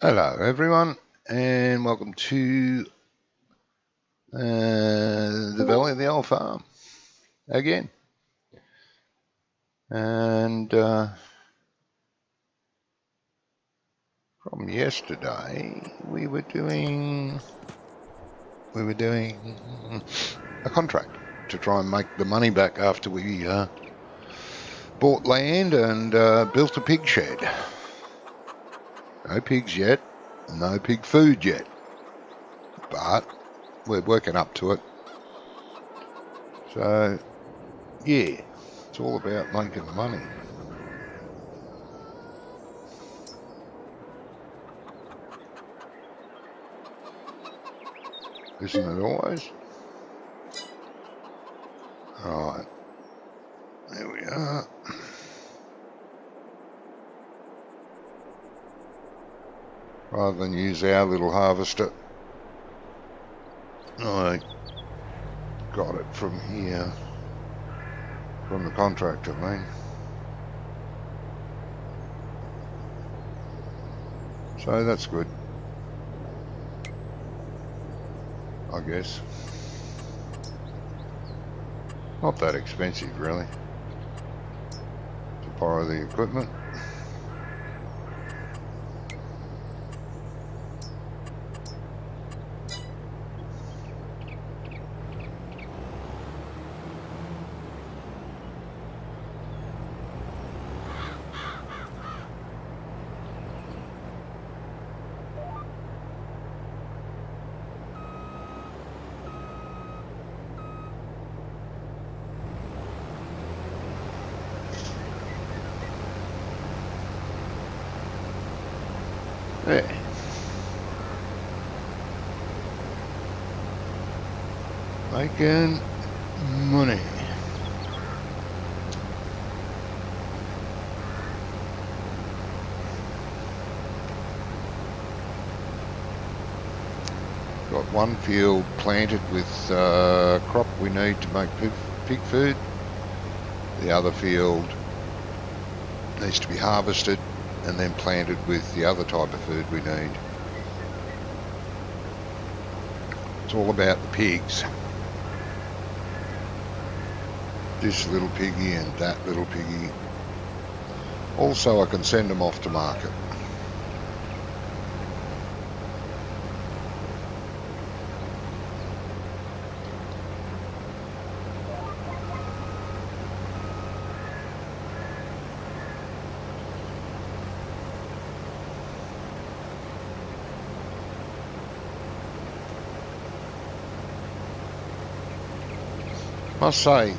Hello everyone and welcome to the Valley of the Old Farm again. And from yesterday we were doing a contract to try and make the money back after we bought land and built a pig shed. No pigs yet, no pig food yet, but we're working up to it. So yeah, it's all about making money. Isn't it always? Alright, there we are. Rather than use our little harvester, I got it from here, from the contractor, I mean. So that's good, I guess. Not that expensive, really, to borrow the equipment. There. Making money. Got one field planted with crop we need to make pig food. The other field needs to be harvested and then planted with the other type of food we need. It's all about the pigs. This little piggy and that little piggy. Also, I can send them off to market. Must say,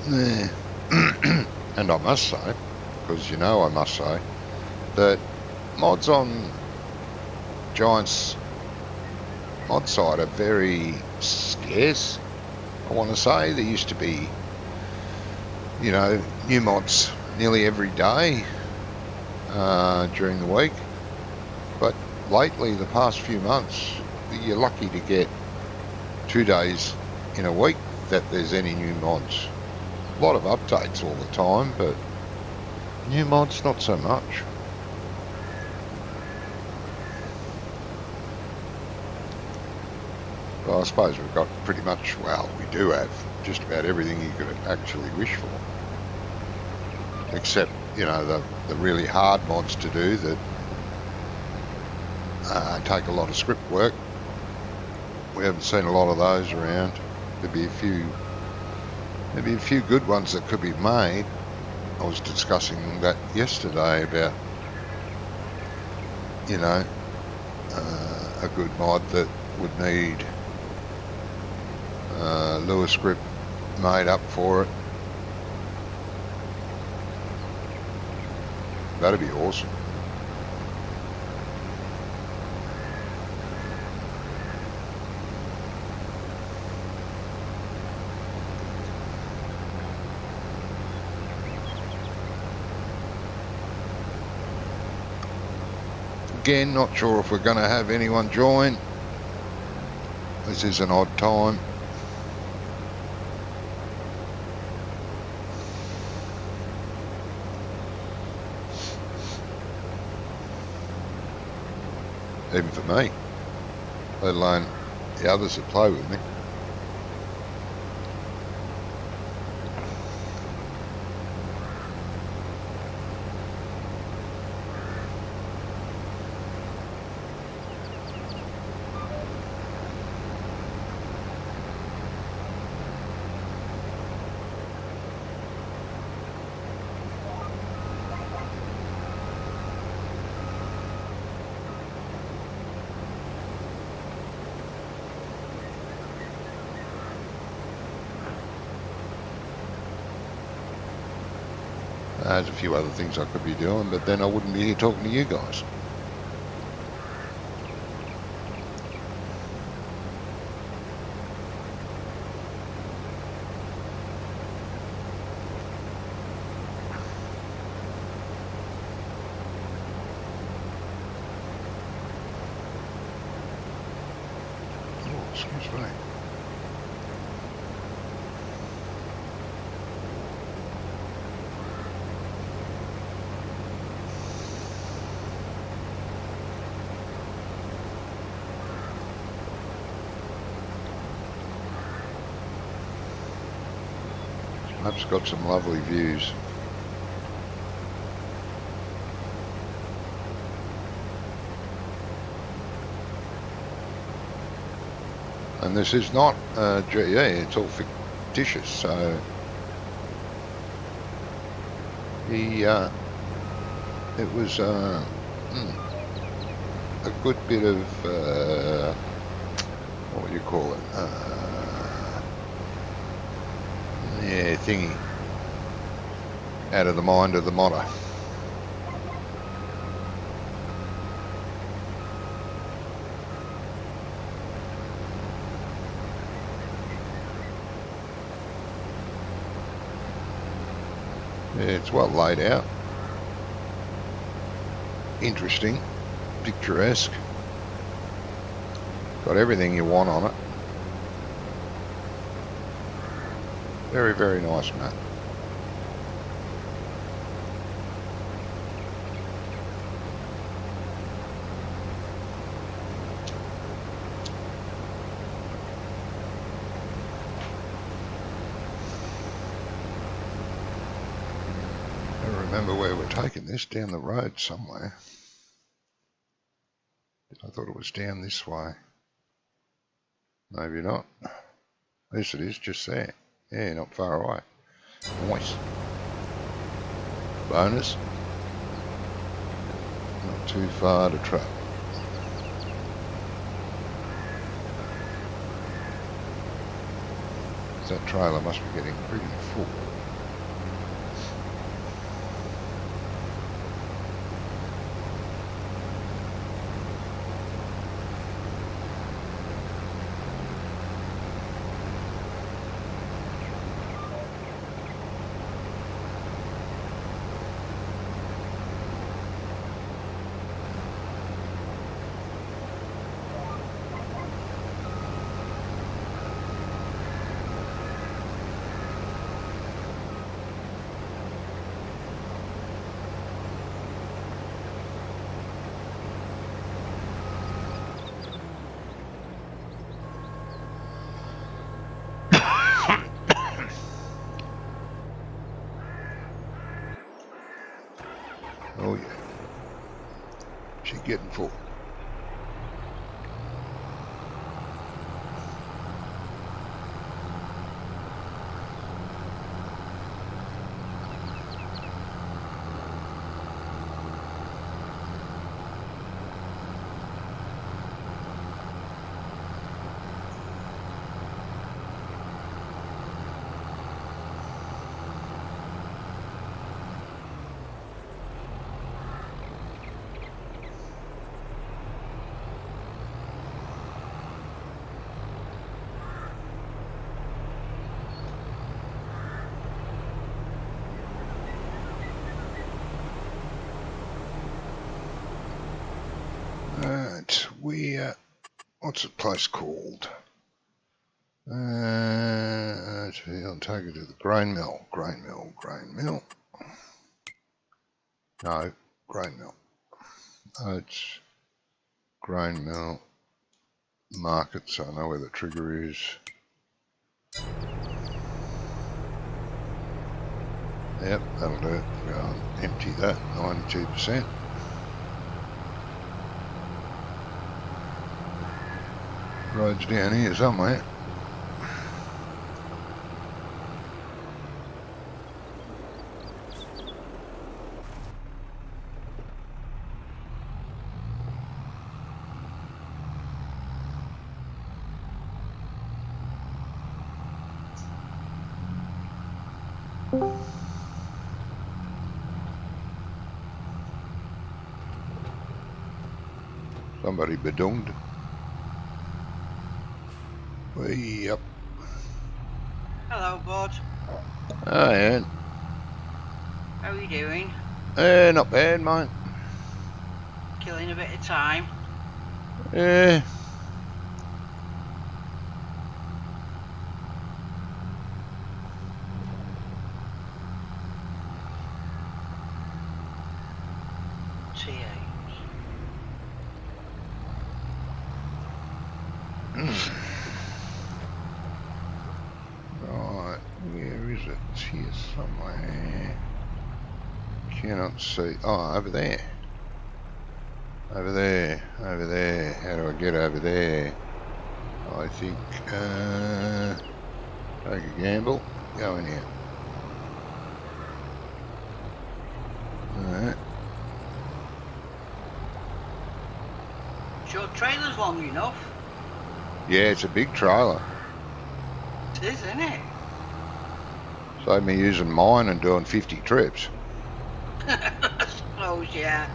and I must say, because you know I must say, that mods on Giants mod side are very scarce. I want to say there used to be, you know, new mods nearly every day during the week, but lately, the past few months, you're lucky to get 2 days in a week that there's any new mods. A lot of updates all the time, but new mods not so much. Well, I suppose we've got pretty much, well, we do have just about everything you could actually wish for. Except, you know, the really hard mods to do that take a lot of script work. We haven't seen a lot of those around. There'd be a few good ones that could be made. I was discussing that yesterday about, you know, a good mod that would need Lewis script made up for it. That'd be awesome. Again, not sure if we're going to have anyone join. This is an odd time. even for me, let alone the others that play with me. There's a few other things I could be doing, but then I wouldn't be here talking to you guys. Oh, excuse me. I've got some lovely views. And this is not GE, it's all fictitious, so it was a good bit of what would you call it? Yeah, thingy. Out of the mind of the modder. Yeah, it's well laid out. Interesting. Picturesque. Got everything you want on it. Very, very nice, Matt. I remember where we're taking this, down the road somewhere. I thought it was down this way. Maybe not. Yes, it is, just there. Yeah, not far away. Nice. Bonus. Not too far to travel. That trailer must be getting pretty full. Oh yeah, she's getting full. Right, what's the place called? I'll take it to the grain mill. Grain mill. No, grain mill. It's grain mill market, so I know where the trigger is. Yep, that'll do it. Go and empty that, 92%. Road's down here somewhere. Somebody bedunged. Way up. Hello, bud. Oh, yeah. How are you doing? Not bad, mate. Killing a bit of time. Yeah. T8. Right, where is it? It's here somewhere. Cannot see. Oh, over there. Over there. Over there. How do I get over there? I think, take a gamble. Go in here. Alright. Your trailer's long enough. Yeah, it's a big trailer. It is, isn't it? Save me using mine and doing 50 trips. I suppose, yeah.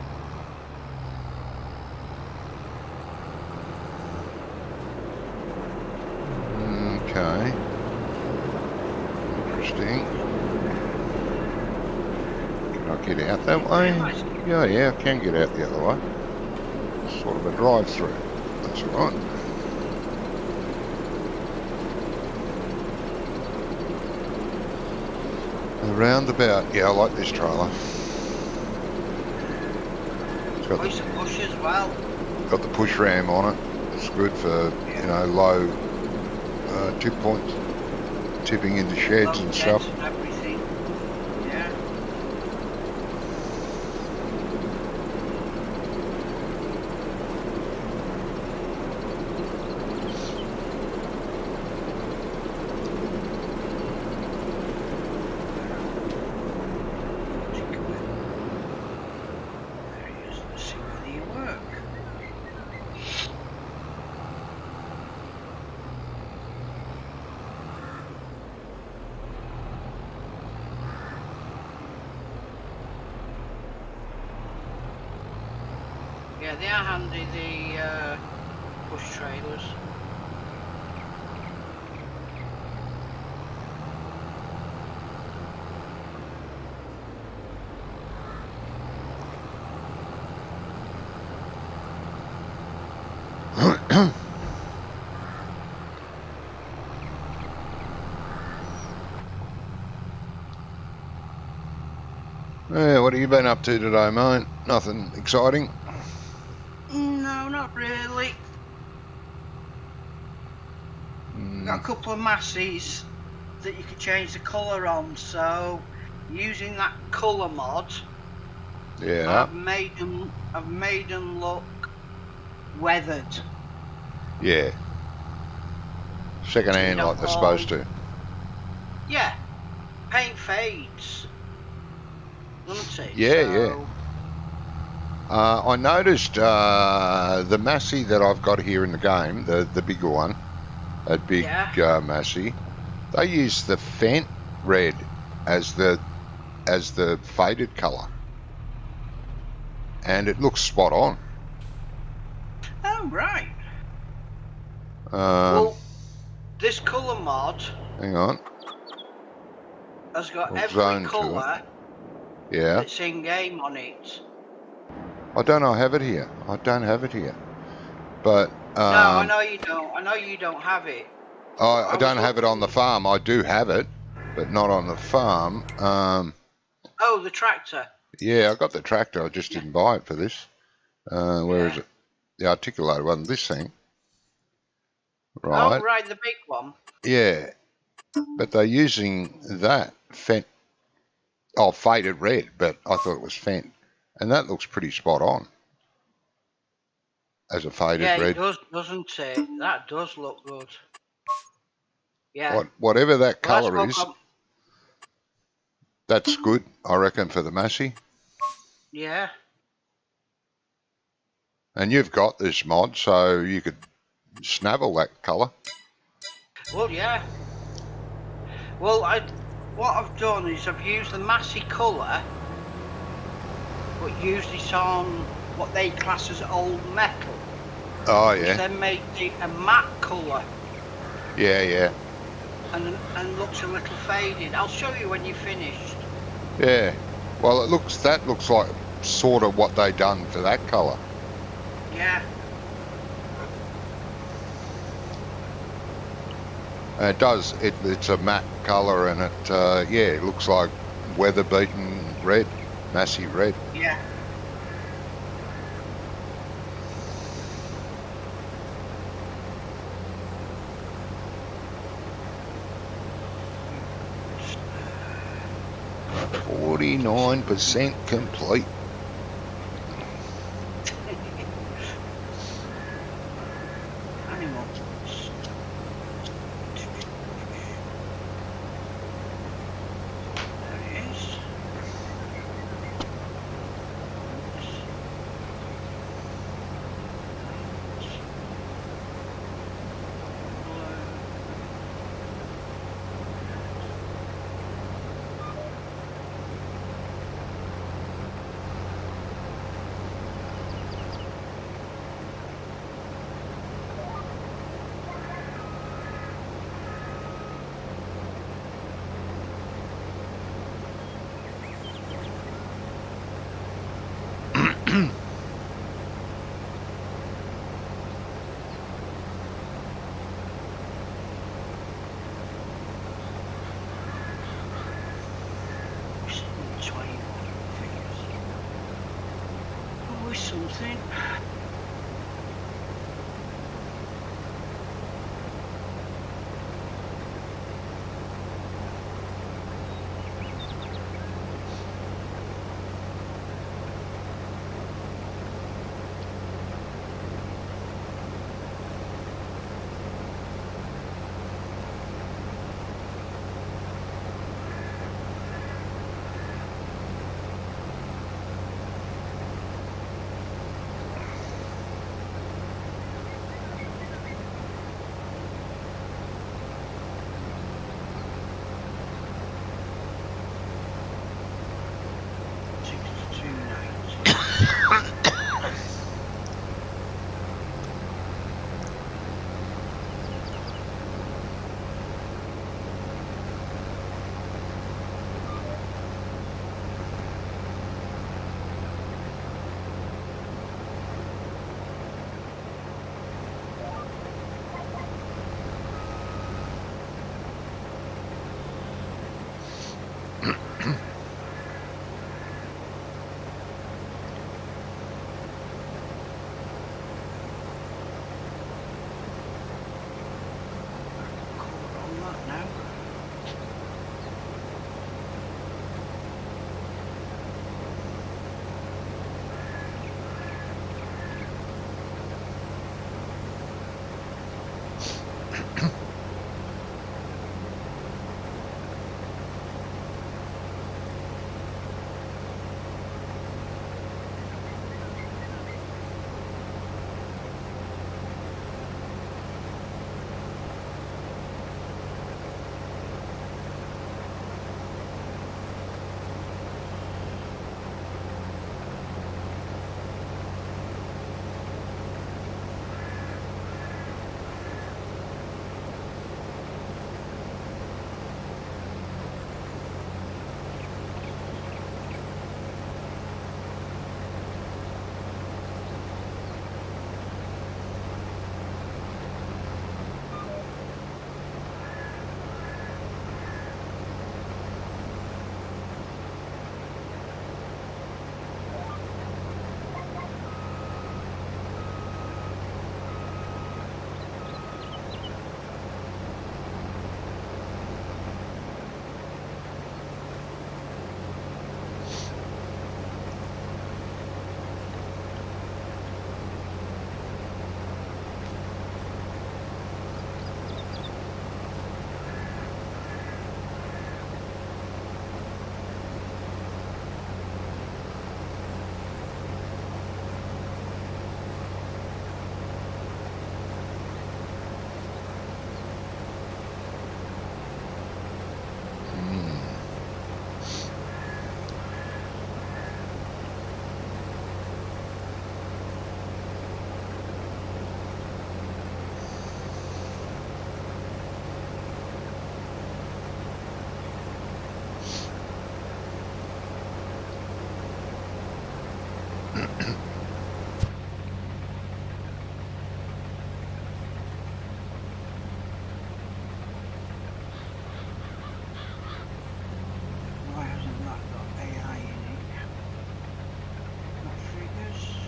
Okay. Interesting. Can I get out that way? Yeah, I can get out the other way. Sort of a drive-through. That's all right. A roundabout. Yeah, I like this trailer. It's got Nice and push as well. got the push ram on it. It's good for, you know, low tip points, tipping into sheds and stuff. And everything. Yeah. Let's see whether you work. Yeah, they are handy, the push trailers. Yeah, what have you been up to today, mate? Nothing exciting? No, not really. Got a couple of masses that you can change the colour on, so using that colour mod, Yeah. I've made them look weathered. Yeah. Second hand like they're supposed to. Yeah, paint fades, doesn't it? Yeah, so, yeah. I noticed the Massey that I've got here in the game, the bigger one, that big Massey, they use the Fent red as the faded colour, and it looks spot on. Oh right. Well, this colour mod. Hang on. Has got every colour. Yeah. That's in game on it. I don't have it here. I don't have it here. But no, I know you don't. I know you don't have it. I don't have it on the farm. I do have it, but not on the farm. Oh, the tractor. Yeah, I got the tractor. I just didn't buy it for this. Where is it? the articulated one, this thing, Oh, right? right, the big one. Yeah, but they're using that faded red, but I thought it was Fent, and that looks pretty spot on as a faded Yeah, it red. does, doesn't it? That does look good. Yeah. Whatever that Well, that's colour what is, that's good, I reckon, for the Massey. Yeah. And you've got this mod, so you could snavel that colour. Well, yeah. Well, what I've done is I've used the Massey colour, but used it on what they class as old metal. Oh, Which yeah. then made it a matte colour. Yeah, yeah. And looks a little faded. I'll show you when you're finished. Yeah. Well, that looks like sort of what they done for that colour. Yeah. And it does. It's a matte colour, and it looks like weather-beaten red, Massey red. Yeah. %49 complete. Animals. There it is. Always something. Why hasn't that got AI in it? Got figures?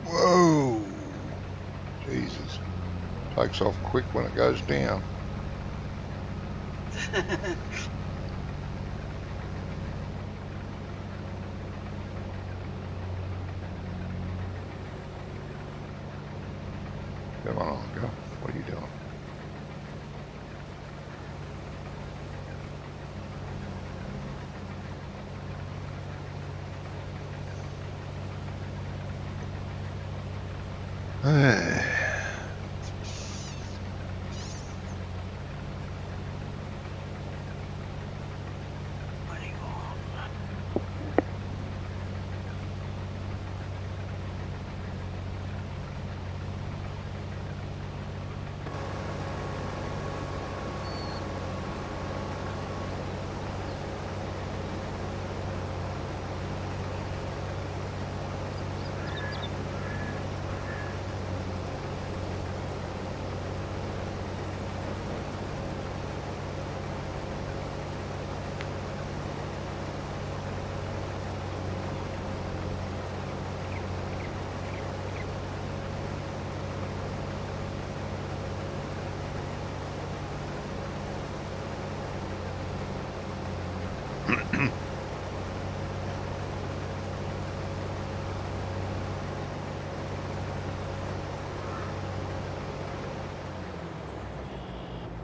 Whoa! Jesus. Takes off quick when it goes down. Come on, go. What are you doing?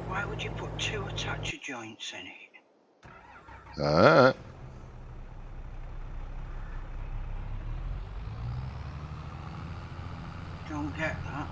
Why would you put two attacher joints in it? Alright. Don't get that.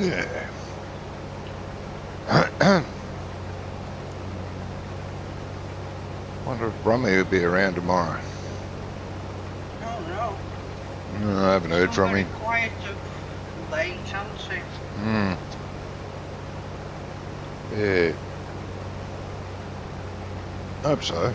Yeah. Wonder if Brummy will be around tomorrow. Oh no. No, I haven't heard from Very him. quiet of late, hasn't he? Hmm. Yeah. Hope so.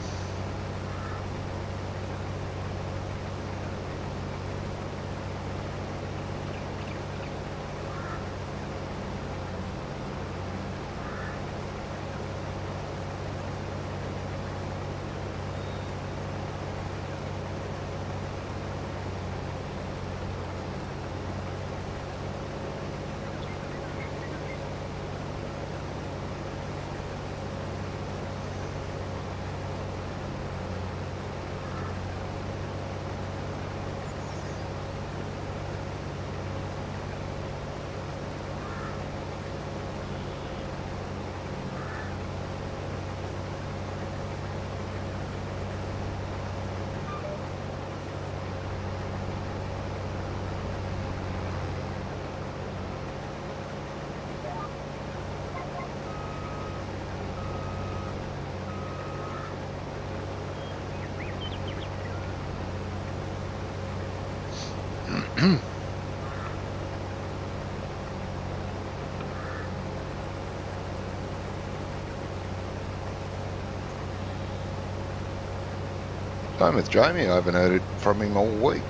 Same with Jamie. I haven't heard it from him all week.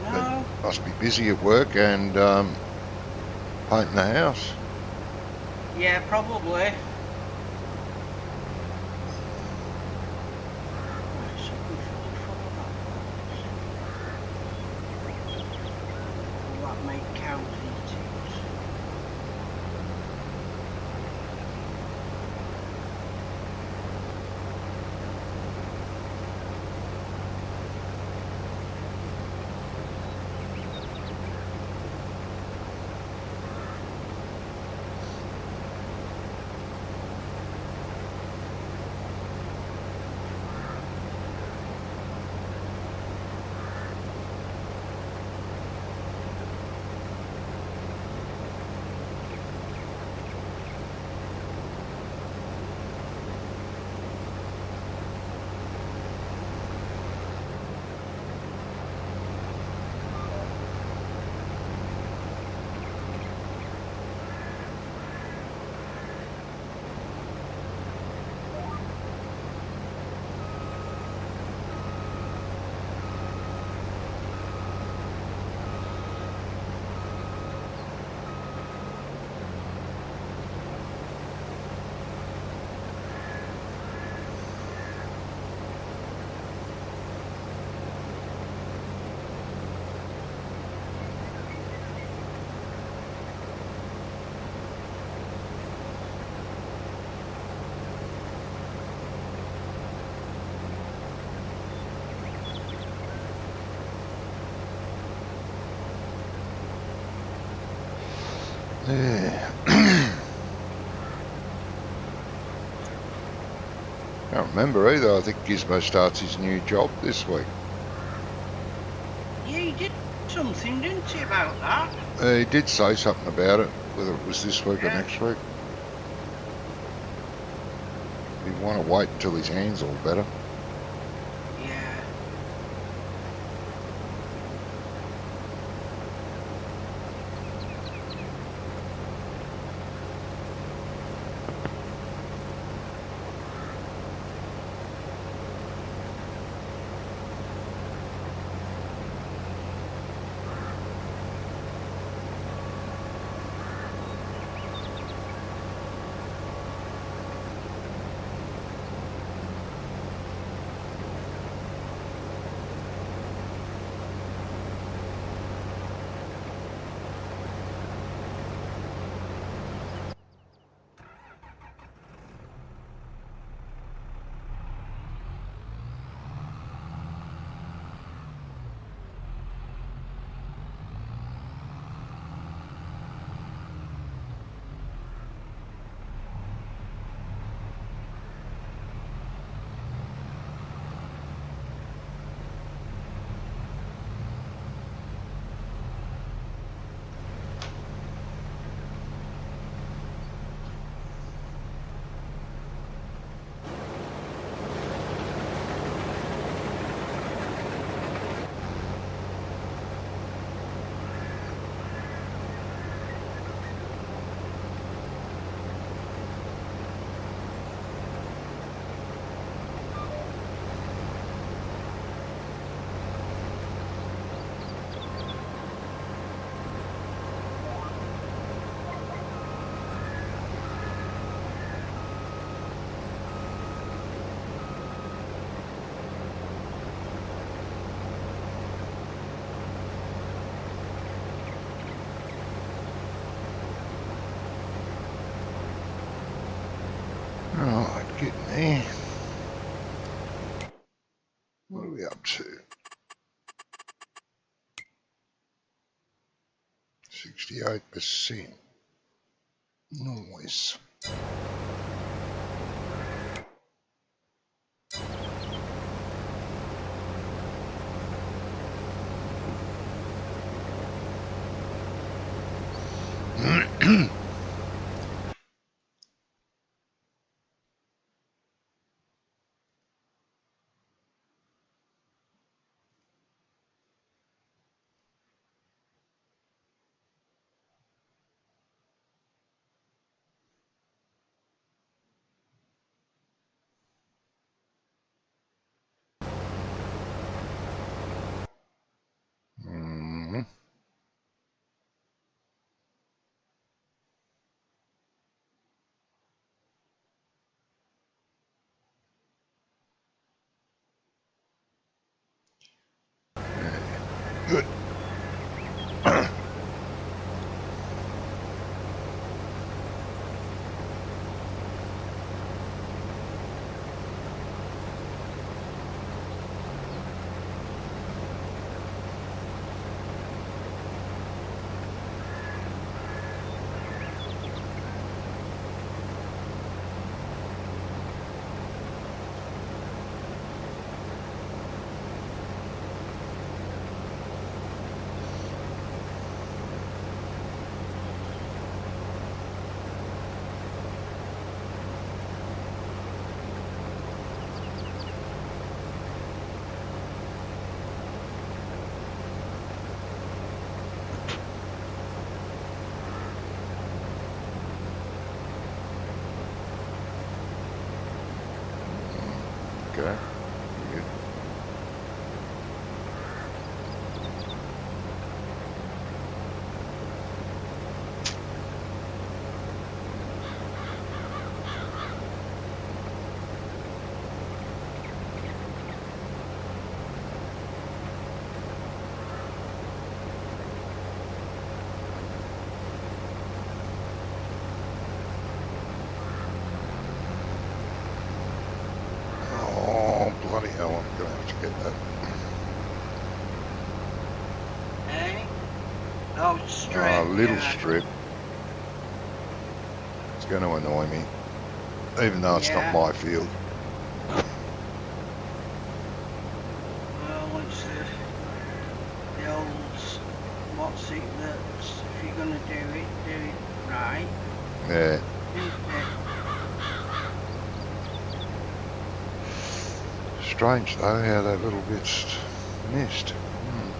No. Must be busy at work and painting the house. Yeah, probably. Right, so we fully follow that. Will that make cow details? Yeah. Can't remember either. I think Gizmo starts his new job this week. Yeah, he did something, didn't he, about that? He did say something about it, whether it was this week or Yeah. next week. He'd want to wait until his hand's all better. Yeah. Right, getting there. What are we up to? 68%. Nice. Mm-hmm. Good. Okay. Good. Oh, bloody hell, I'm going to have to get that. Eh? Oh, strip, Little yeah. strip. It's going to annoy me, even though it's not Yeah. my field. Well, it's the old, what's it that's, if you're going to do it right. Yeah. Isn't it? Strange though how that little bit's missed. Hmm.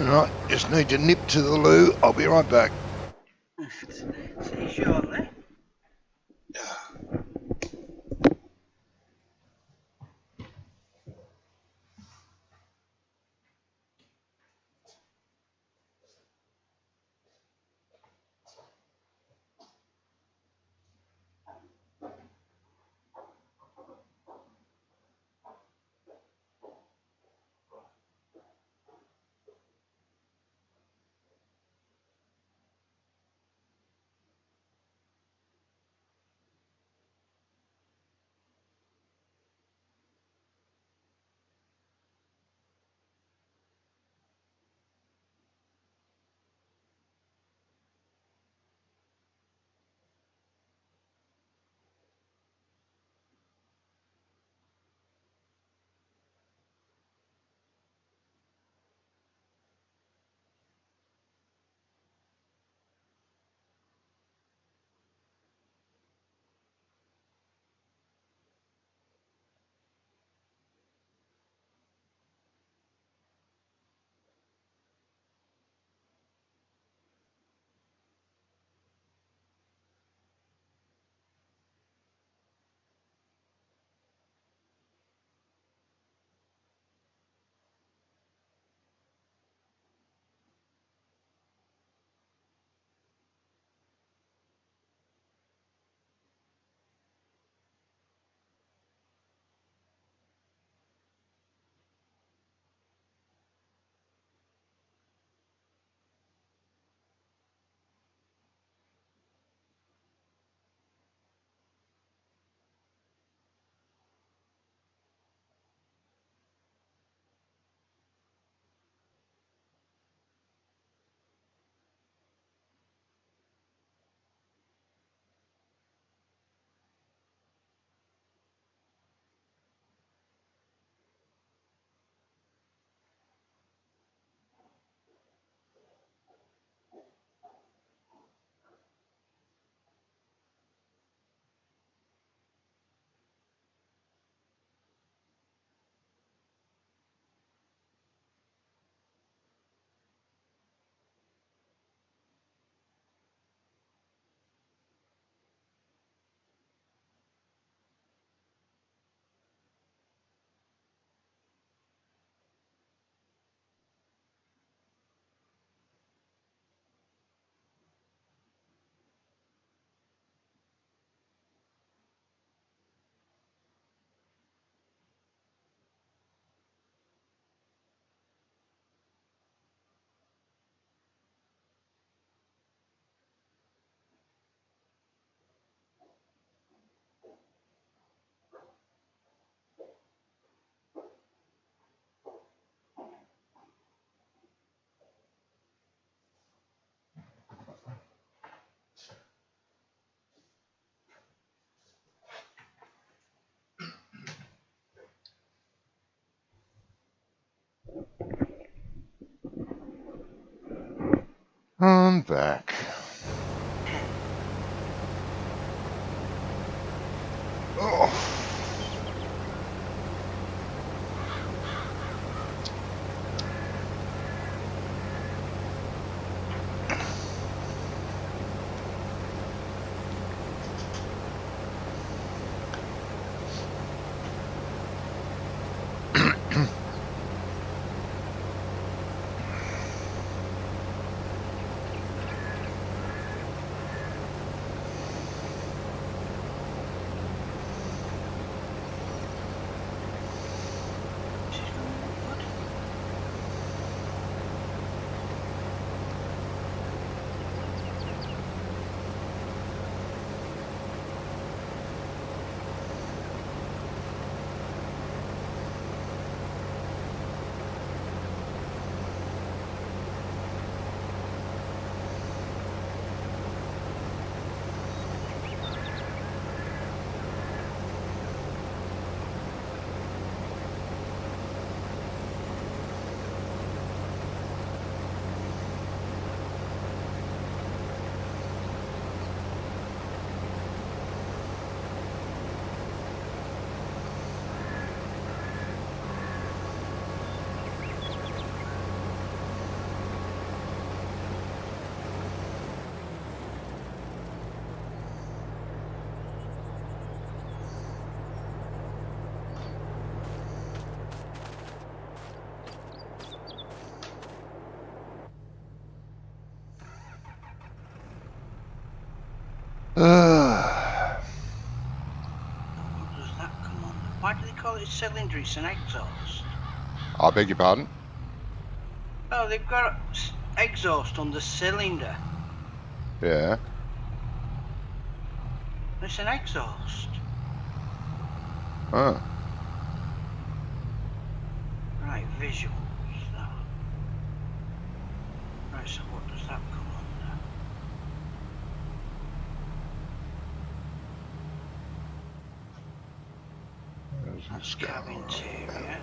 Alright, just need to nip to the loo. I'll be right back. See you shortly. And back. Oh. What does that come on? Why do they call it a cylinder? It's an exhaust. I beg your pardon? Oh, they've got exhaust on the cylinder. Yeah. It's an exhaust. Oh. Right, visuals. Right, so what does that come under? That's cab interior.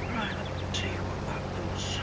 Right, let's see what that does.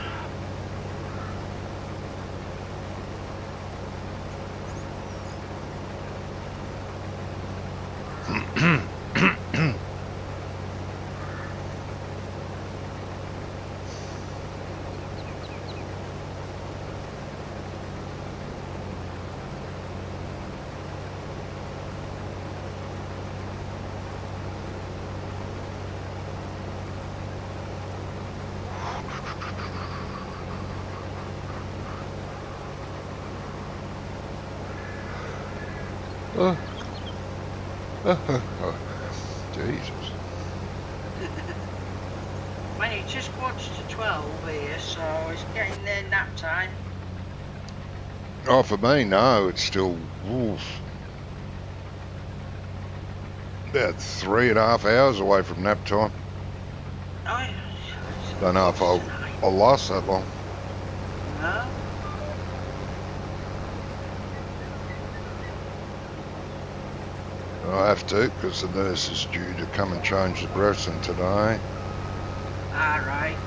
Oh, Jesus. When it's just 11:45 here, so it's getting near nap time. Oh, for me, no, it's still about 3.5 hours away from nap time. Oh, Don't know if I'll last that long. No? I have to, because the nurse is due to come and change the dressing today. Alright.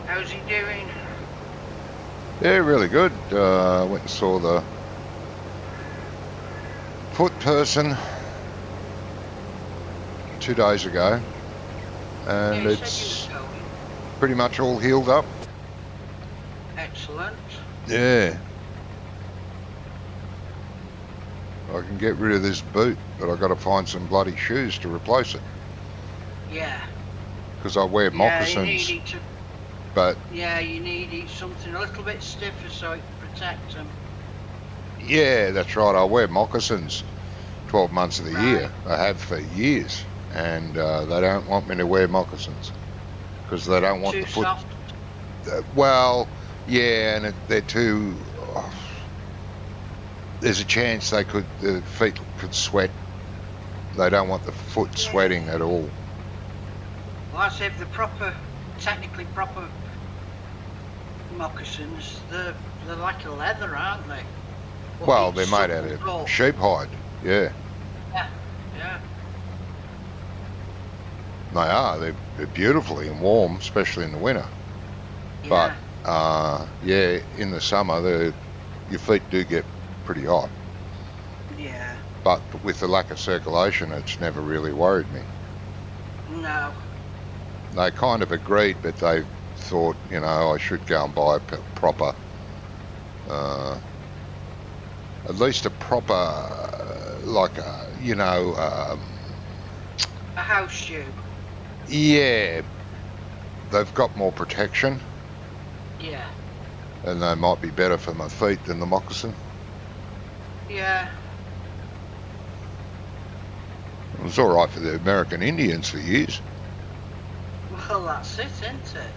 How's he doing? Yeah, really good. Went and saw the foot person 2 days ago, and Yeah, it's pretty much all healed up. Excellent. Yeah. I can get rid of this boot, but I've got to find some bloody shoes to replace it. Yeah. Because I wear moccasins. You need to, but you need something a little bit stiffer so it can protect them. Yeah, that's right. I wear moccasins 12 months of the year. I have for years. And they don't want me to wear moccasins because they don't want too the foot. Soft. Well, yeah, and they're too. There's a chance the feet could sweat. They don't want the foot sweating at all. Well, I say if the technically proper moccasins, they're like a leather, aren't they? Well, they're made out of sheep hide. Yeah. Yeah. They are. They're beautifully and warm, especially in the winter. Yeah. But in the summer, your feet do get pretty hot. Yeah. But with the lack of circulation, it's never really worried me. No. They kind of agreed, but they thought, I should go and buy a proper, at least a proper, a house shoe. Yeah, they've got more protection. Yeah. And they might be better for my feet than the moccasin. Yeah. It was all right for the American Indians for years. Well, that's it, isn't it?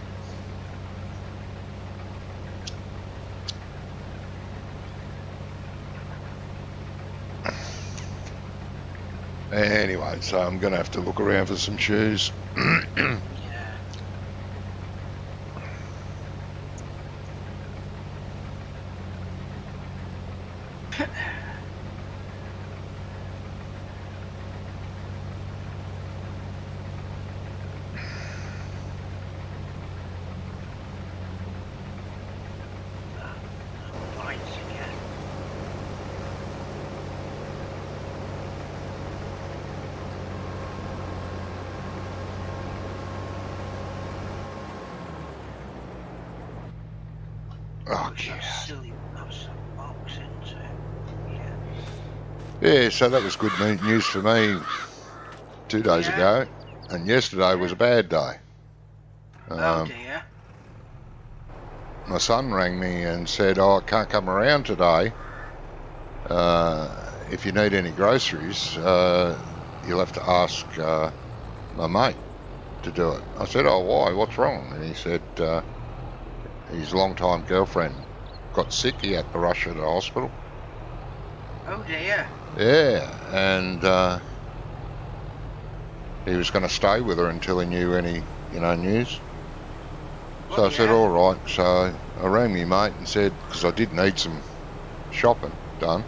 Anyway, so I'm going to have to look around for some shoes. Yeah. Oh, silly box, isn't it? Yeah, so that was good news for me 2 days ago, and yesterday was a bad day. Oh dear. My son rang me and said, I can't come around today. If you need any groceries, you'll have to ask my mate to do it. I said, oh, why? What's wrong? And he said his long-time girlfriend got sick. He had to rush her to the hospital. Oh dear. Yeah, and he was going to stay with her until he knew any, news. So I said, all right. So I rang me mate and said, because I did need some shopping done.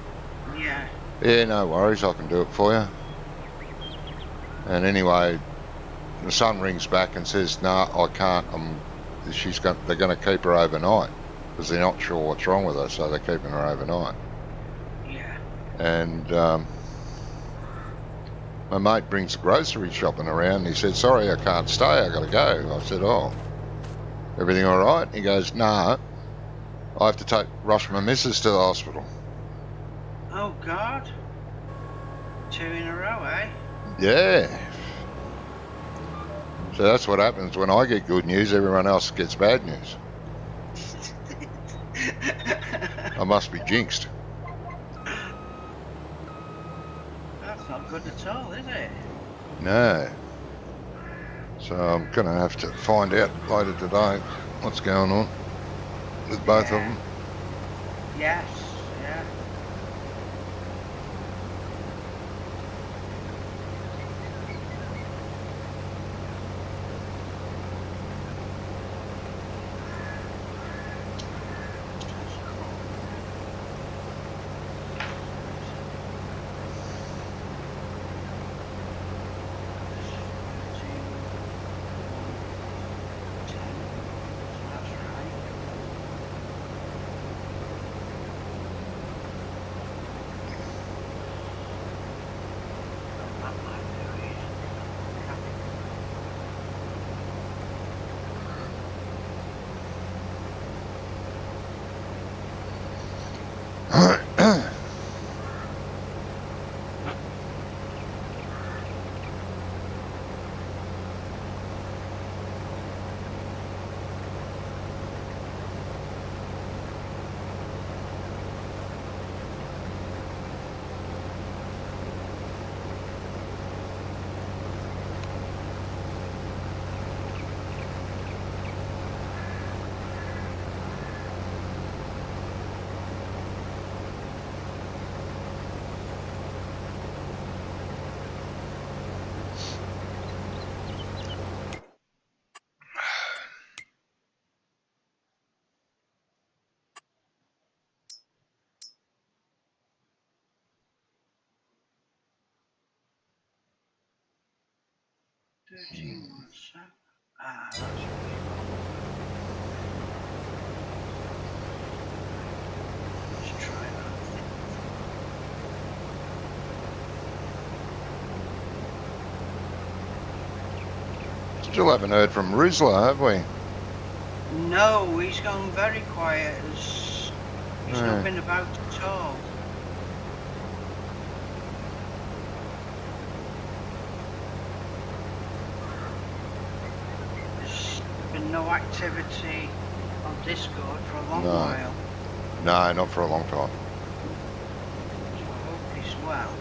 Yeah. Yeah, no worries, I can do it for you. And anyway, the son rings back and says, no, I can't. They're going to keep her overnight because they're not sure what's wrong with her, so they're keeping her overnight. Yeah. And my mate brings the grocery shopping around and he said, sorry, I can't stay, I got to go. I said, oh, everything all right? He goes, no, I have to rush my missus to the hospital. Oh God. 2 in a row, eh? Yeah. So that's what happens when I get good news, everyone else gets bad news. I must be jinxed. That's not good at all, is it? No. So I'm going to have to find out later today what's going on with both of them. Yes, yeah. That's really Let's try that. Still haven't heard from Rizla, have we? No, he's gone very quiet. He's not been about at all. There's been no activity on Discord for a long while. No, not for a long time. So I hope he's well.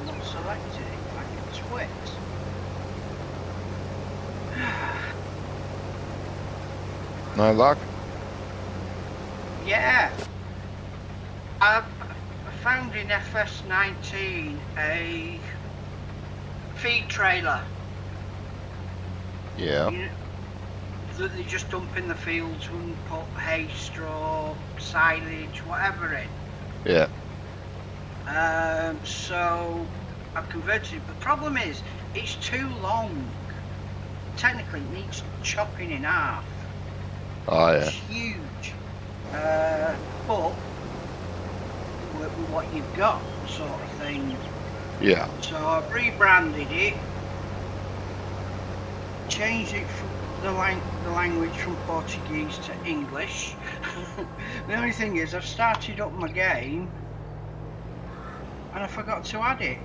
Not selected. I can twit. No luck? Yeah. I found in FS19 a feed trailer. Yeah. You know, that they just dump in the fields and put hay, straw, silage, whatever in. Yeah. So I've converted it. The problem is, it's too long. Technically, it needs chopping in half. Oh, yeah. It's huge. But work with what you've got, sort of thing. Yeah. So I've rebranded it, changed it from the language from Portuguese to English. The only thing is, I've started up my game and I forgot to add it.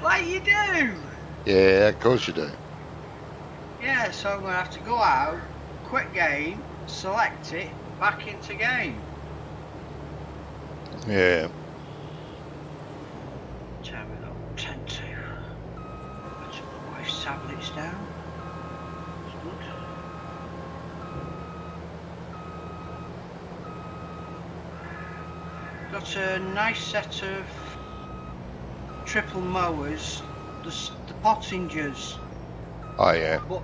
Like you do. Yeah, of course you do. Yeah, so I'm gonna have to go out, quit game, select it, back into game. Yeah. Turn it up, 10-2. Put my wife's tablets down. That's good. Got a nice set of triple mowers, the Pottingers. Oh, yeah. But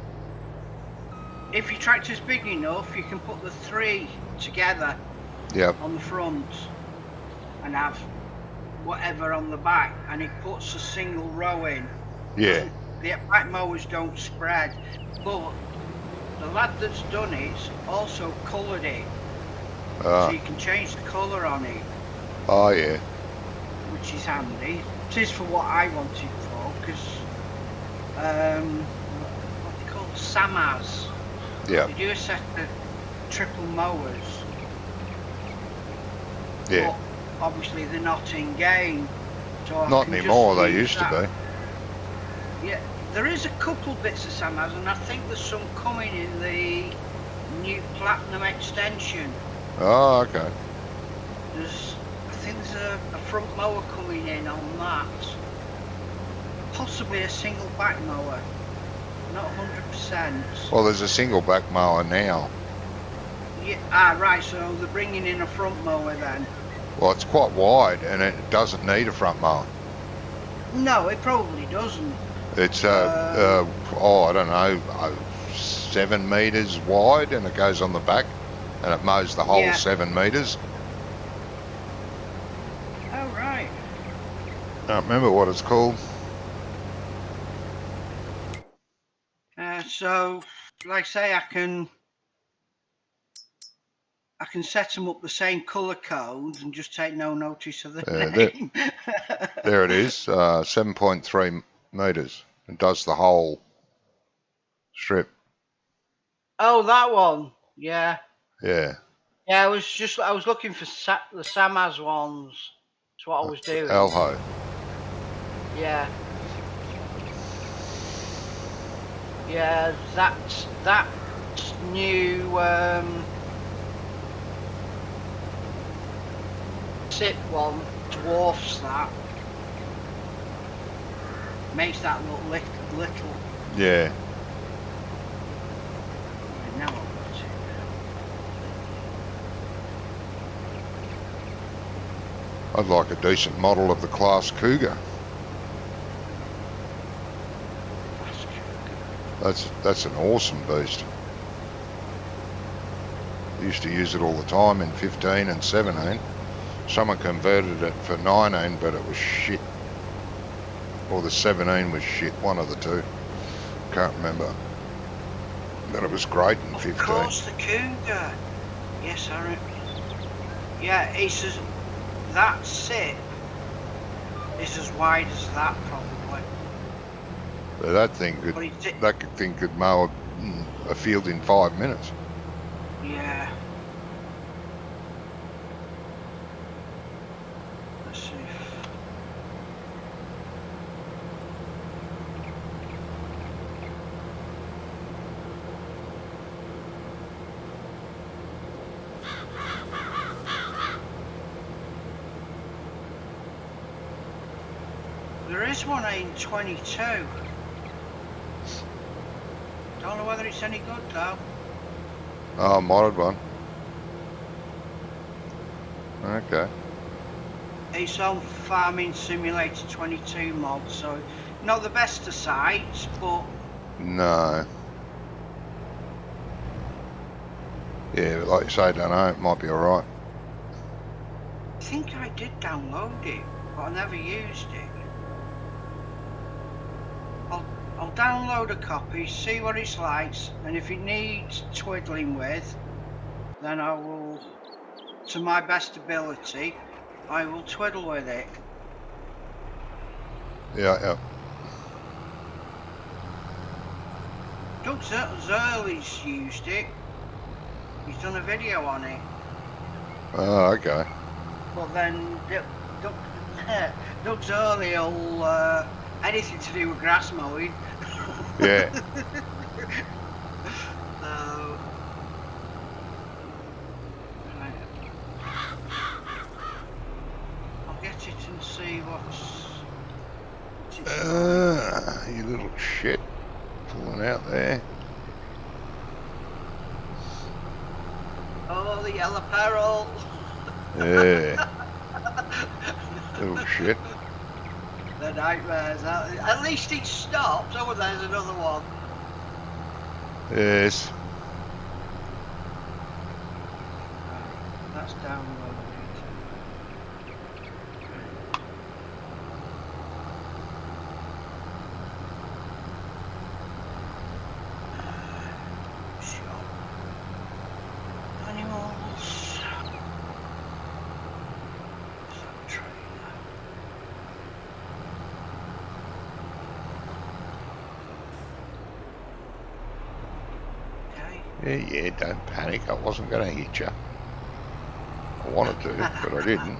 if your tractor's big enough, you can put the 3 together Yep. on the front and have whatever on the back, and it puts a single row in. Yeah. The back mowers don't spread, but the lad that's done it's also coloured it, so you can change the colour on it. Oh, yeah. Which is handy. It is for what I wanted for, because what they call Samaz. Yeah. They do a set of triple mowers. Yeah. But obviously they're not in game. So I Not can anymore, just they use used that. to be. Yeah, there is a couple bits of Samaz, and I think there's some coming in the new Platinum extension. Oh, okay. I think there's a front mower coming in on that. Possibly a single back mower. Not 100%. Well, there's a single back mower now. Yeah, right, so they're bringing in a front mower then. Well, it's quite wide and it doesn't need a front mower. No, it probably doesn't. It's, I don't know, 7 metres wide, and it goes on the back and it mows the whole 7 metres. Oh, right. I don't remember what it's called. So, like I say, I can set them up the same colour codes and just take no notice of the name. There it is, 7.3 metres. It does the whole strip. Oh, that one. Yeah. Yeah. Yeah, I was looking for the Samaz ones. That's what I was doing. Elho. Yeah. Yeah, that new SIP one dwarfs that. Makes that look little. Yeah. Now I've got it. I'd like a decent model of the Class Cougar. That's an awesome beast. Used to use it all the time in 15 and 17. Someone converted it for 19, but it was shit. Or the 17 was shit, one of the two. Can't remember. But it was great in 15. Of course, the Cougar. Yes, I remember. Yeah, that SIP is as wide as that, probably. But that thing could mow a field in 5 minutes. Yeah. Let's see. There is one in 22. Don't know whether it's any good though. Oh, modded one. Okay. It's on Farming Simulator 22 mod, so not the best of sites, but No. Yeah, but like you say, don't know, it might be alright. I think I did download it, but I never used it. I'll download a copy, see what it's like, and if it needs twiddling with, then I will, to my best ability, I will twiddle with it. Yeah. Doug Zerley's used it. He's done a video on it. Oh, okay. But then Doug Zerley will anything to do with grass mowing. Yeah. I'll get it and see what's. You little shit. Pulling out there. Oh, the yellow peril. Yeah. Little shit. The nightmares. At least it stopped. Oh, there's another one. Yes. That's downloaded. Animals. Yeah, don't panic. I wasn't going to hit you. I wanted to, but I didn't.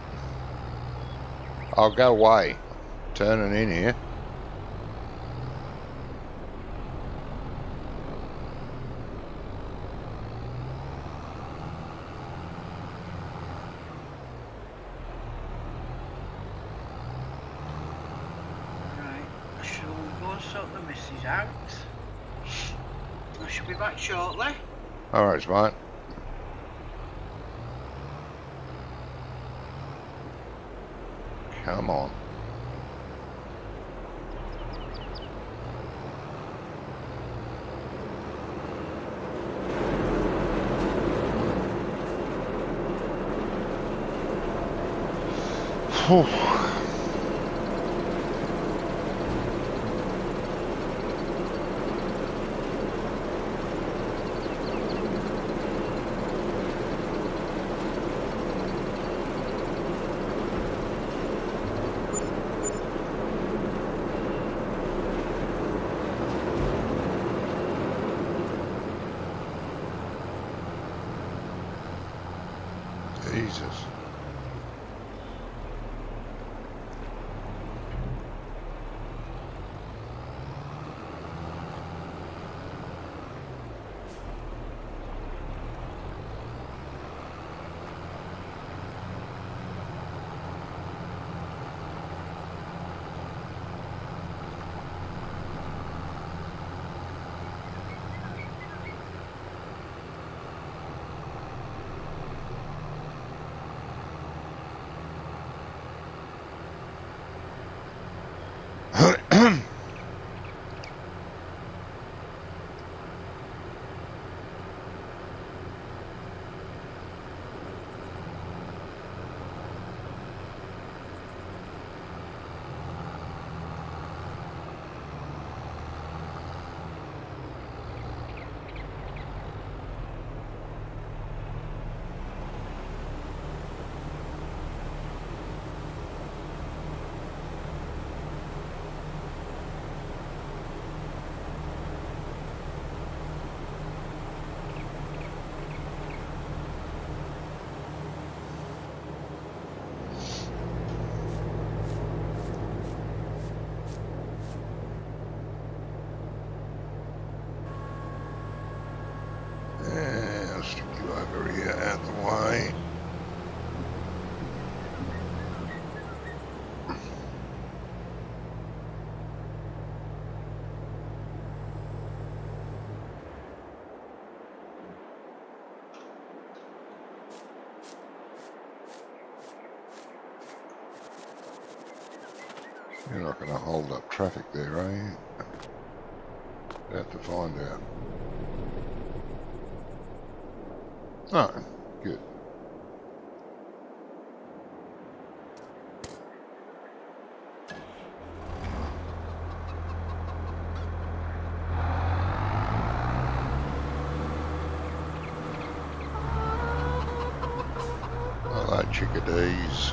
I'll go away. Turning in here. Right, I shall go and sort the missus out. I shall be back shortly. Alright, mate. Come on. Whew. Jesus. You're not going to hold up traffic there, are you? About to find out. Oh, good. Hello, chickadees.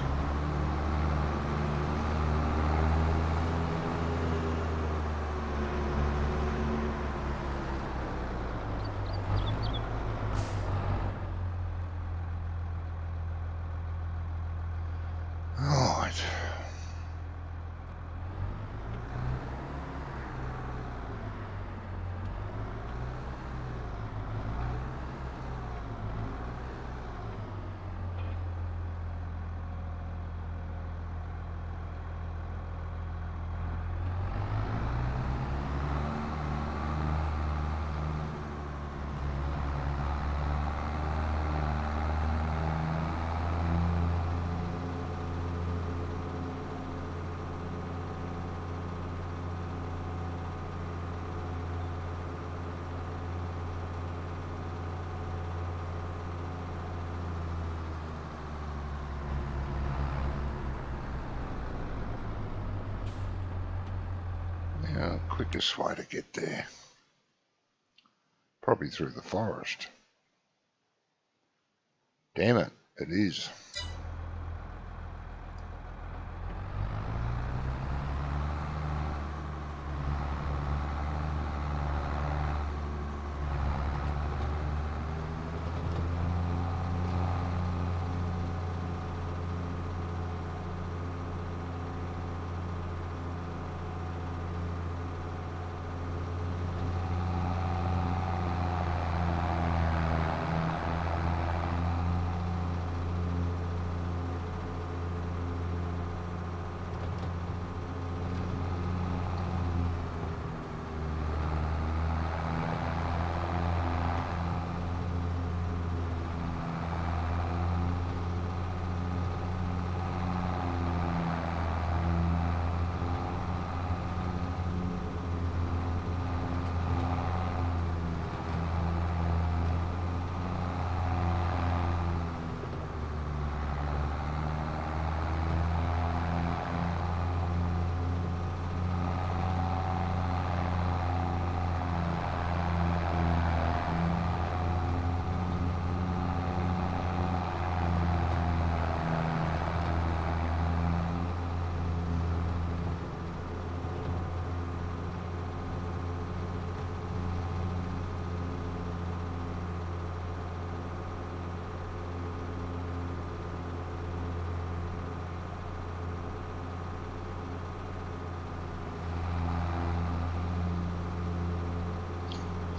Right. Now, quickest way to get there. Probably through the forest. Damn it, it is.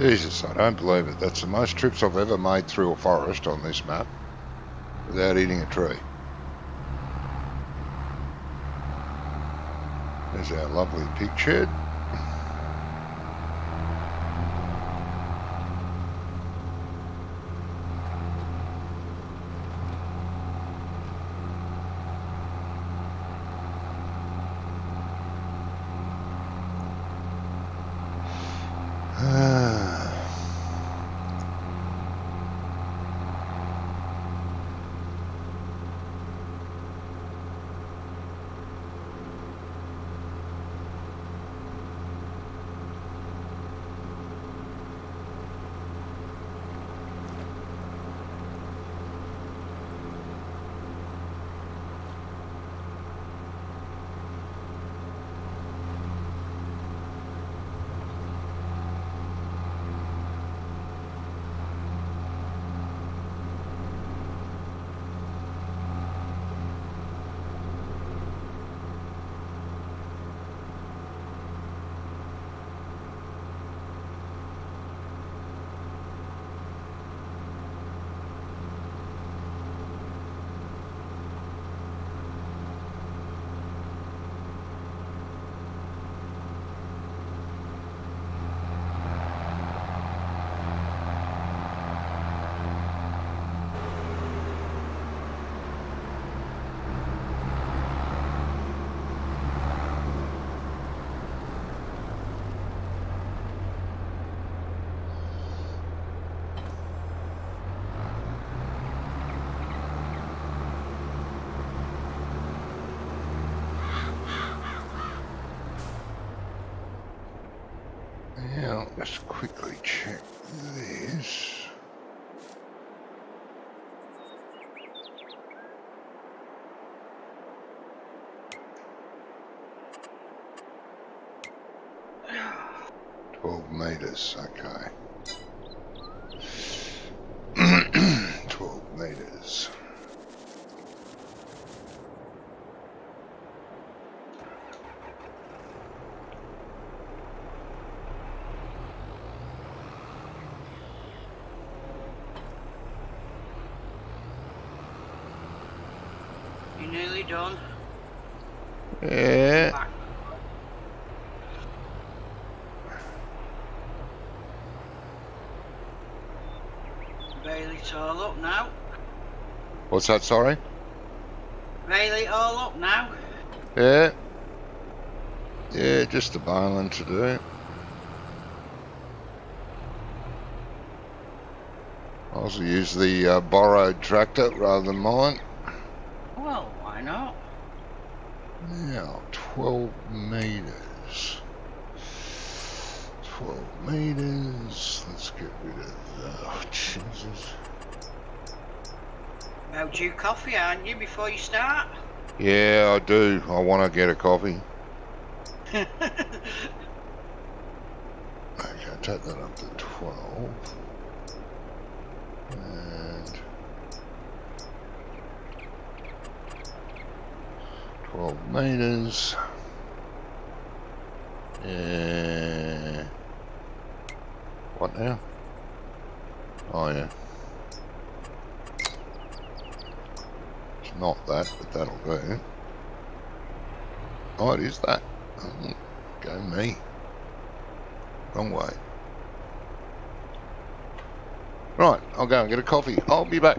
Jesus, I don't believe it. That's the most trips I've ever made through a forest on this map without eating a tree. There's our lovely pig shed. Just quickly check this. Meters, okay. 12 meters. You nearly done? Yeah. Back. Bailey's all up now. What's that, sorry? Bailey all up now. Yeah. Yeah, just the bailing to do. I also use the borrowed tractor rather than mine. Well, why not? Now, 12 meters. 12 meters. Let's get rid of that. Oh, Jesus. About due coffee, aren't you, before you start? Yeah, I do. I want to get a coffee. Okay, take that up to 12. And 12 meters. Yeah. What now? Oh, yeah. It's not that, but that'll do. Oh, it is that. Oh, go me. Wrong way. Right, I'll go and get a coffee. I'll be back.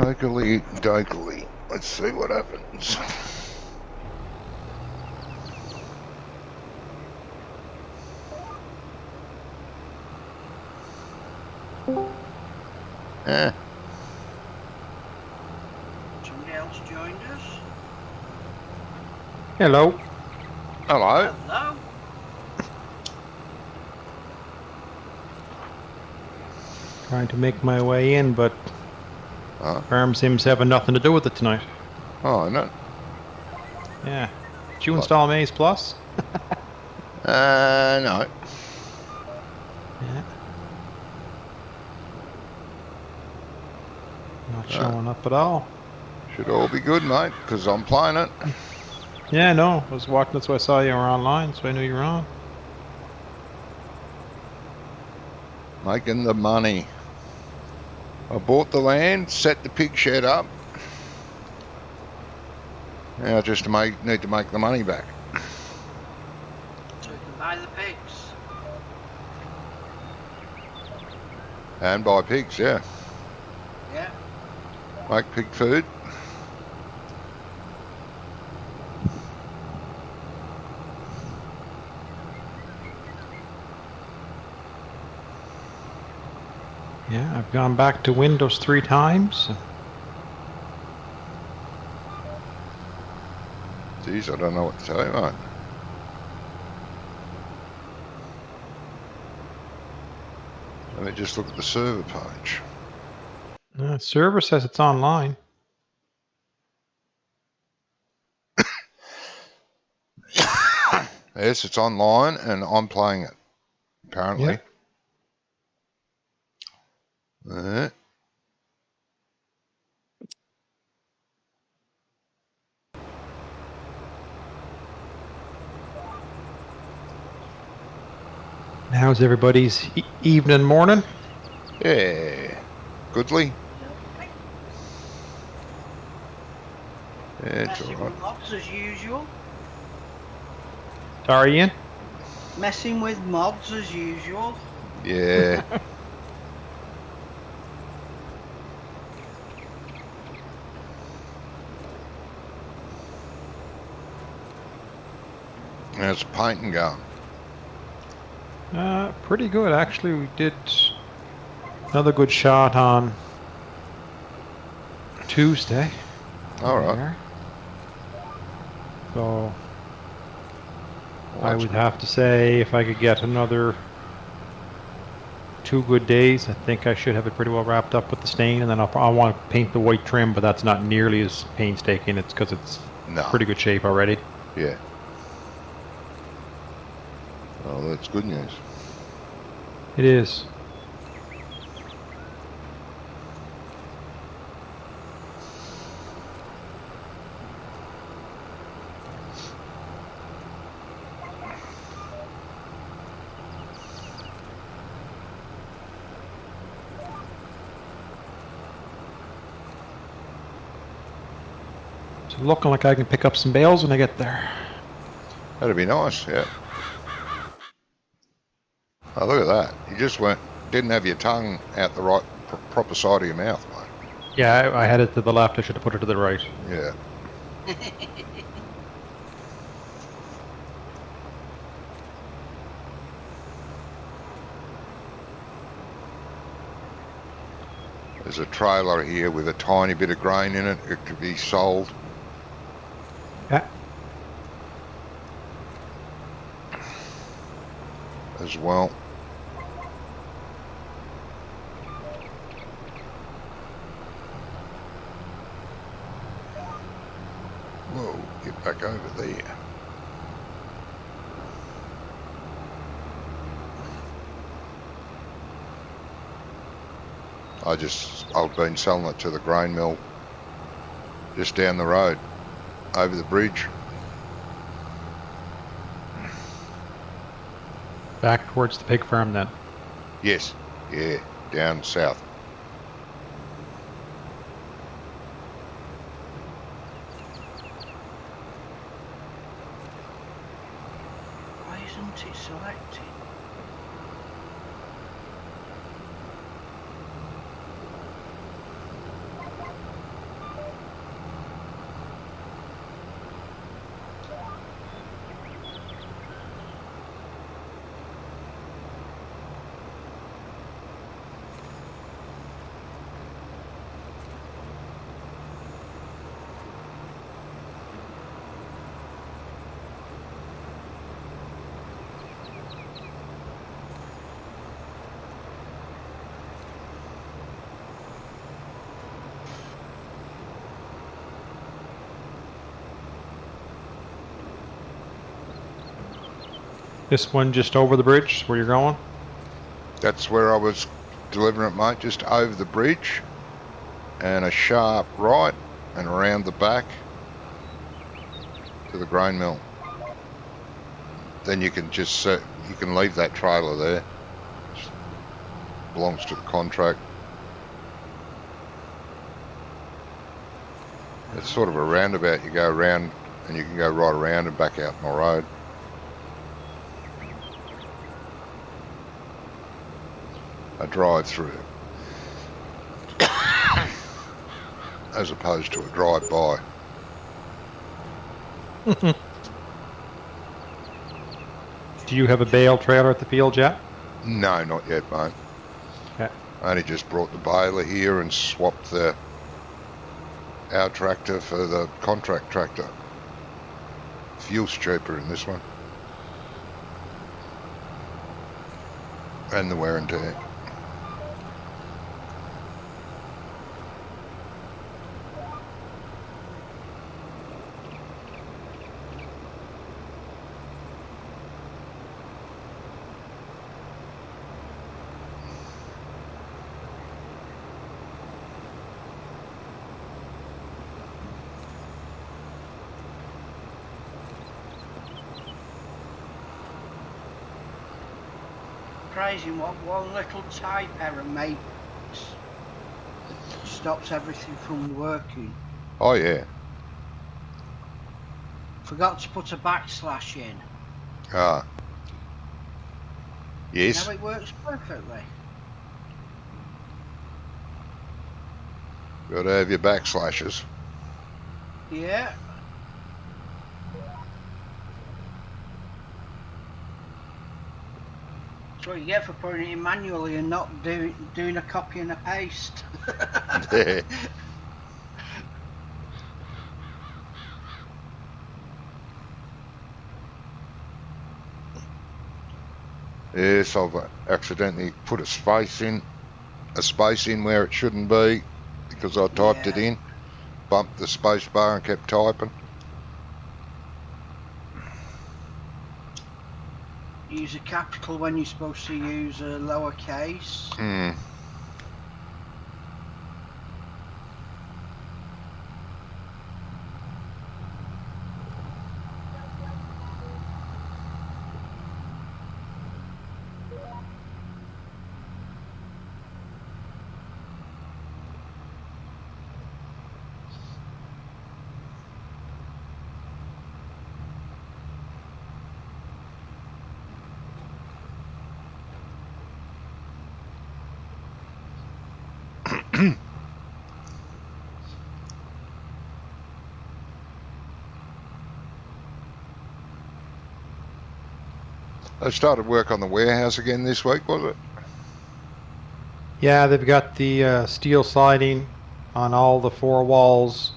Okily dokily. Let's see what happens. Eh. Somebody else joined us. Hello. Hello. Hello. Trying to make my way in, but farm sims having nothing to do with it tonight. Oh, no. Yeah. Did you install Maze Plus? No. Yeah. Not showing up at all. Should all be good, mate, because I'm playing it. Yeah, no. I was watching, that's why I saw you were online, so I knew you were on. Making the money. I bought the land, set the pig shed up. Now I just need to make the money back. So we can buy the pigs. And buy pigs, yeah. Yeah. Make pig food. Yeah, I've gone back to Windows 3 times. Geez, I don't know what to tell you, mate. Let me just look at the server page. Server says it's online. Yes, it's online, and I'm playing it, apparently. Yeah. How's everybody's evening, morning? Yeah. Goodly? Yeah, it's Messing alright. with mods as usual. Sorry, Ian? Messing with mods as usual. Yeah. How's the painting going? Pretty good, actually. We did another good shot on Tuesday. Alright. So Well, I would have to say if I could get another 2 good days, I think I should have it pretty well wrapped up with the stain, and then I want to paint the white trim, but that's not nearly as painstaking. It's because it's pretty good shape already. Yeah. Oh, that's good news. It is. So looking like I can pick up some bales when I get there. That'd be nice, yeah. Oh, look at that. You just didn't have your tongue out the right, proper side of your mouth, mate. Yeah, I had it to the left. I should have put it to the right. Yeah. There's a trailer here with a tiny bit of grain in it. It could be sold. Yeah. As well. Whoa, get back over there. I've been selling it to the grain mill just down the road, over the bridge. Back towards the pig farm then? Yes, yeah, down south. Why isn't it selected? This one just over the bridge where you're going? That's where I was delivering it, mate, just over the bridge and a sharp right and around the back to the grain mill. Then you can just you can leave that trailer there. It belongs to the contract. It's sort of a roundabout. You go around and you can go right around and back out on the road. A drive-through as opposed to a drive-by. Do you have a bale trailer at the field yet? No, not yet, mate. Okay. I only just brought the baler here and swapped our tractor for the contract tractor. Fuel's cheaper in this one. And the wear and tear. Crazy what one little type error makes stops everything from working. Oh yeah. Forgot to put a backslash in. Ah. Yes. Now it works perfectly. Got to have your backslashes. Yeah. That's what you get for putting it in manually and not doing a copy and a paste. Yeah. Yes, I've accidentally put a space in where it shouldn't be because I typed it in, bumped the space bar and kept typing. Use a capital when you're supposed to use a lowercase. They started work on the warehouse again this week, was it? Yeah, they've got the steel siding on all the 4 walls.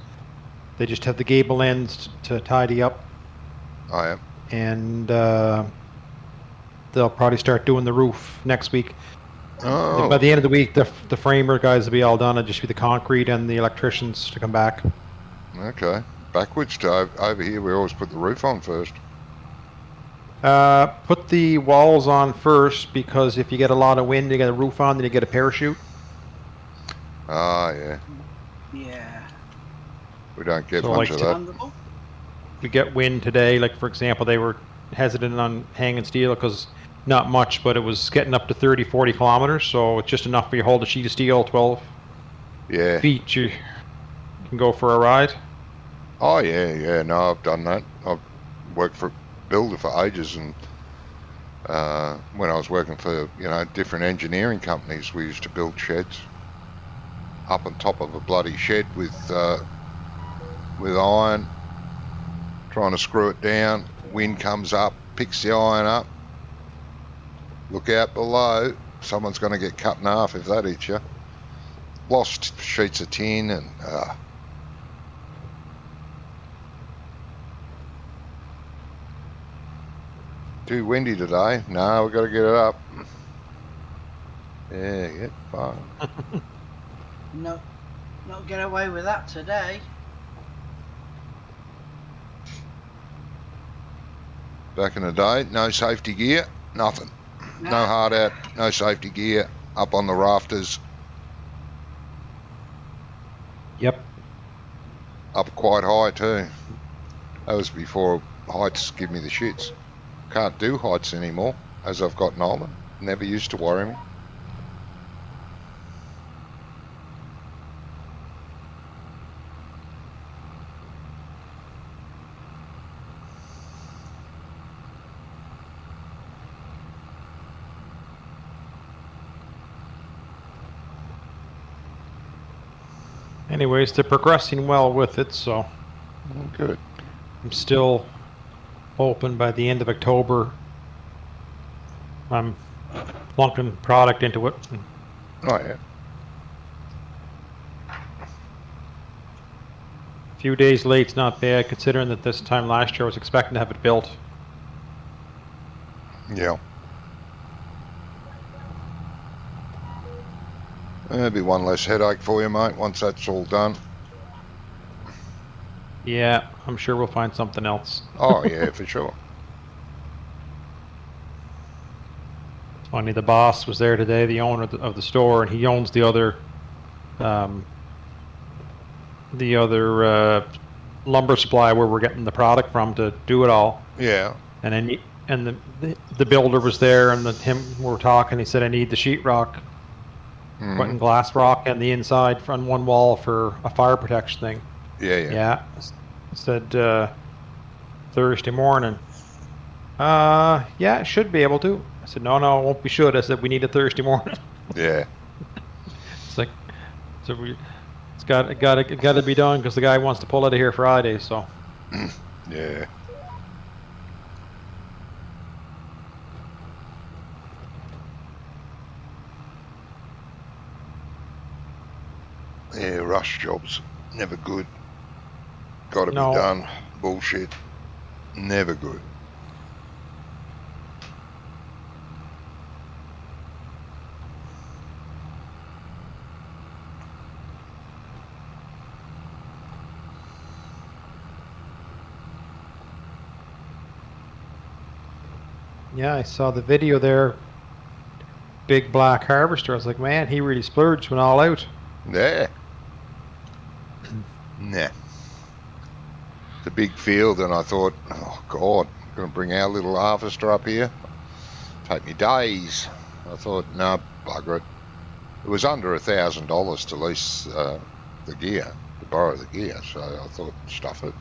They just have the gable ends to tidy up. I am. And they'll probably start doing the roof next week. Oh. By the end of the week, the framer guys will be all done. It'll just be the concrete and the electricians to come back. Okay. Backwards to over here, we always put the roof on first. Put the walls on first because if you get a lot of wind, you get a roof on, then you get a parachute. Ah, yeah. Yeah. We don't get So much like of that. We get wind today. Like, for example, they were hesitant on hanging steel because not much, but it was getting up to 30, 40 kilometers. So it's just enough for you to hold a sheet of steel 12 feet. You can go for a ride. Oh, yeah. No, I've done that. I've worked for a builder for ages, and when I was working for, different engineering companies, we used to build sheds up on top of a bloody shed with iron, trying to screw it down. Wind comes up, picks the iron up. Look out below. Someone's going to get cut in half if that hits you. Lost sheets of tin and... Too windy today. No, we've got to get it up. Yeah, get far. No, not get away with that today. Back in the day, no safety gear, nothing. No. No hard out, no safety gear, up on the rafters, Yep. up quite high too. That was before heights give me the shits. Can't do heights anymore as I've gotten older. Never used to worry me. Anyways, they're progressing well with it, so Good. I'm still hoping by the end of October I'm plunking product into it. Oh yeah. A few days late's not bad, considering that this time last year I was expecting to have it built. Yeah. There'll be one less headache for you, mate, once that's all done. Yeah, I'm sure we'll find something else. Oh yeah, for sure. Funny, the boss was there today, the owner of the store, and he owns the other lumber supply where we're getting the product from to do it all. Yeah. And then the builder was there, and him we were talking. He said, "I need the sheetrock, putting glass rock on the inside on one wall for a fire protection thing." Yeah. Yeah. Said Thursday morning. Yeah, should be able to. I said, no, it won't be should. I said, we need it Thursday morning. Yeah. It's like, so it's got to be done because the guy wants to pull out of here Friday. So. Yeah. Yeah, rush jobs, never good. Got to be done. Bullshit. Never good. Yeah, I saw the video there. Big black harvester. I was like, man, he really splurged, went all out. Yeah. Nah. It's a big field, and I thought, oh God, I'm going to bring our little harvester up here. Take me days. I thought, no, bugger it. It was under $1,000 to lease the gear, to borrow the gear, so I thought, stuff it.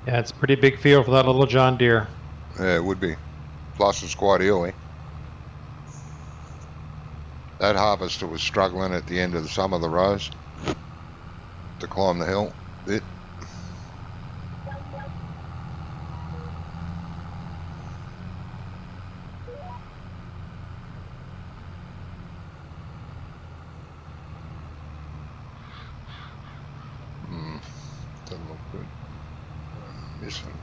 Yeah, it's a pretty big field for that little John Deere. Yeah, it would be. Plus, it's quite early. That harvester was struggling at the end of some of the rows to climb the hill a bit. Doesn't look good. I'm missing.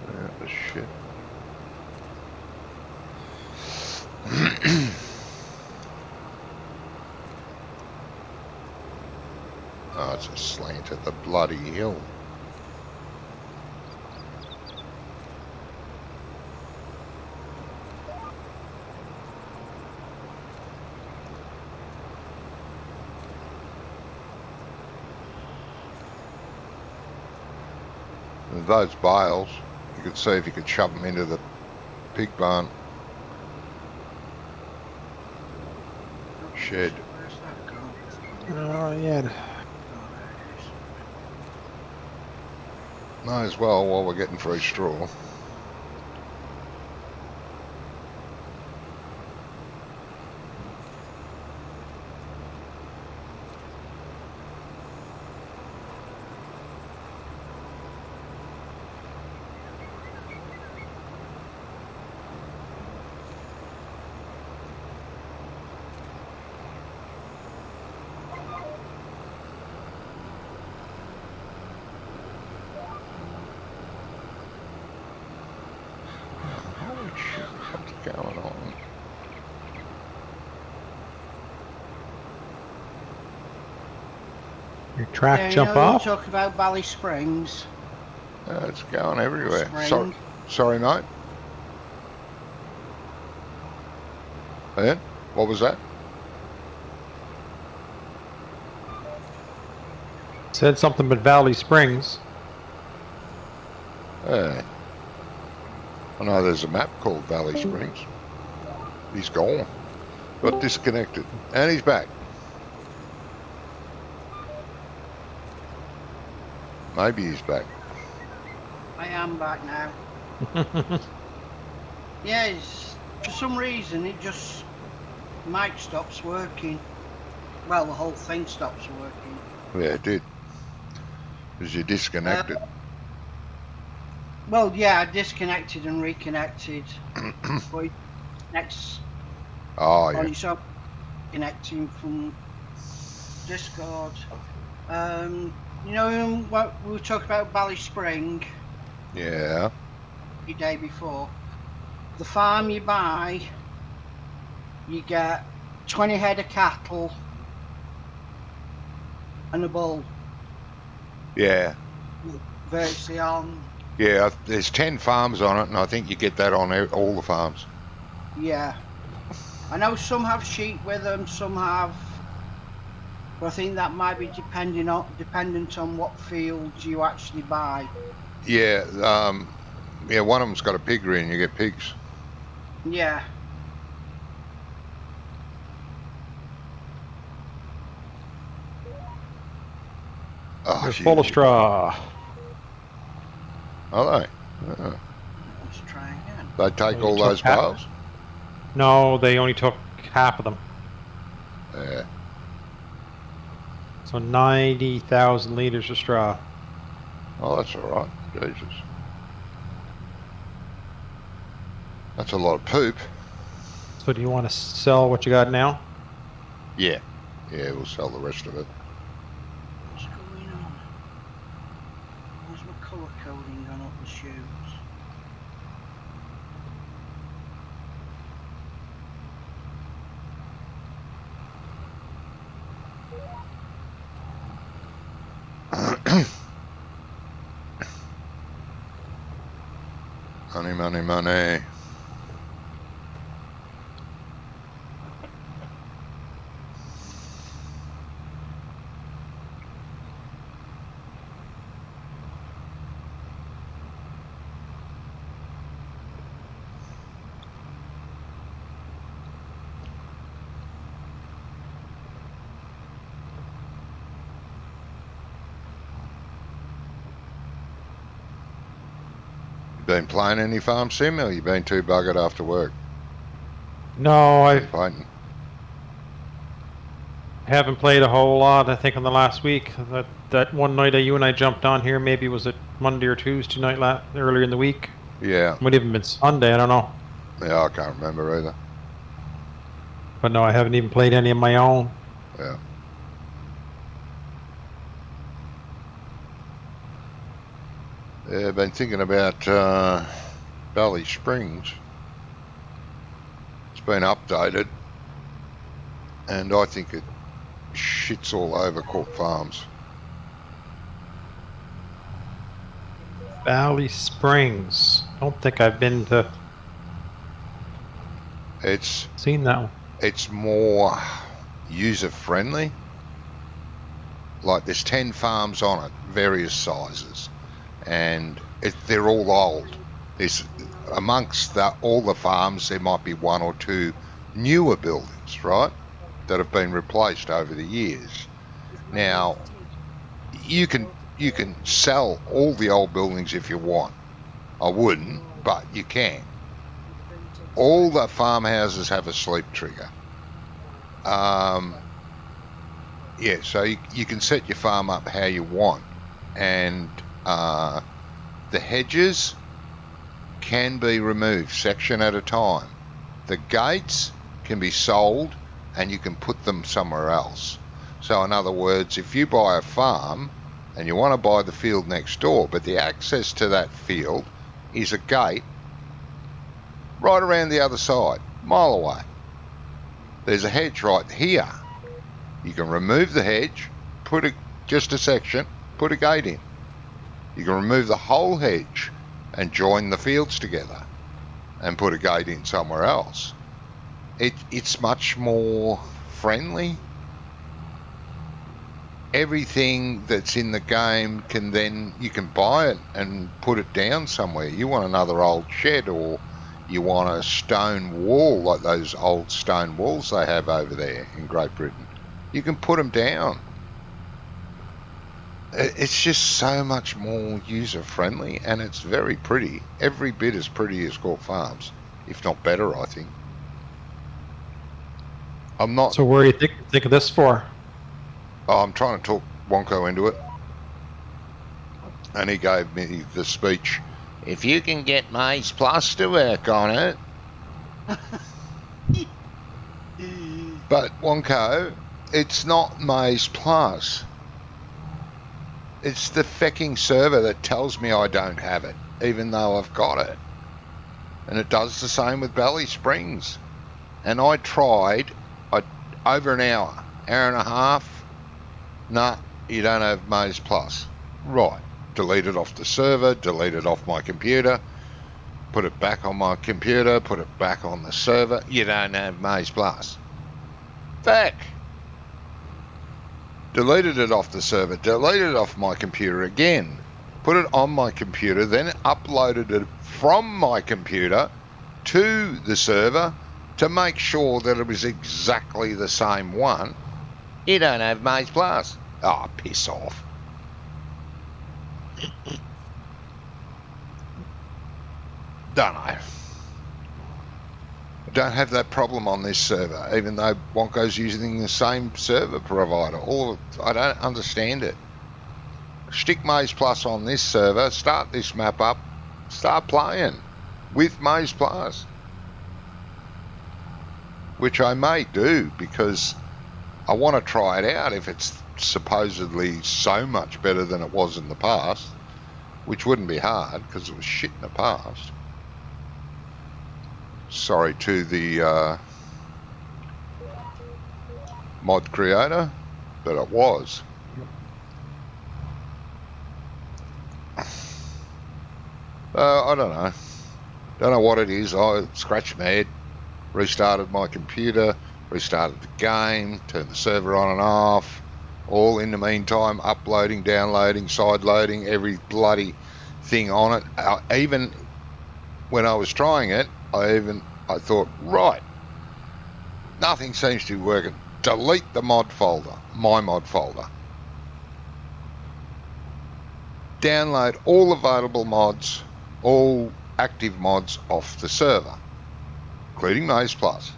Yeah, the shit. Oh, it's a slant at the bloody hill. And those bales, you could see if you could shove them into the pig barn shed. Where's that gone? Oh, yeah. Might as well while we're getting free straw. What's going on? Your track Yeah, jump you off? talk about Valley Springs. It's going everywhere. Spring. Sorry, mate. Ian, what was that? Said something about Valley Springs. I know there's a map called Valley Springs. He's gone. Got disconnected. And he's back. Maybe he's back. I am back now. Yeah, for some reason it just mic stops working. Well, the whole thing stops working. Yeah, it did. Because you disconnected. Well, yeah, I disconnected and reconnected. But it connects Oh, on yeah. its own, connecting from Discord. You know what we were talking about Valley Spring Yeah. the day before? The farm you buy, you get 20 head of cattle and a bull. Yeah. Virtually on. Yeah, there's 10 farms on it, and I think you get that on all the farms. Yeah. I know some have sheep with them, some have. But I think that might be dependent on what fields you actually buy. Yeah, yeah, one of them's got a piggery, and you get pigs. Yeah. Oh, They're full of straw. Are they? Oh. Let's try again. They take Well, you all took those half- bales? No, they only took half of them. Yeah. So 90,000 liters of straw. Oh, that's all right. Jesus. That's a lot of poop. So do you want to sell what you got now? Yeah. Yeah, we'll sell the rest of it. What's going on? Where's my colour coding on up the shoes? Money, money, money. Been playing any farm sim, or you been too buggered after work? No, I Been painting. haven't played a whole lot. I think in the last week. That one night that you and I jumped on here, maybe was it Monday or Tuesday night earlier in the week? Yeah. Might even been Sunday. I don't know. Yeah, I can't remember either. But no, I haven't even played any of my own. Yeah. Yeah, been thinking about Valley Springs. It's been updated, and I think it shits all over Court Farms. Valley Springs. Don't think I've been to seen that one. It's more user friendly. Like there's 10 farms on it, various sizes, and they're all old. There's amongst all the farms there might be one or two newer buildings, right, that have been replaced over the years. Now you can sell all the old buildings if you want. I wouldn't, but you can. All the farmhouses have a sleep trigger. Yeah, so you can set your farm up how you want, and the hedges can be removed section at a time. The gates can be sold and you can put them somewhere else. So in other words, if you buy a farm and you want to buy the field next door, but the access to that field is a gate right around the other side, mile away. There's a hedge right here. You can remove the hedge, just a section, put a gate in. You can remove the whole hedge and join the fields together and put a gate in somewhere else. It's much more friendly. Everything that's in the game you can buy it and put it down somewhere. You want another old shed, or you want a stone wall like those old stone walls they have over there in Great Britain. You can put them down. It's just so much more user-friendly, and it's very pretty. Every bit as pretty as Court Farms, if not better, I think. I'm not... So where do you think of this for? I'm trying to talk Wonko into it. And he gave me the speech, if you can get Maze Plus to work on it. But Wonko, it's not Maze Plus. It's the fecking server that tells me I don't have it, even though I've got it. And it does the same with Valley Springs. And I tried over an hour and a half. Nah, you don't have Maze Plus. Right. Delete it off the server, delete it off my computer, put it back on my computer, put it back on the server. You don't have Maze Plus. Back. Deleted it off the server, deleted it off my computer again, put it on my computer, then uploaded it from my computer to the server to make sure that it was exactly the same one. You don't have Maze Plus. Oh, piss off. Don't know. I don't have that problem on this server, even though Wonko's using the same server provider. I don't understand it. Stick Maze Plus on this server, start this map up, start playing with Maze Plus. Which I may do, because I want to try it out if it's supposedly so much better than it was in the past, which wouldn't be hard because it was shit in the past. Sorry to the mod creator, but it was. I don't know. Don't know what it is. I scratched my head, restarted my computer, restarted the game, turned the server on and off, all in the meantime, uploading, downloading, side-loading, every bloody thing on it. Even when I was trying it, I thought, right, nothing seems to be working. Delete the mod folder, my mod folder. Download all available mods, all active mods off the server, including Maze Plus.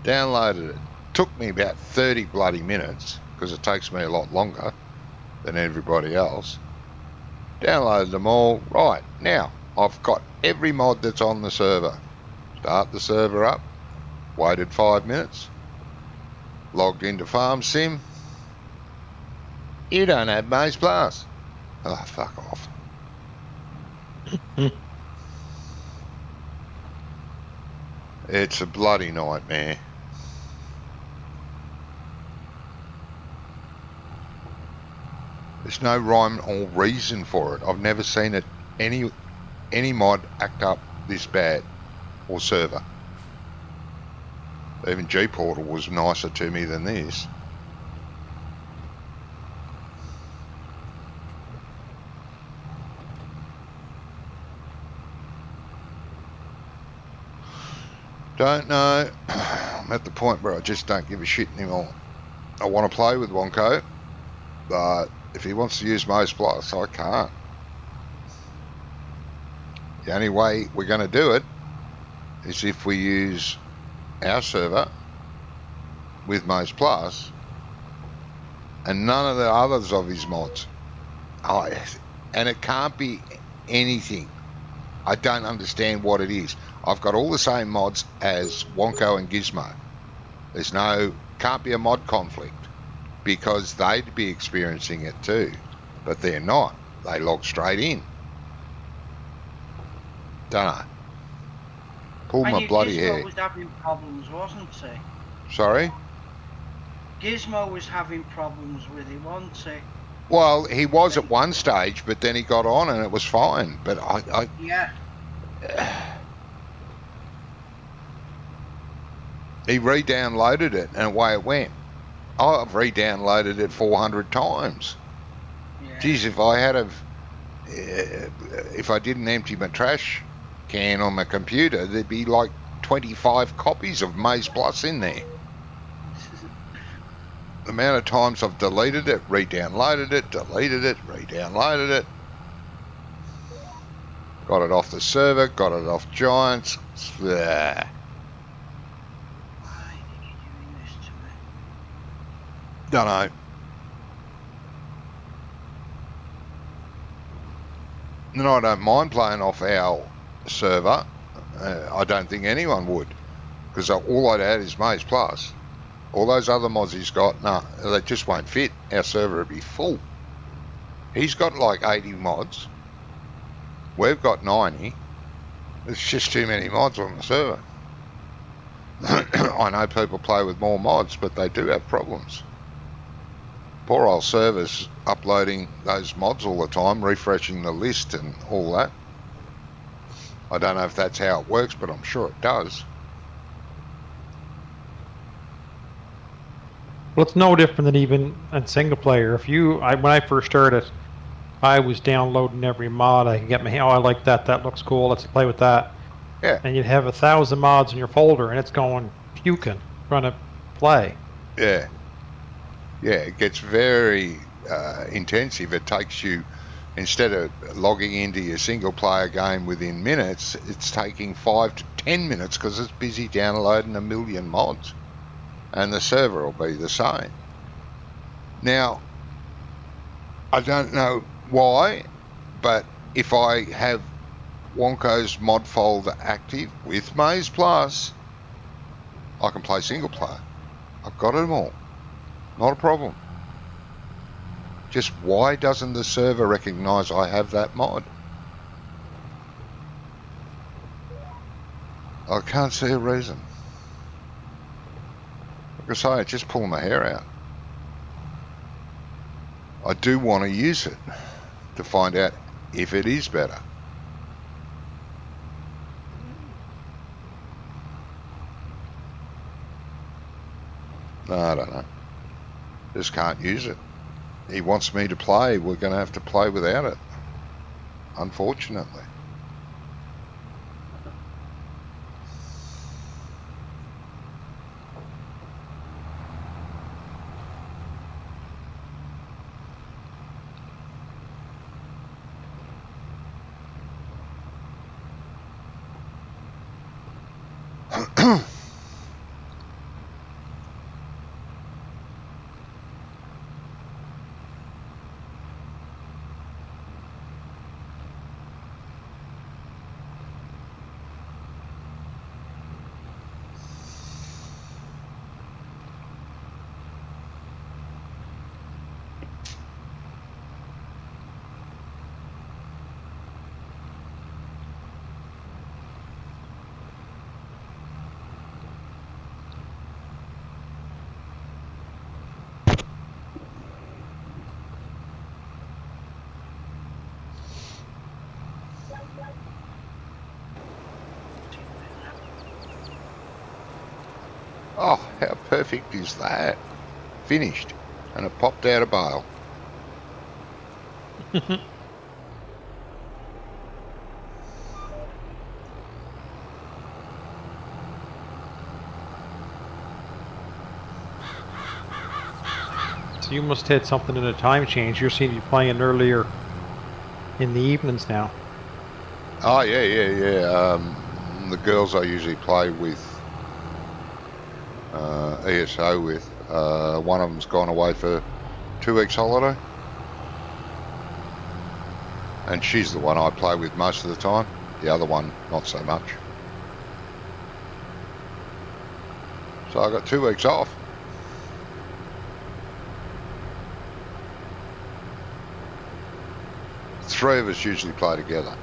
Downloaded it. Took me about 30 bloody minutes, because it takes me a lot longer than everybody else. Downloaded them all. Right, now I've got every mod that's on the server. Start the server up. Waited 5 minutes. Logged into Farm Sim. You don't have Maze Plus. Oh, fuck off. It's a bloody nightmare. There's no rhyme or reason for it. I've never seen it any mod act up this bad, or server. Even G-Portal was nicer to me than this. Don't know. I'm at the point where I just don't give a shit anymore. I want to play with Wonko, but if he wants to use Maze Plus, I can't. The only way we're going to do it is if we use our server with Maze Plus and none of the others of his mods. And it can't be anything. I don't understand what it is. I've got all the same mods as Wonko and Gizmo. Can't be a mod conflict, because they'd be experiencing it too, but they're not. They log straight in. Don't know. Pull I my knew bloody Gizmo hair. was having problems, wasn't he? Sorry? Gizmo was having problems with it, wasn't he? Well, he was at one stage, but then he got on and it was fine. But Yeah. he re-downloaded it and away it went. I've re-downloaded it 400 times. Yeah. Geez, if I didn't empty my trash can on my computer, there'd be like 25 copies of Maze Plus in there. The amount of times I've deleted it, re-downloaded it, deleted it, re-downloaded it. Got it off the server, got it off Giants. Why are you doing this to me? Don't know. No, I don't mind playing off our server. I don't think anyone would, because all I'd add is Maze Plus. All those other mods he's got, they just won't fit. Our server would be full. He's got like 80 mods. We've got 90. There's just too many mods on the server. I know people play with more mods, but they do have problems. Poor old server's uploading those mods all the time, refreshing the list and all that. I don't know if that's how it works, but I'm sure it does. Well, it's no different than even in single player. When I first started, I was downloading every mod I could get my hand. Oh, I like that. That looks cool. Let's play with that. Yeah. And you'd have 1,000 mods in your folder, and it's going puking, trying to play. Yeah. Yeah, it gets very intensive. It takes you, instead of logging into your single player game within minutes, it's taking 5 to 10 minutes because it's busy downloading a million mods. And the server will be the same. Now, I don't know why, but if I have Wonko's mod folder active with Maze Plus, I can play single player. I've got them all. Not a problem. Just why doesn't the server recognise I have that mod? I can't see a reason. Like I say, it's just pulling my hair out. I do want to use it to find out if it is better. No, I don't know. Just can't use it. He wants me to play. We're going to have to play without it, unfortunately. Oh, how perfect is that? Finished. And it popped out of bail. So you must have had something in a time change. You seem to be playing earlier in the evenings now. Oh, yeah. The girls I usually play with, ESO with, one of them's gone away for 2 weeks holiday. And she's the one I play with most of the time. The other one, not so much. So I got 2 weeks off. Three of us usually play together.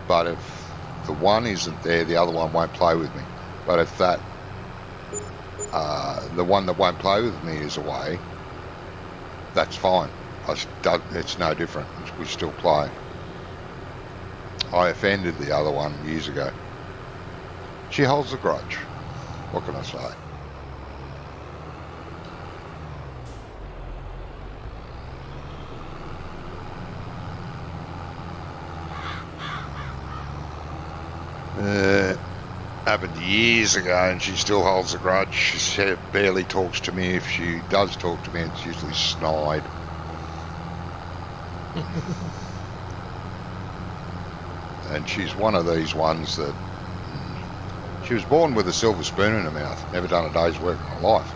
But if the one isn't there, the other one won't play with me. But if that the one that won't play with me is away, that's fine. It's no different. We still play. I offended the other one years ago. She holds a grudge. What can I say? Happened years ago, and she still holds a grudge. She barely talks to me. If she does talk to me, it's usually snide. And she's one of these ones that she was born with a silver spoon in her mouth, never done a day's work in her life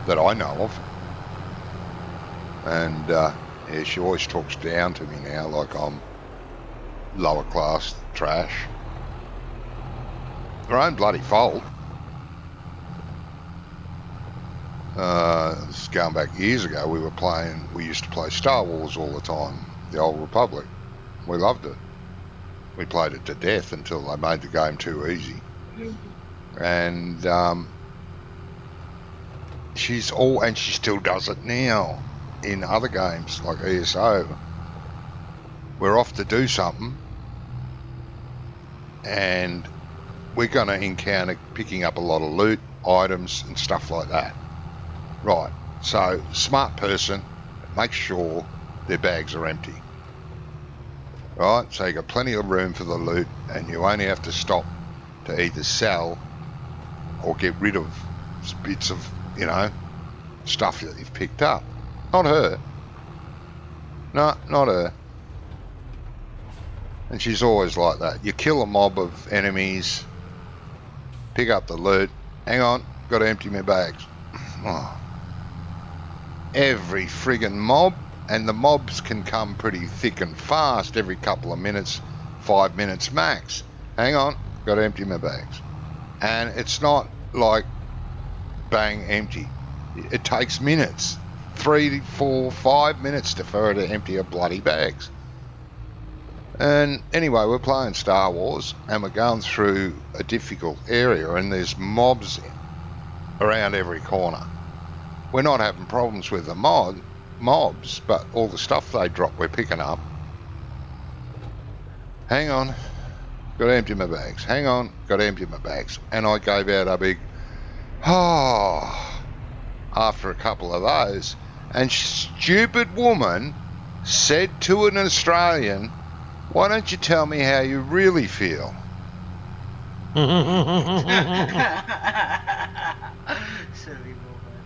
that I know of. And yeah, she always talks down to me now like I'm lower class trash. Her own bloody fault. This is going back years ago. We used to play Star Wars all the time, the Old Republic. We loved it. We played it to death until they made the game too easy. And she still does it now in other games like ESO. We're off to do something, and we're going to encounter picking up a lot of loot, items and stuff like that. Right, so smart person makes sure their bags are empty. Right, so you got plenty of room for the loot, and you only have to stop to either sell or get rid of bits of, stuff that you've picked up. Not her. No, not her. And she's always like that. You kill a mob of enemies, pick up the loot, hang on, got to empty my bags. Oh. Every friggin' mob, and the mobs can come pretty thick and fast every couple of minutes, 5 minutes max. Hang on, got to empty my bags. And it's not like bang, empty. It takes minutes, 3, 4, 5 minutes for her to empty her bloody bags. And anyway, we're playing Star Wars, and we're going through a difficult area, and there's mobs around every corner. We're not having problems with the mobs, but all the stuff they drop we're picking up. Hang on, got to empty my bags. Hang on, got to empty my bags. And I gave out a big, after a couple of those. And stupid woman said to an Australian, "Why don't you tell me how you really feel?" Silly woman.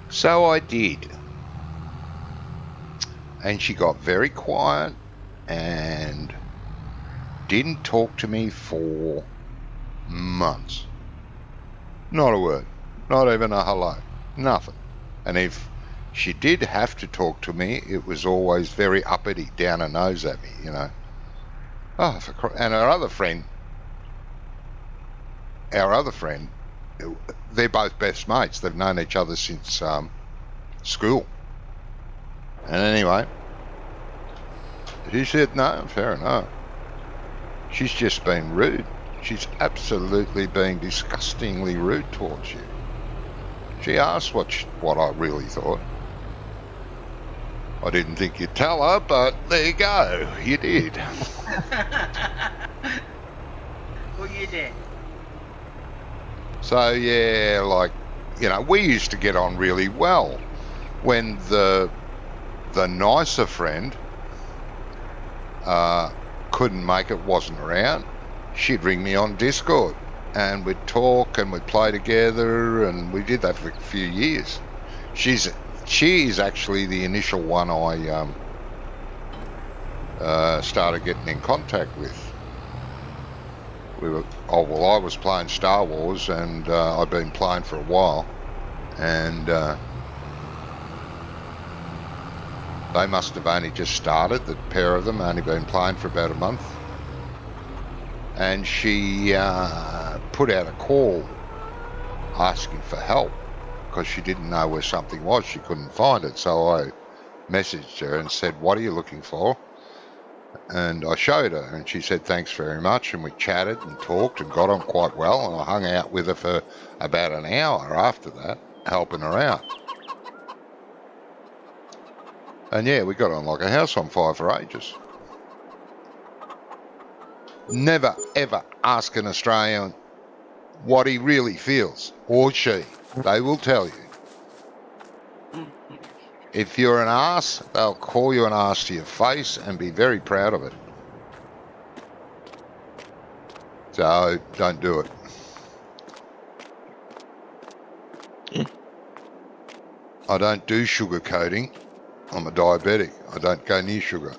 So I did. And she got very quiet and didn't talk to me for months. Not a word. Not even a hello. Nothing. And if she did have to talk to me, it was always very uppity, down her nose at me, Oh, and our other friend, they're both best mates. They've known each other since school. And anyway, she said, no, fair enough. She's just been rude. She's absolutely been disgustingly rude towards you. She asked what I really thought. I didn't think you'd tell her, but there you go. You did. Well, you did. So, yeah, we used to get on really well. When the nicer friend couldn't make it, wasn't around, she'd ring me on Discord, and we'd talk and we'd play together, and we did that for a few years. She's actually the initial one I started getting in contact with. I was playing Star Wars, and I'd been playing for a while, and they must have only just started, the pair of them, only been playing for about a month. And she put out a call asking for help because she didn't know where something was. She couldn't find it. So I messaged her and said, "What are you looking for?" And I showed her, and she said thanks very much, and we chatted and talked and got on quite well, and I hung out with her for about an hour after that, helping her out. And yeah, we got on like a house on fire for ages. Never, ever ask an Australian what he really feels, or she. They will tell you. If you're an arse, they'll call you an arse to your face and be very proud of it. So don't do it. I don't do sugar coating. I'm a diabetic. I don't go near sugar.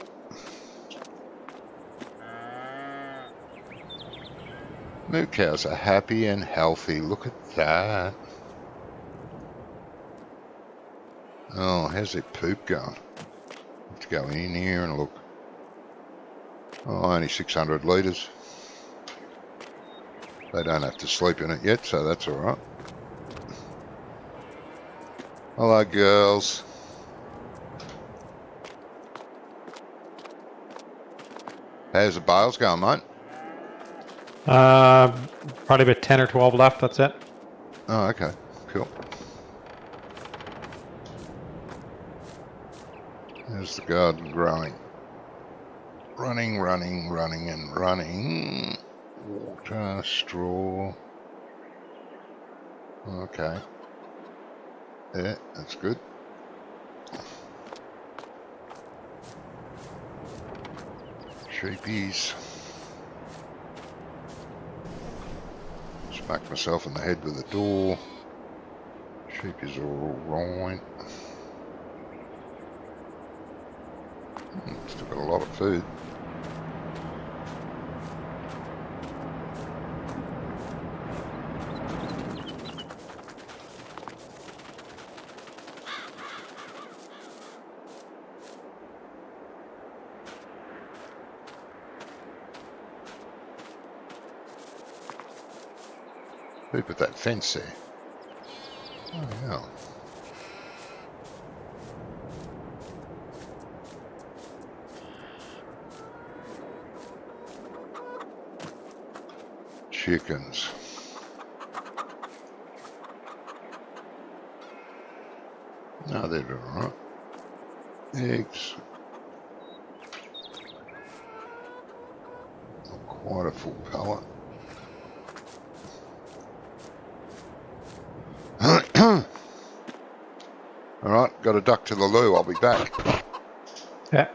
Moo cows are happy and healthy. Look at that. Oh, how's their poop going? Let's go in here and look. Oh, only 600 litres. They don't have to sleep in it yet, so that's all right. Hello, girls. How's the bales going, mate? Probably about 10 or 12 left, that's it. Oh, okay. Cool. There's the garden growing. Running, running, running and running. Water, straw. Okay. Yeah, that's good. Sheepies. Smack myself in the head with a door. Sheepies are all right. Still got a lot of food. Who put that fence there? Oh, yeah. Chickens. No, they're all right. Eggs. Not quite a full pallet. All right, got a duck to the loo. I'll be back. Yeah.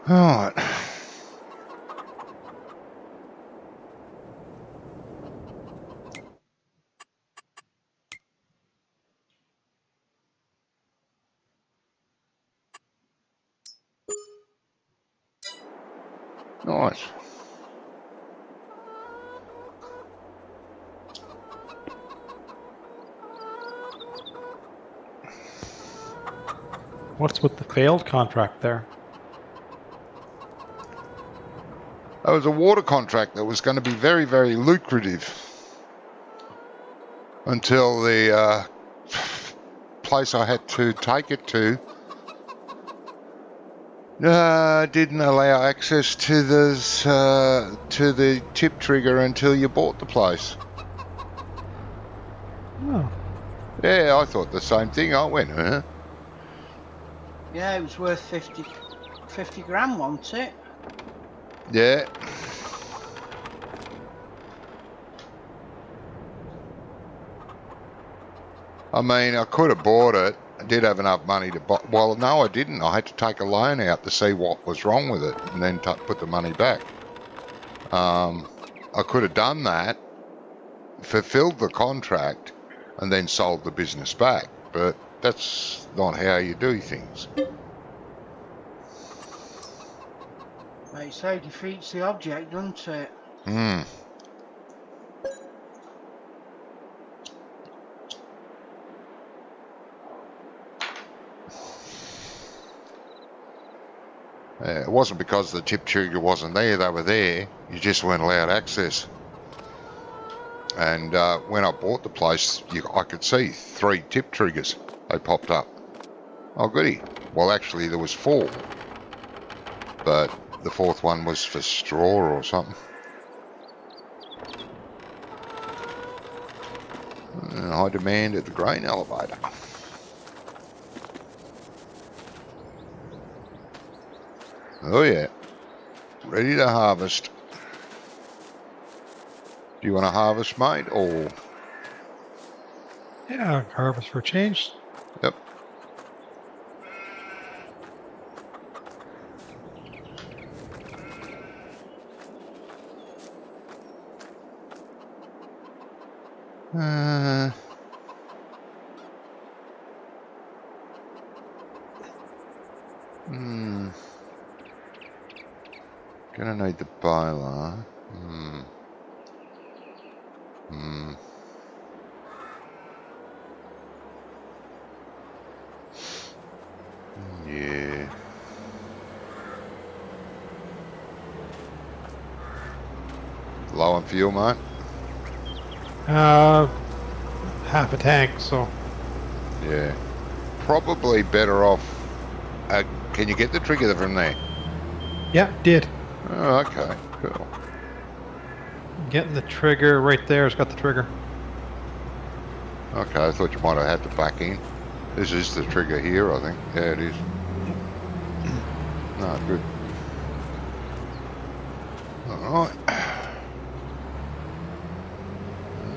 All right. Nice. What's with the failed contract there? That was a water contract that was going to be very, very lucrative until the place I had to take it to didn't allow access to the tip trigger until you bought the place. Oh. Yeah, I thought the same thing. I went, huh? Yeah, it was worth 50 grand, wasn't it? Yeah. I mean, I could have bought it. I did have enough money to buy. Well, no, I didn't. I had to take a loan out to see what was wrong with it and then put the money back. I could have done that, fulfilled the contract, and then sold the business back. But that's not how you do things. Like you say, defeats the object, doesn't it? Hmm. It wasn't because the tip trigger wasn't there. They were there. You just weren't allowed access. And when I bought the place, I could see 3 tip triggers. They popped up. Oh, goody. Well, actually, there was 4. But the 4th one was for straw or something. High demand at the grain elevator. Oh, yeah. Ready to harvest. Do you want to harvest, mate, or...? Yeah, harvest for change. Yep. Gonna need the baler. Yeah. Low on fuel, mate? Half a tank, so. Yeah. Probably better off... can you get the trigger from there? Yeah, did. Oh, okay. Cool. Getting the trigger right there. It's got the trigger. Okay, I thought you might have had to back in. This is the trigger here, I think. Yeah, it is. No, good. Alright.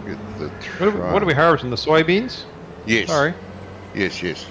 Get the What are we harvesting? The soybeans? Yes. Sorry. Yes, yes.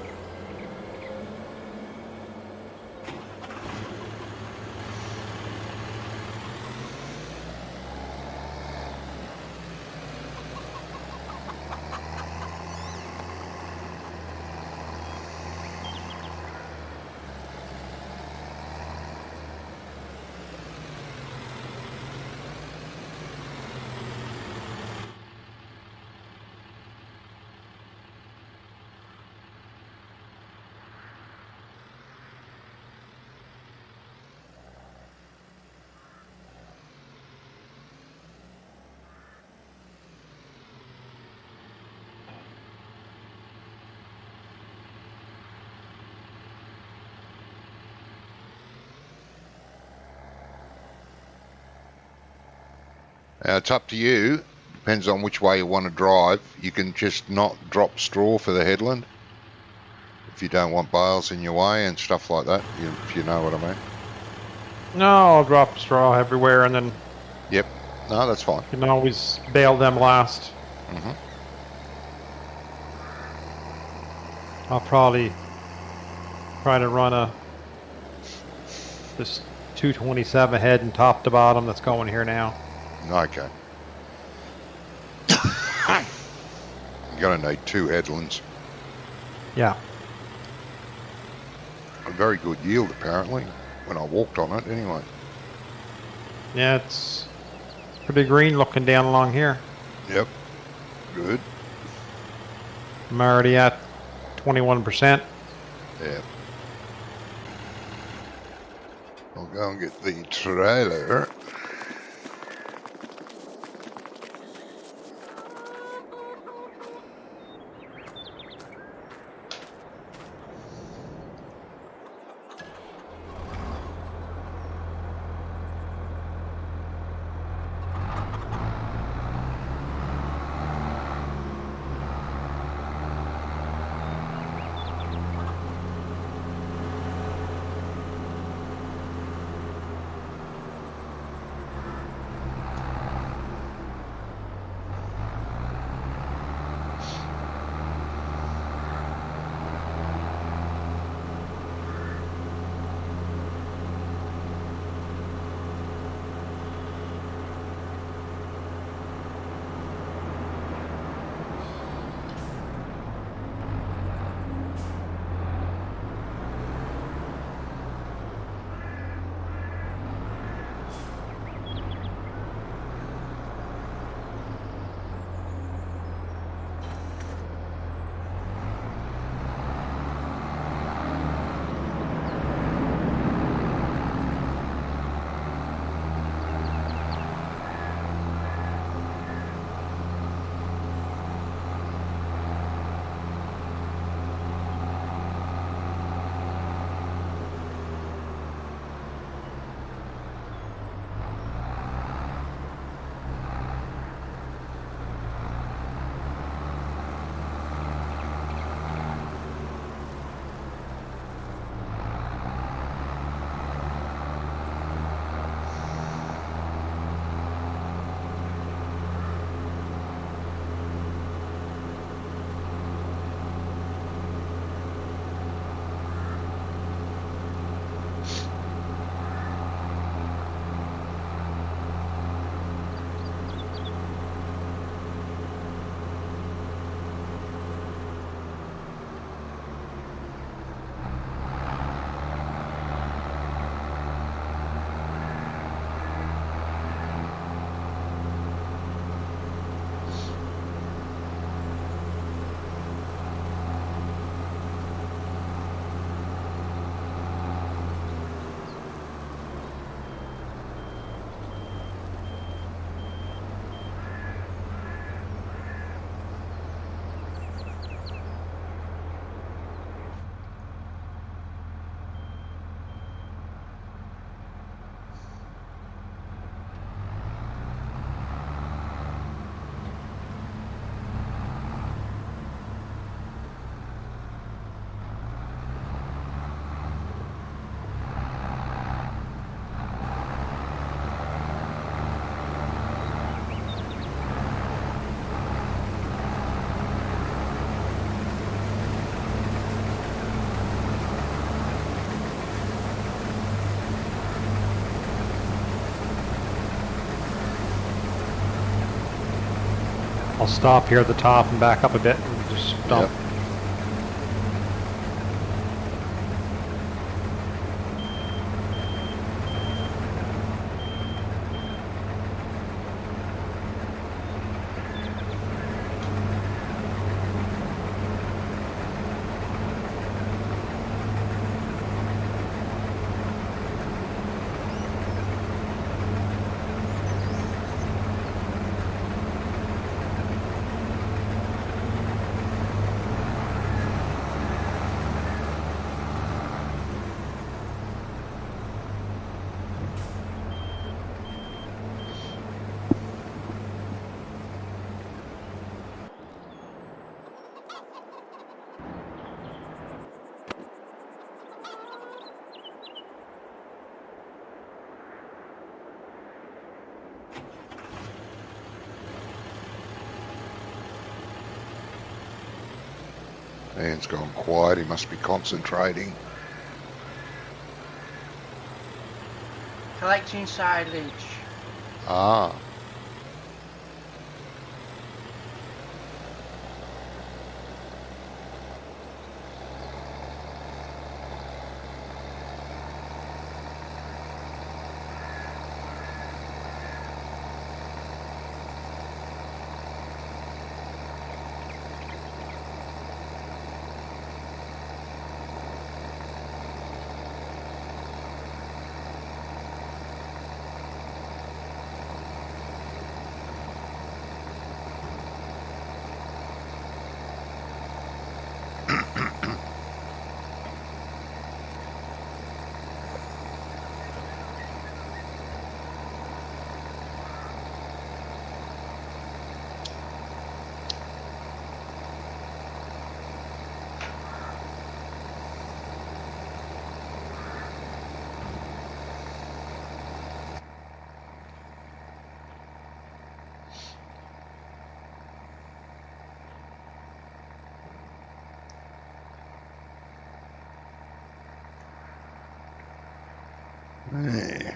It's up to you. Depends on which way you want to drive. You can just not drop straw for the headland if you don't want bales in your way and stuff like that, if you know what I mean. No, I'll drop straw everywhere, and then Yep. No, that's fine. you can always bale them last. Mm-hmm. I'll probably try to run this 227 head and top to bottom that's going here now. Okay. You're going to need 2 headlands. Yeah. A very good yield, apparently, when I walked on it, anyway. Yeah, it's pretty green looking down along here. Yep. Good. I'm already at 21%. Yeah. I'll go and get the trailer. I'll stop here at the top and back up a bit and just dump. Yep. Ian's gone quiet. He must be concentrating. Collecting silage. Ah. Hey.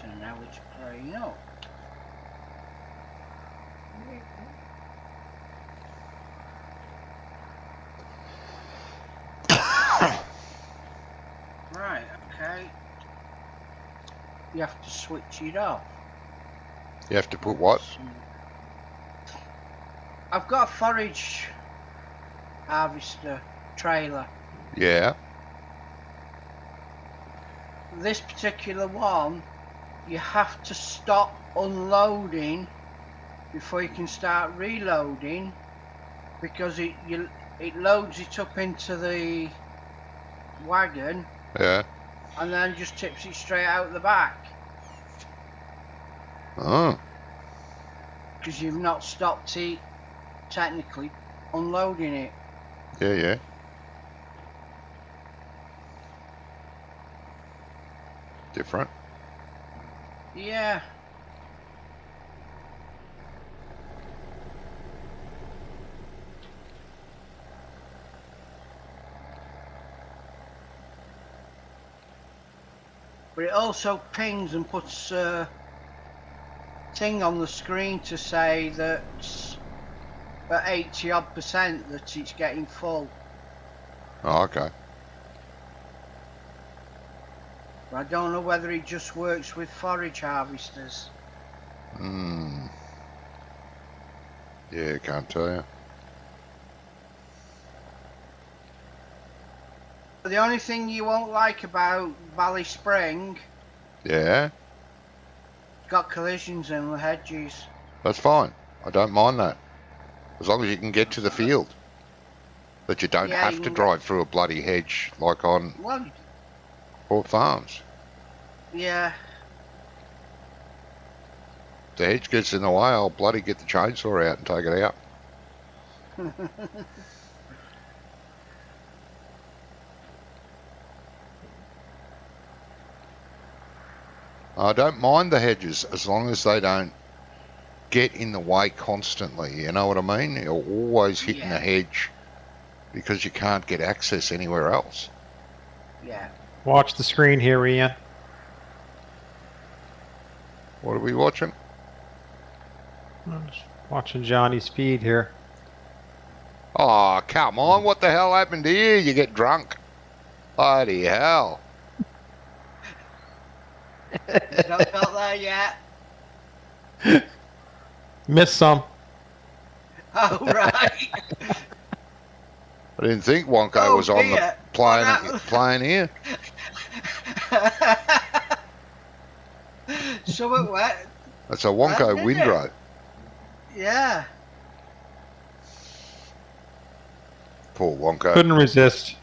So now it's playing up. Right, okay. You have to switch it off. You have to put what? I've got a forage harvester trailer. Yeah. This particular one, you have to stop unloading before you can start reloading, because it loads it up into the wagon Yeah. and then just tips it straight out the back, Oh. because you've not stopped it technically unloading it. Yeah, yeah. Different. Yeah. But it also pings and puts a thing on the screen to say that at 80% that it's getting full. Oh, okay. But I don't know whether it just works with forage harvesters. Hmm. Yeah, can't tell you. The only thing you won't like about Valley Spring, Yeah, it's got collisions in the hedges. that's fine. I don't mind that. As long as you can get to the field. That you don't Yeah, have you to can drive through a bloody hedge like on Well, Port Farms. yeah. If the hedge gets in the way, I'll bloody get the chainsaw out and take it out. I don't mind the hedges as long as they don't get in the way constantly. You know what I mean? You're always hitting Yeah. the hedge because you can't get access anywhere else. Yeah. Watch the screen here, Ian. What are we watching? I'm just watching Johnny's feed here. Oh, come on. What the hell happened to you? You get drunk. Bloody hell. He's not got there yet. Missed some. Oh, right. I didn't think Wonko Oh, was on the dear. playing here. Something wet. That's a Wonko Isn't it? windrow. Yeah. Poor Wonka. Couldn't resist.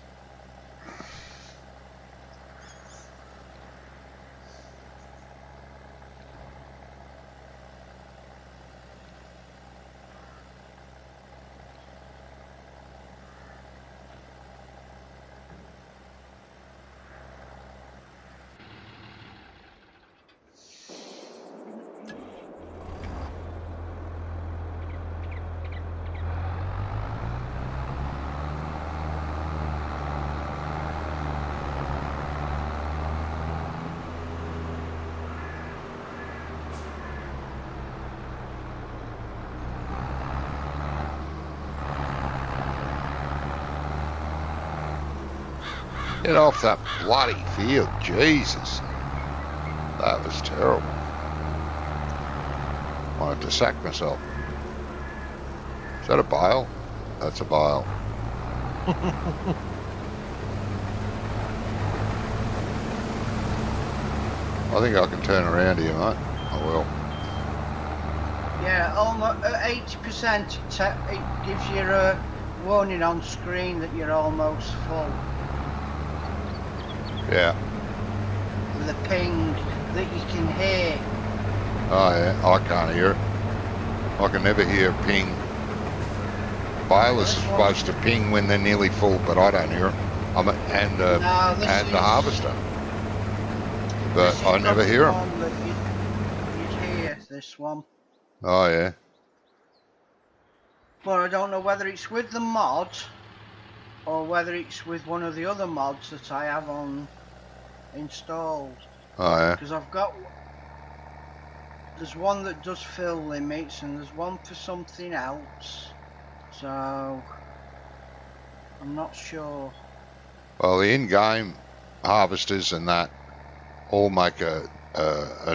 Get off that bloody field, Jesus. That was terrible. Wanted to sack myself. Is that a bale? That's a bale. I think I can turn around here, mate. I will. Yeah, almost at 80%. It gives you a warning on screen that you're almost full. Yeah. With a ping that you can hear. Oh yeah, I can't hear it. I can never hear a ping. Balers are supposed to ping when they're nearly full, but I don't hear it. And the harvester. But I never hear them. You'd hear this one. Oh yeah. Well, I don't know whether it's with the mod or whether it's with one of the other mods that I have on installed. Oh yeah. Because there's one that does fill limits and there's one for something else. So I'm not sure. Well, the in-game harvesters and that all make a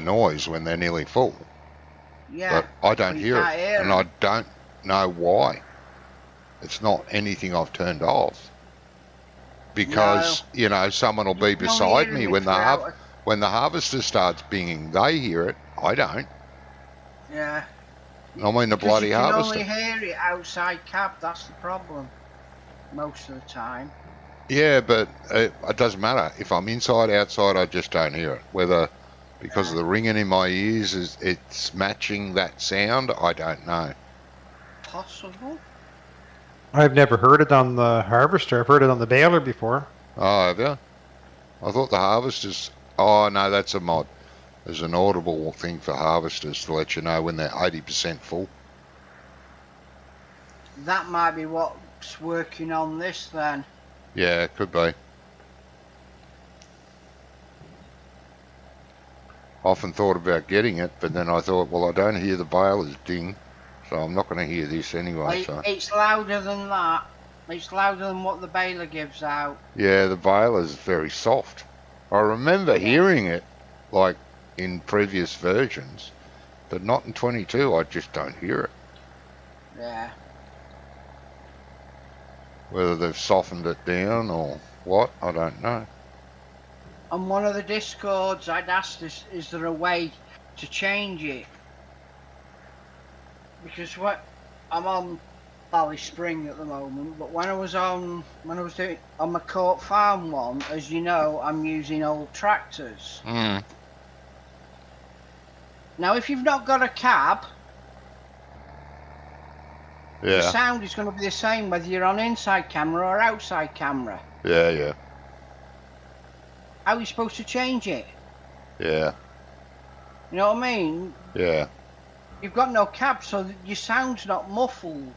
noise when they're nearly full. Yeah. But I don't hear it, and I don't know why. It's not anything I've turned off. Because, you know, someone will be beside me when the harvester starts binging. They hear it. I don't. Yeah. I mean the bloody harvester. You can only hear it outside cab. That's the problem. Most of the time. Yeah, but it doesn't matter. If I'm inside, outside, I just don't hear it. Whether because of the ringing in my ears, it's matching that sound, I don't know. Possible. I've never heard it on the harvester. I've heard it on the baler before. Oh, have you? I thought the harvesters... Oh, no, that's a mod. There's an audible thing for harvesters to let you know when they're 80% full. That might be what's working on this then. Yeah, it could be. Often thought about getting it, but then I thought, well, I don't hear the balers ding, so I'm not going to hear this anyway. It's louder than that. It's louder than what the baler gives out. Yeah, the baler's very soft. I remember hearing it, like, in previous versions, but not in 22. I just don't hear it. Yeah. Whether they've softened it down or what, I don't know. On one of the Discords, I'd asked, is there a way to change it? Because I'm on Valley Spring at the moment, but when I was doing on my Court Farm one, as you know, I'm using old tractors. Mm. Now, if you've not got a cab, the sound is going to be the same whether you're on inside camera or outside camera. Yeah, yeah. How are you supposed to change it? Yeah. You know what I mean? Yeah. You've got no cab, so your sound's not muffled.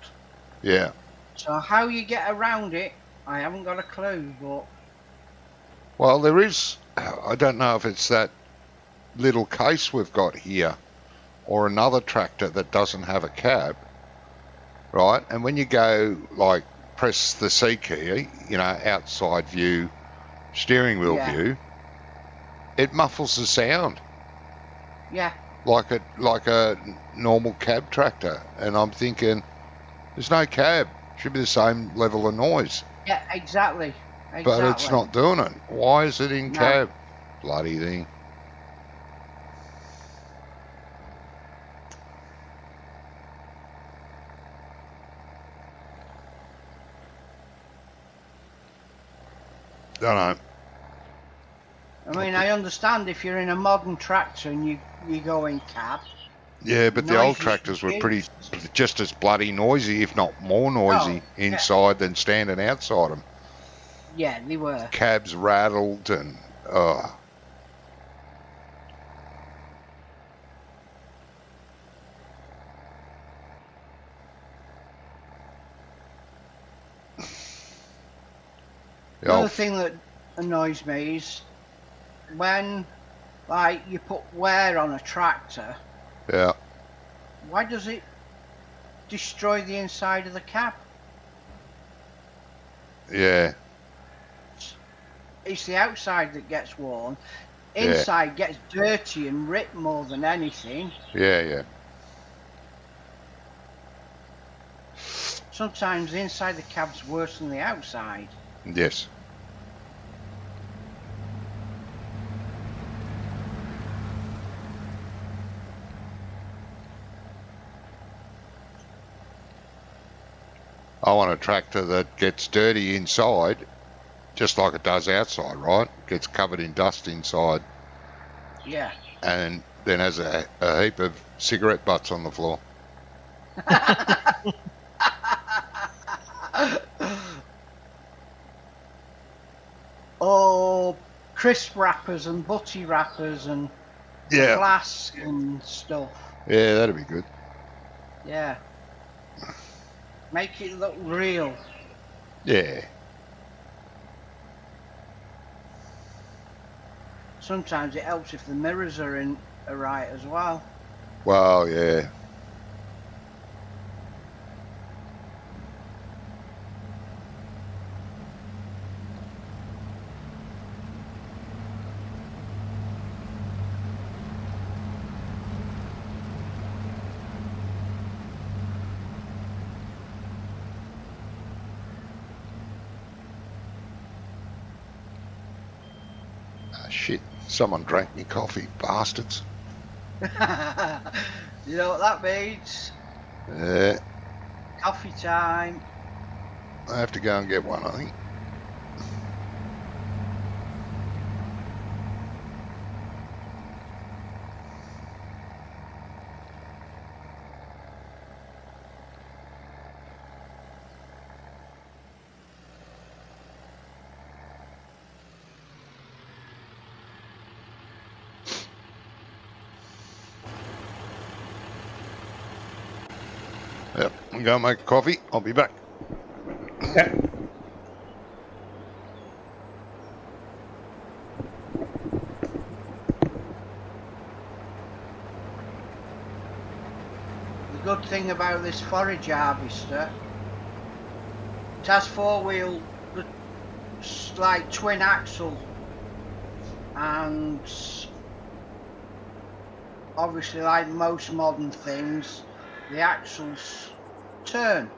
Yeah. So how you get around it, I haven't got a clue, but... Well, there is... I don't know if it's that little case we've got here or another tractor that doesn't have a cab, right? And when you go, like, press the C key, you know, outside view, steering wheel view, it muffles the sound. Yeah. Like a normal cab tractor. And I'm thinking, there's no cab. Should be the same level of noise. Yeah, exactly. But it's not doing it. Why is it in cab? Bloody thing. Don't know. I mean, I understand if you're in a modern tractor and you go in cab. Yeah, but the old Noise is tractors were reduced. just as bloody noisy, if not more noisy, yeah. inside than standing outside them. Yeah, they were. Cabs rattled and The other thing that annoys me is when, like, you put wear on a tractor. Yeah. Why does it destroy the inside of the cab? Yeah. It's the outside that gets worn. Inside gets dirty and ripped more than anything. Yeah. Sometimes the inside of the cab's worse than the outside. Yes. I want a tractor that gets dirty inside, just like it does outside, right? Gets covered in dust inside. Yeah. And then has a heap of cigarette butts on the floor. Oh, crisp wrappers and butty wrappers and glass and stuff. Yeah, that'd be good. Yeah. Make it look real. Yeah. Sometimes it helps if the mirrors are right as well. Well, yeah. Shit, someone drank me coffee, bastards. You know what that means? Yeah. Coffee time. I have to go and get one, I think. Yep, I'm going to make a coffee. I'll be back. Okay. The good thing about this forage harvester, it has four-wheel, like twin axle, and obviously, like most modern things, the axles turn,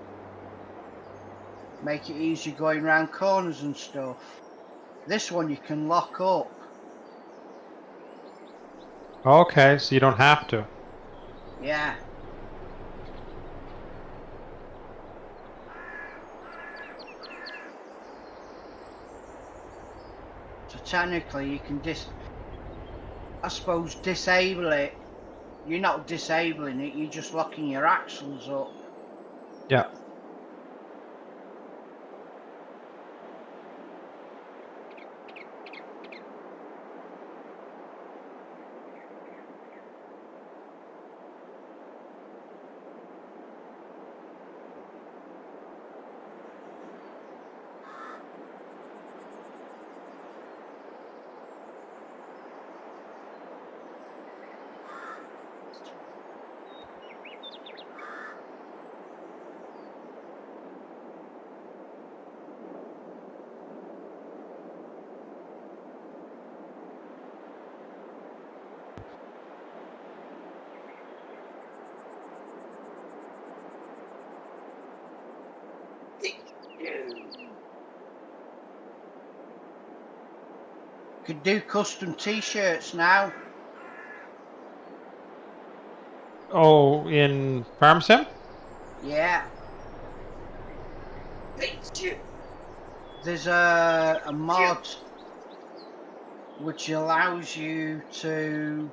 make it easy going round corners and stuff. This one you can lock up. Okay, so you don't have to. Yeah. So technically you can I suppose disable it. You're not disabling it, you're just locking your axles up. Yeah. Could do custom t-shirts now. Oh, in Farm Sim? Yeah. there's a mod which allows you to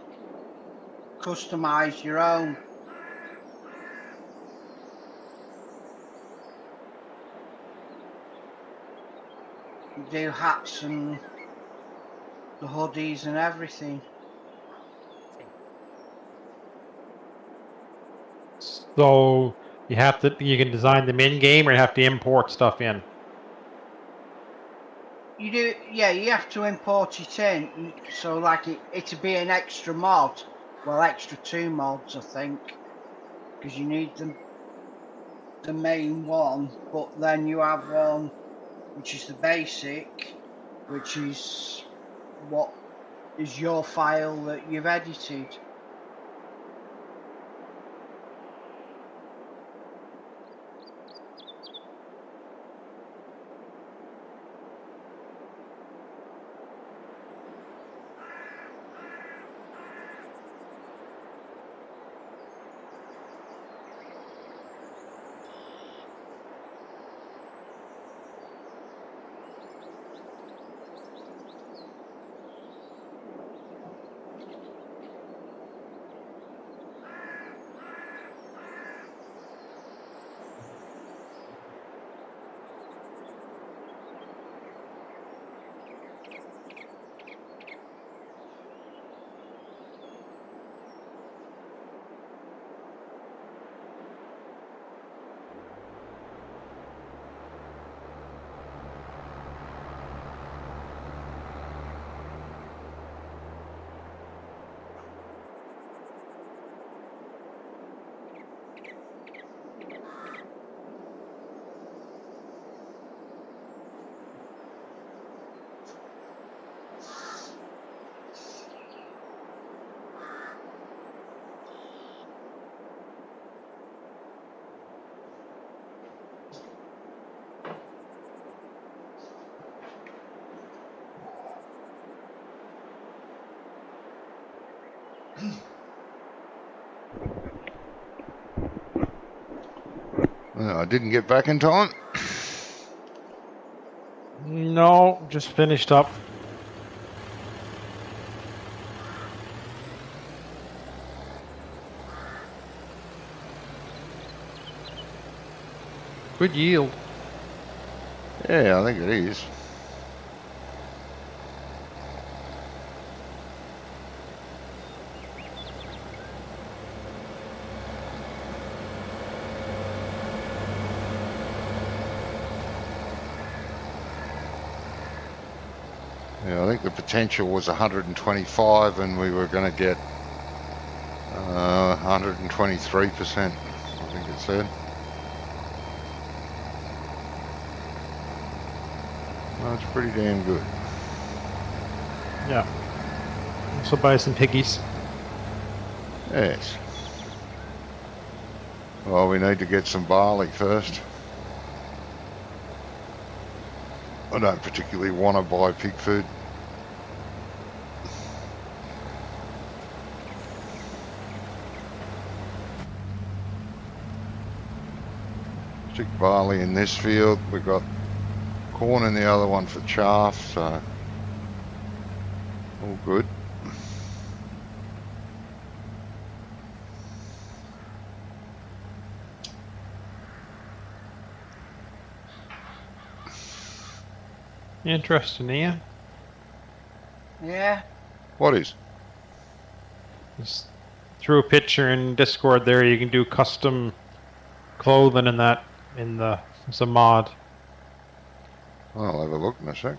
customize your own. You do hats and the hoodies and everything. So you can design them in game, or you have to import stuff in. You do, yeah. You have to import it in. So like it'd be an extra mod. Well, extra 2 mods, I think, because you need the main one. But then you have one which is the basic, which is what is your file that you've edited. Well, I didn't get back in time. No, just finished up. Good yield. Yeah, I think it is. Yeah, I think the potential was 125 and we were going to get 123%, I think it said. That's pretty damn good. Yeah. Also buy some piggies. Yes. Well, we need to get some barley first. I don't particularly want to buy pig food. Stick barley in this field. We've got corn in the other one for chaff, so all good. Interesting, Ian. Yeah. What is? Just threw a picture in Discord there. You can do custom clothing in that it's a mod. I'll have a look in a sec.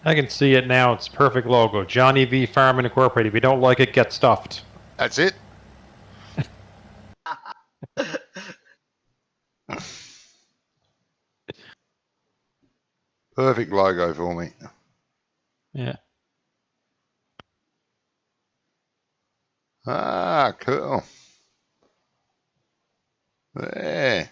I can see it now. It's perfect logo. Johnny V Farming Incorporated. If you don't like it, get stuffed. That's it. Perfect logo for me. Yeah. Ah, cool. There.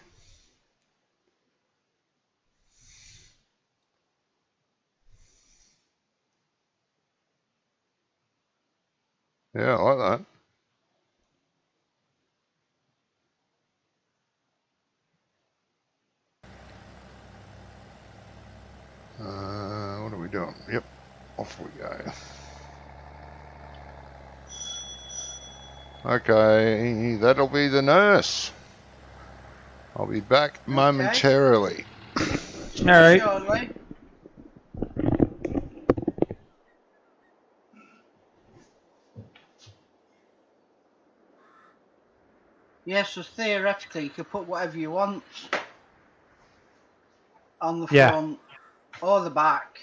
Yeah, I like that. What are we doing? Yep, off we go. Okay, that'll be the nurse. I'll be back momentarily. All right. Shortly. Yes, so theoretically you could put whatever you want on the Yeah. front or the back.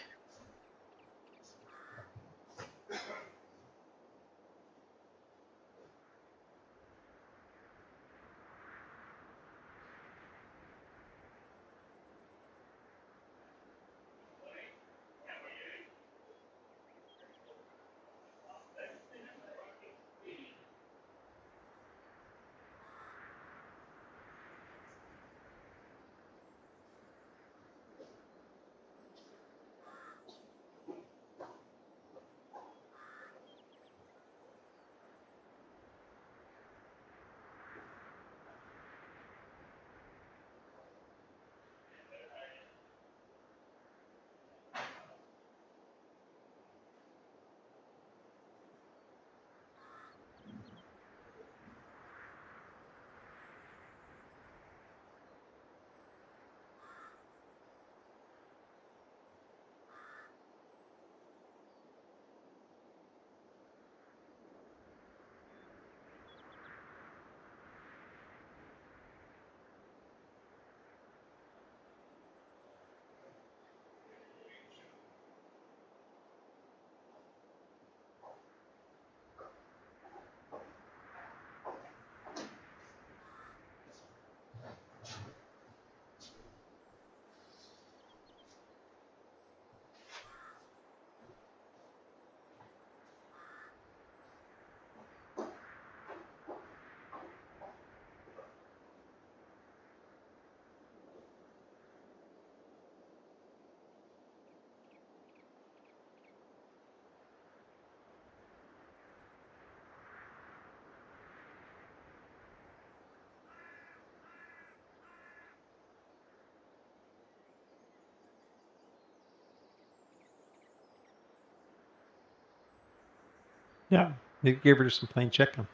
Yeah. They gave her some plain chicken.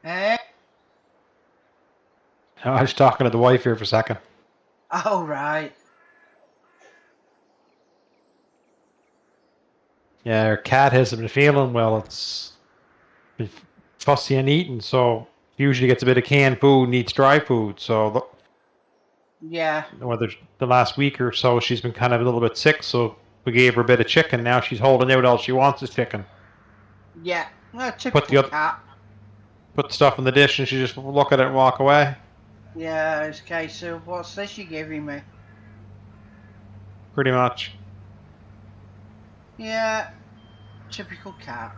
Eh? I was talking to the wife here for a second. Oh, right. Yeah, her cat hasn't been feeling well. It's been fussy and eating, so usually gets a bit of canned food, needs dry food. So Yeah. whether the last week or so she's been kind of a little bit sick, so we gave her a bit of chicken. Now she's holding out. All she wants is chicken. Yeah. A Put typical the other, cat. put the stuff in the dish, and she just look at it and walk away. Yeah, it's a case of what's this you're giving me? Pretty much. Yeah. Typical cat.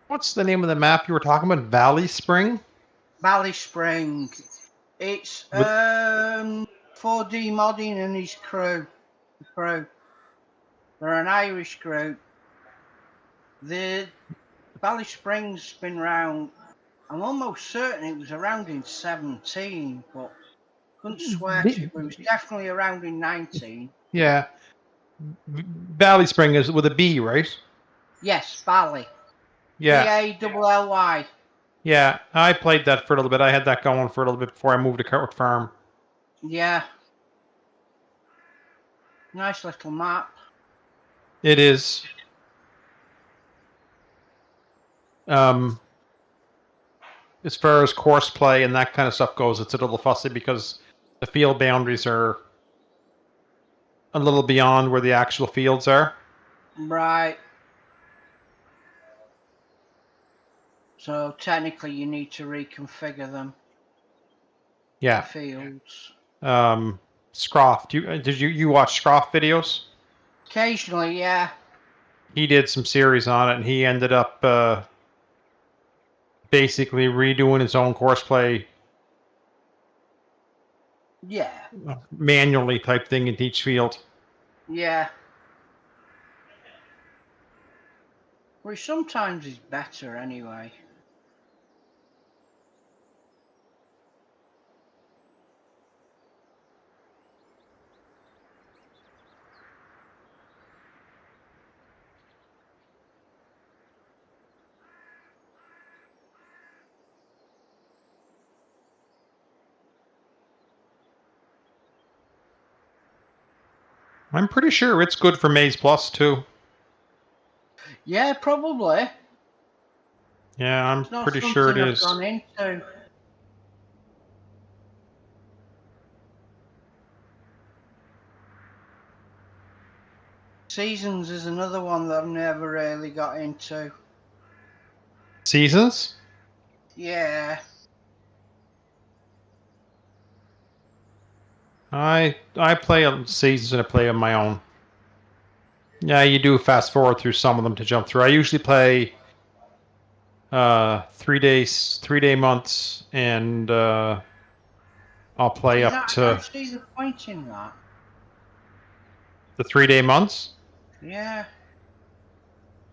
What's the name of the map you were talking about? Valley Spring? Valley Spring. It's With 4D Modding and his crew. The crew. They're an Irish group. The Valley Spring's been around. I'm almost certain it was around in 17, but couldn't swear to it. But it was definitely around in 19. yeah, Valley Spring is with a B, right? Yes, Valley. Yeah, Vally. yeah. I played that for a little bit. I had that going for a little bit before I moved to Kirkwood Farm. Yeah. Nice little map. It is. as far as course play and that kind of stuff goes, it's a little fussy because the field boundaries are a little beyond where the actual fields are. Right. So technically you need to reconfigure them. Yeah. The fields. Scroff, did you watch Scroff videos? Occasionally, yeah. He did some series on it, and he ended up basically redoing his own course play. Yeah. Manually type thing in each field. Yeah. Which sometimes is better anyway. I'm pretty sure it's good for Maze Plus too. Yeah, probably. Yeah, I'm It's not pretty sure it something I've is. gone into. Seasons is another one that I've never really got into. Seasons? Yeah. I play on seasons and I play on my own. Yeah, you do fast forward through some of them to jump through. I usually play 3 day months, and I'll play See up that? I to don't see the point in that. the 3 day months. Yeah.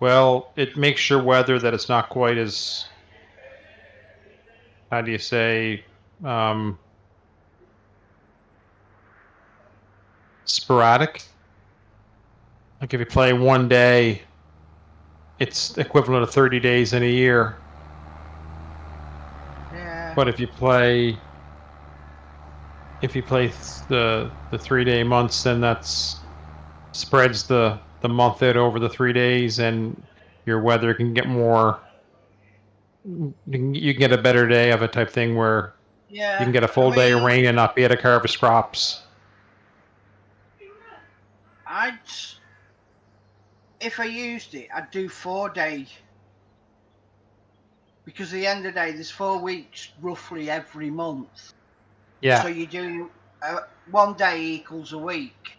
Well, it makes your weather that it's not quite as, how do you say, sporadic. Like if you play one day, it's equivalent to 30 days in a year. Yeah. But if you play the 3 day months, then that's spreads the month out over the 3 days, and your weather can get more. You can get a better day of it type thing where Yeah. you can get a full day of rain and not be able to harvest crops. If I used it, I'd do 4 days. Because at the end of the day, there's 4 weeks roughly every month. Yeah. So you do 1 day equals a week.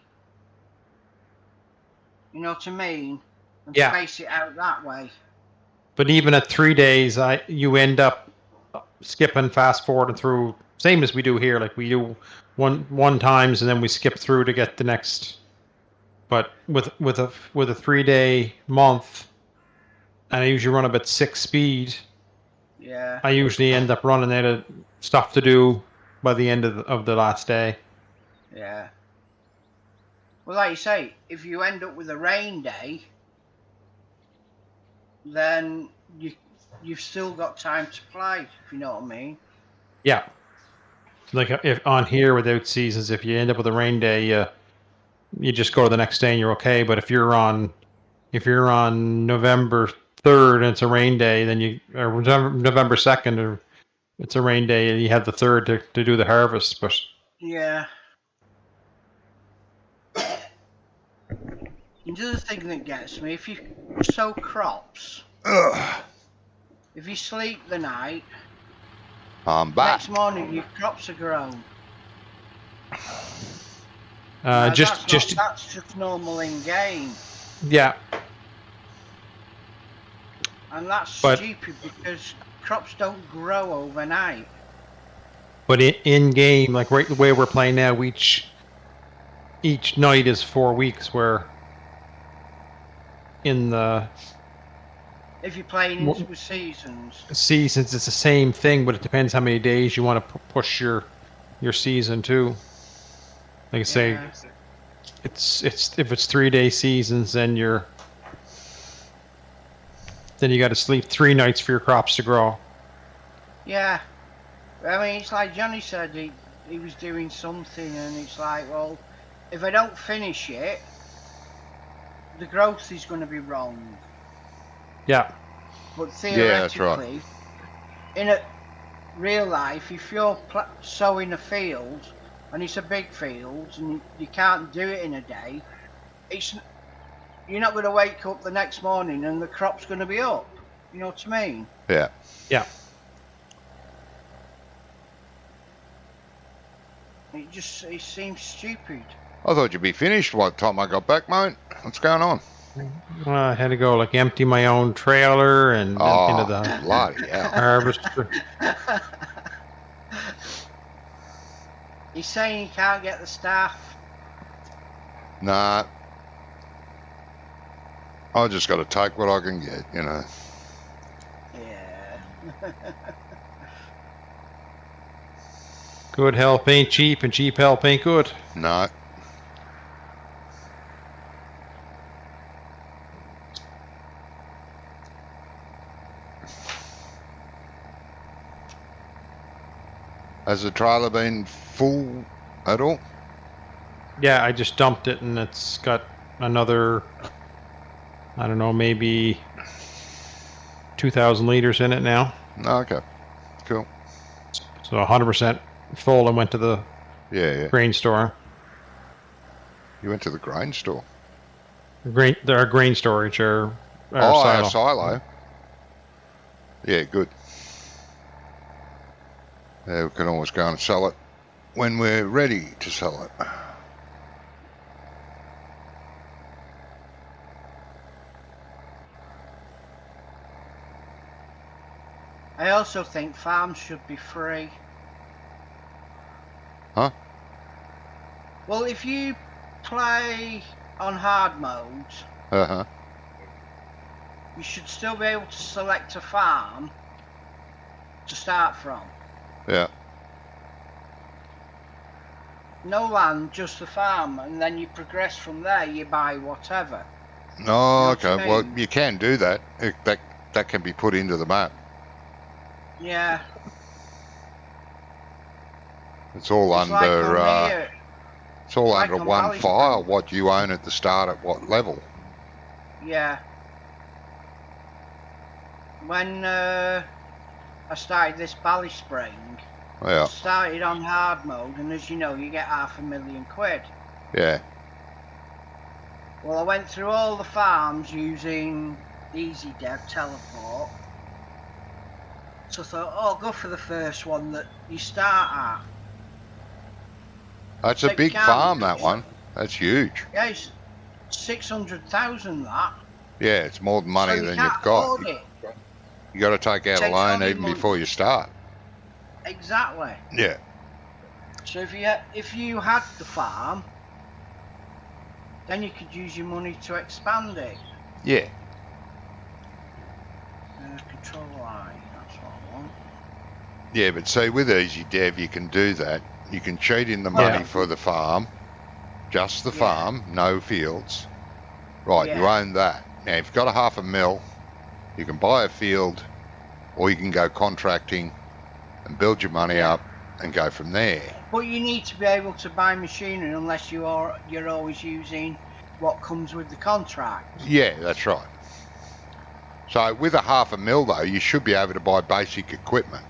You know what I mean? And Yeah. space it out that way. But even at 3 days, you end up skipping, fast forwarding through, same as we do here. Like we do one times and then we skip through to get the next. But with a 3 day month, and I usually run about 6 speed. Yeah. I usually end up running out of stuff to do by the end of the last day. Yeah. Well, like you say, if you end up with a rain day, then you've still got time to play, if you know what I mean. Yeah. Like if on here without seasons, if you end up with a rain day, you just go to the next day and you're okay. But if you're on November 3rd and it's a rain day, then or November 2nd, or it's a rain day and you have the 3rd to do the harvest. But yeah. The other thing that gets me, if you sow crops, if you sleep the night, I'm back. next morning your crops are grown. just that's just normal in game. Yeah. And that's stupid because crops don't grow overnight. But in game, like right the way we're playing now, each night is 4 weeks. Where in the if you're playing with seasons, it's the same thing, but it depends how many days you want to push your season too. Like I say, it's if it's 3 day seasons, then you got to sleep 3 nights for your crops to grow. Yeah, I mean it's like Johnny said, he was doing something, and it's like, well, if I don't finish it, the growth is going to be wrong. Yeah. but Yeah, that's right. theoretically, in a real life, if you're sowing a field and it's a big field and you can't do it in a day, you're not going to wake up the next morning and the crop's going to be up. You know what I mean? Yeah. Yeah. It seems stupid. I thought you'd be finished by the time I got back, mate. What's going on? I had to go like empty my own trailer and into the bloody hell. harvester. He's saying he can't get the staff. Nah. I just got to take what I can get, you know. Yeah. Good help ain't cheap, and cheap help ain't good. No. Has the trailer been full at all? Yeah, I just dumped it, and it's got another, I don't know, maybe 2,000 liters in it now. Okay. Cool. So 100% full and went to the grain store. You went to the grain store? Our grain storage, our silo. silo. Our silo. Yeah, good. Yeah, we can always go and sell it when we're ready to sell it. I also think farms should be free. Huh? Well, if you play on hard mode, you should still be able to select a farm to start from. Yeah. No land, just the farm, and then you progress from there. You buy whatever. Oh, You know okay. what I mean? Well, you can do that. That can be put into the map. Yeah. It's all It's like under. on here. It's all like under on one Valley file. Spring. What you own at the start at what level? Yeah. When I started this Valley Spring, Yeah. started on hard mode, and as you know, you get £500,000. Yeah. Well, I went through all the farms using Easy Dev Teleport. So I thought, oh, I'll go for the first one that you start at. That's a Take big Cam. farm, that one. That's huge. Yeah, it's 600,000 that. Yeah, it's more money so you than can't you've got. afford it. You got to take out a Takes all loan your even money. before you start. Exactly. Yeah. So if you had the farm, then you could use your money to expand it. Yeah. Control I, that's what I want. Yeah, but see, with Easy Dev, you can do that. You can cheat in the money for the farm, just the farm, no fields. Right, you own that. Now, if you've got $500,000, you can buy a field, or you can go contracting and build your money up and go from there. But you need to be able to buy machinery unless you're always using what comes with the contract. Yeah, that's right. So with $500,000 though, you should be able to buy basic equipment.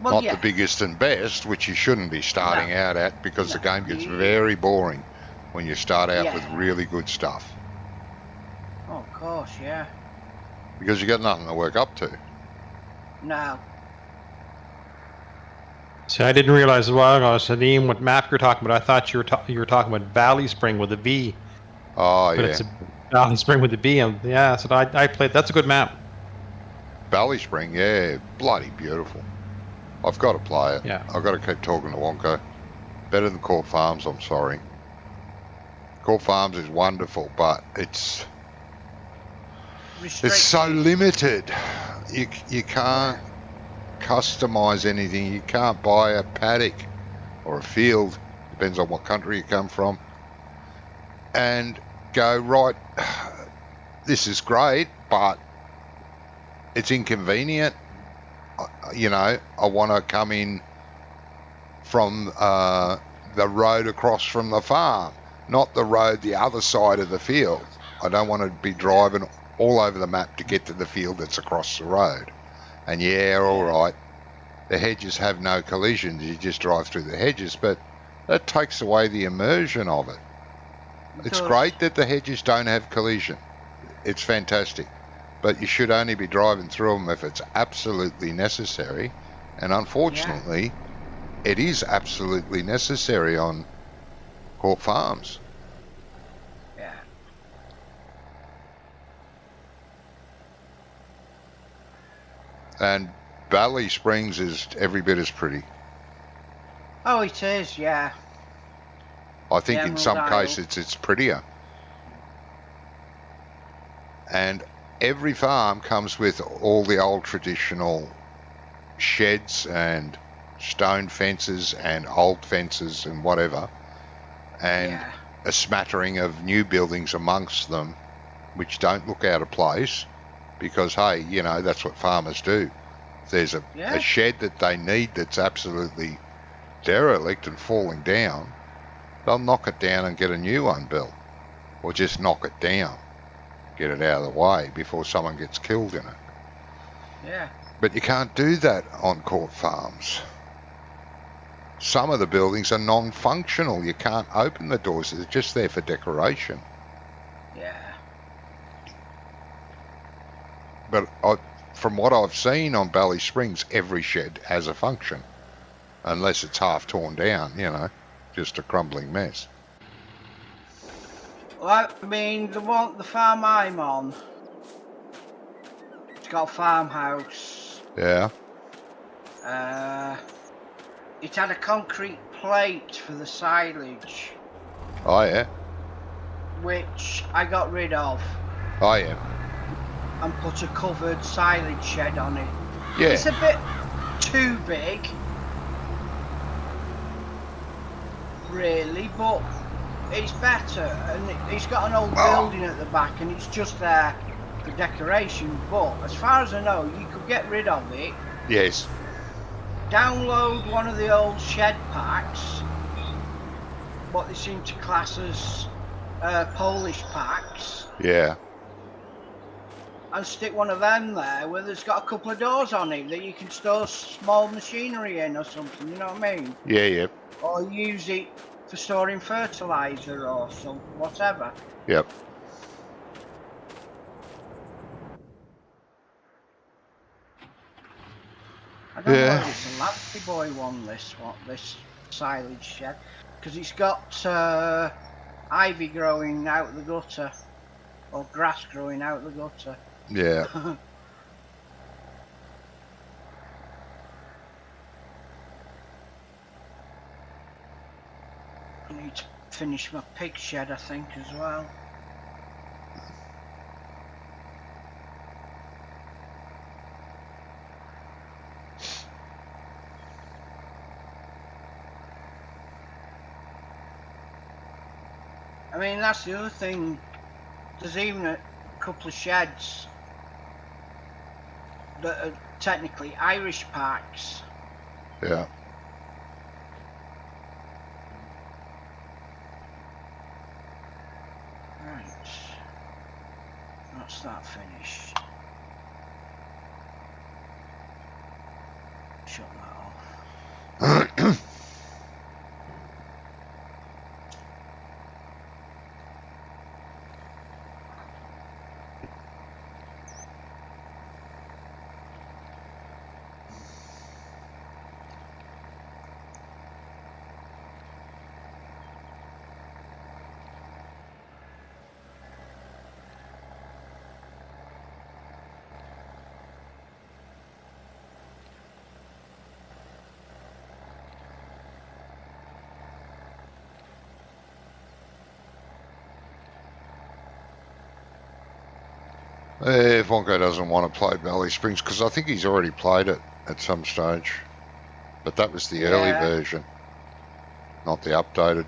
Well, Not the biggest and best, which you shouldn't be starting out at, because the game gets very boring when you start out with really good stuff. Oh, of course, yeah. Because you got nothing to work up to. No. See, I didn't realize as well, Sadeem, what map you're talking about. I thought you were talking about Valley Spring with a V. Oh, but it's a Valley Spring with a B. And yeah, so I played. That's a good map. Valley Spring, yeah, bloody beautiful. I've got to play it. Yeah. I've got to keep talking to Wonko. Better than Court Farms, I'm sorry. Court Farms is wonderful, but it's so limited. You can't customize anything. You can't buy a paddock or a field, depends on what country you come from, and go, right, this is great, but it's inconvenient. You know, I want to come in from the road across from the farm, not the road the other side of the field. I don't want to be driving all over the map to get to the field that's across the road. And yeah, all right, the hedges have no collisions. You just drive through the hedges, but that takes away the immersion of it. It's great that the hedges don't have collision. It's fantastic. But you should only be driving through them if it's absolutely necessary. And unfortunately, it is absolutely necessary on Court Farms. Yeah. And Valley Springs is every bit as pretty. Oh, it is, yeah. I think in some cases it's prettier. And every farm comes with all the old traditional sheds and stone fences and old fences and whatever. And a smattering of new buildings amongst them, which don't look out of place because, hey, you know, that's what farmers do. If there's a shed that they need that's absolutely derelict and falling down, they'll knock it down and get a new one built, or just knock it down, get it out of the way before someone gets killed in it. Yeah. But you can't do that on Court Farms. Some of the buildings are non-functional. You can't open the doors. They're just there for decoration. Yeah. But from what I've seen on Valley Springs, every shed has a function. Unless it's half torn down, you know, just a crumbling mess. Well, I mean, the farm I'm on, it's got a farmhouse. Yeah. It had a concrete plate for the silage. Oh, yeah. Which I got rid of. Oh, yeah. And put a covered silage shed on it. Yeah. It's a bit too big, really, but it's better. And it's got an old building at the back, and it's just there for decoration. But as far as I know, you could get rid of it. Yes. Download one of the old shed packs, what they seem to class as Polish packs. Yeah. And stick one of them there where there's got a couple of doors on it that you can store small machinery in or something, you know what I mean? Yeah, yeah. Or use it for storing fertiliser or whatever. Yep. I don't know if it's a Lancey Boy one, this silage shed, because it's got ivy growing out the gutter, or grass growing out the gutter. Yeah. I need to finish my pig shed, I think, as well. I mean, that's the other thing. There's even a couple of sheds that are technically Irish packs. Yeah. Right. That's that finished. Shut that off. If Wonko doesn't want to play Valley Springs, because I think he's already played it at some stage. But that was the early version, not the updated.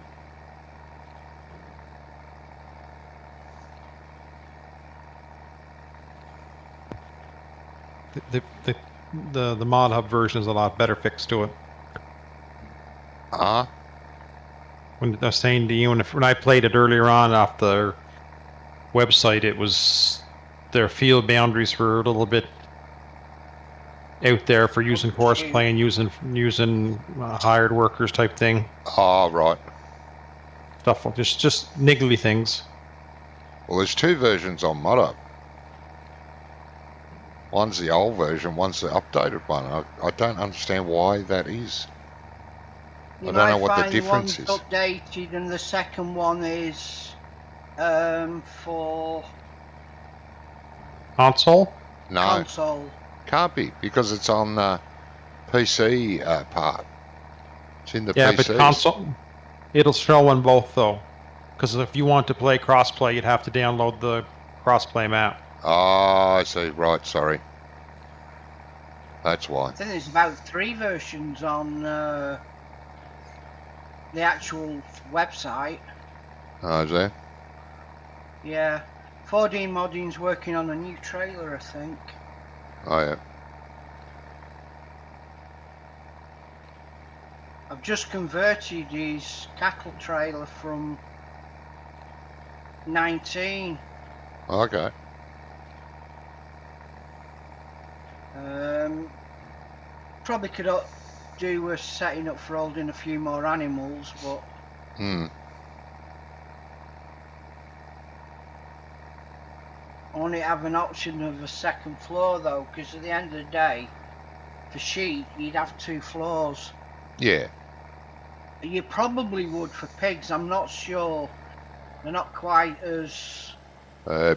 The mod hub version is a lot better fix to it. When I was saying to you, when I played it earlier on off the website, it was their field boundaries were a little bit out there for using horseplay and using hired workers type thing. Oh, right. Stuff, just niggly things. Well, there's two versions on Mod. One's the old version, one's the updated one. I don't understand why that is. I don't know what the difference is. Updated, and the second one is for console. No, console. Can't be, because it's on the PC part. It's in the yeah, PC. But console, it'll show on both though, because if you want to play crossplay, you'd have to download the crossplay map. Oh, I see. Right, sorry. That's why. I think there's about 3 versions on the actual website. Oh, is there? Yeah. 4D Modding's working on a new trailer, I think. Oh, yeah. I've just converted his cattle trailer from 19. Okay. Probably could do with setting up for holding a few more animals, but only have an option of a second floor though, because at the end of the day, for sheep you'd have 2 floors. Yeah. You probably would for pigs. I'm not sure. They're not quite as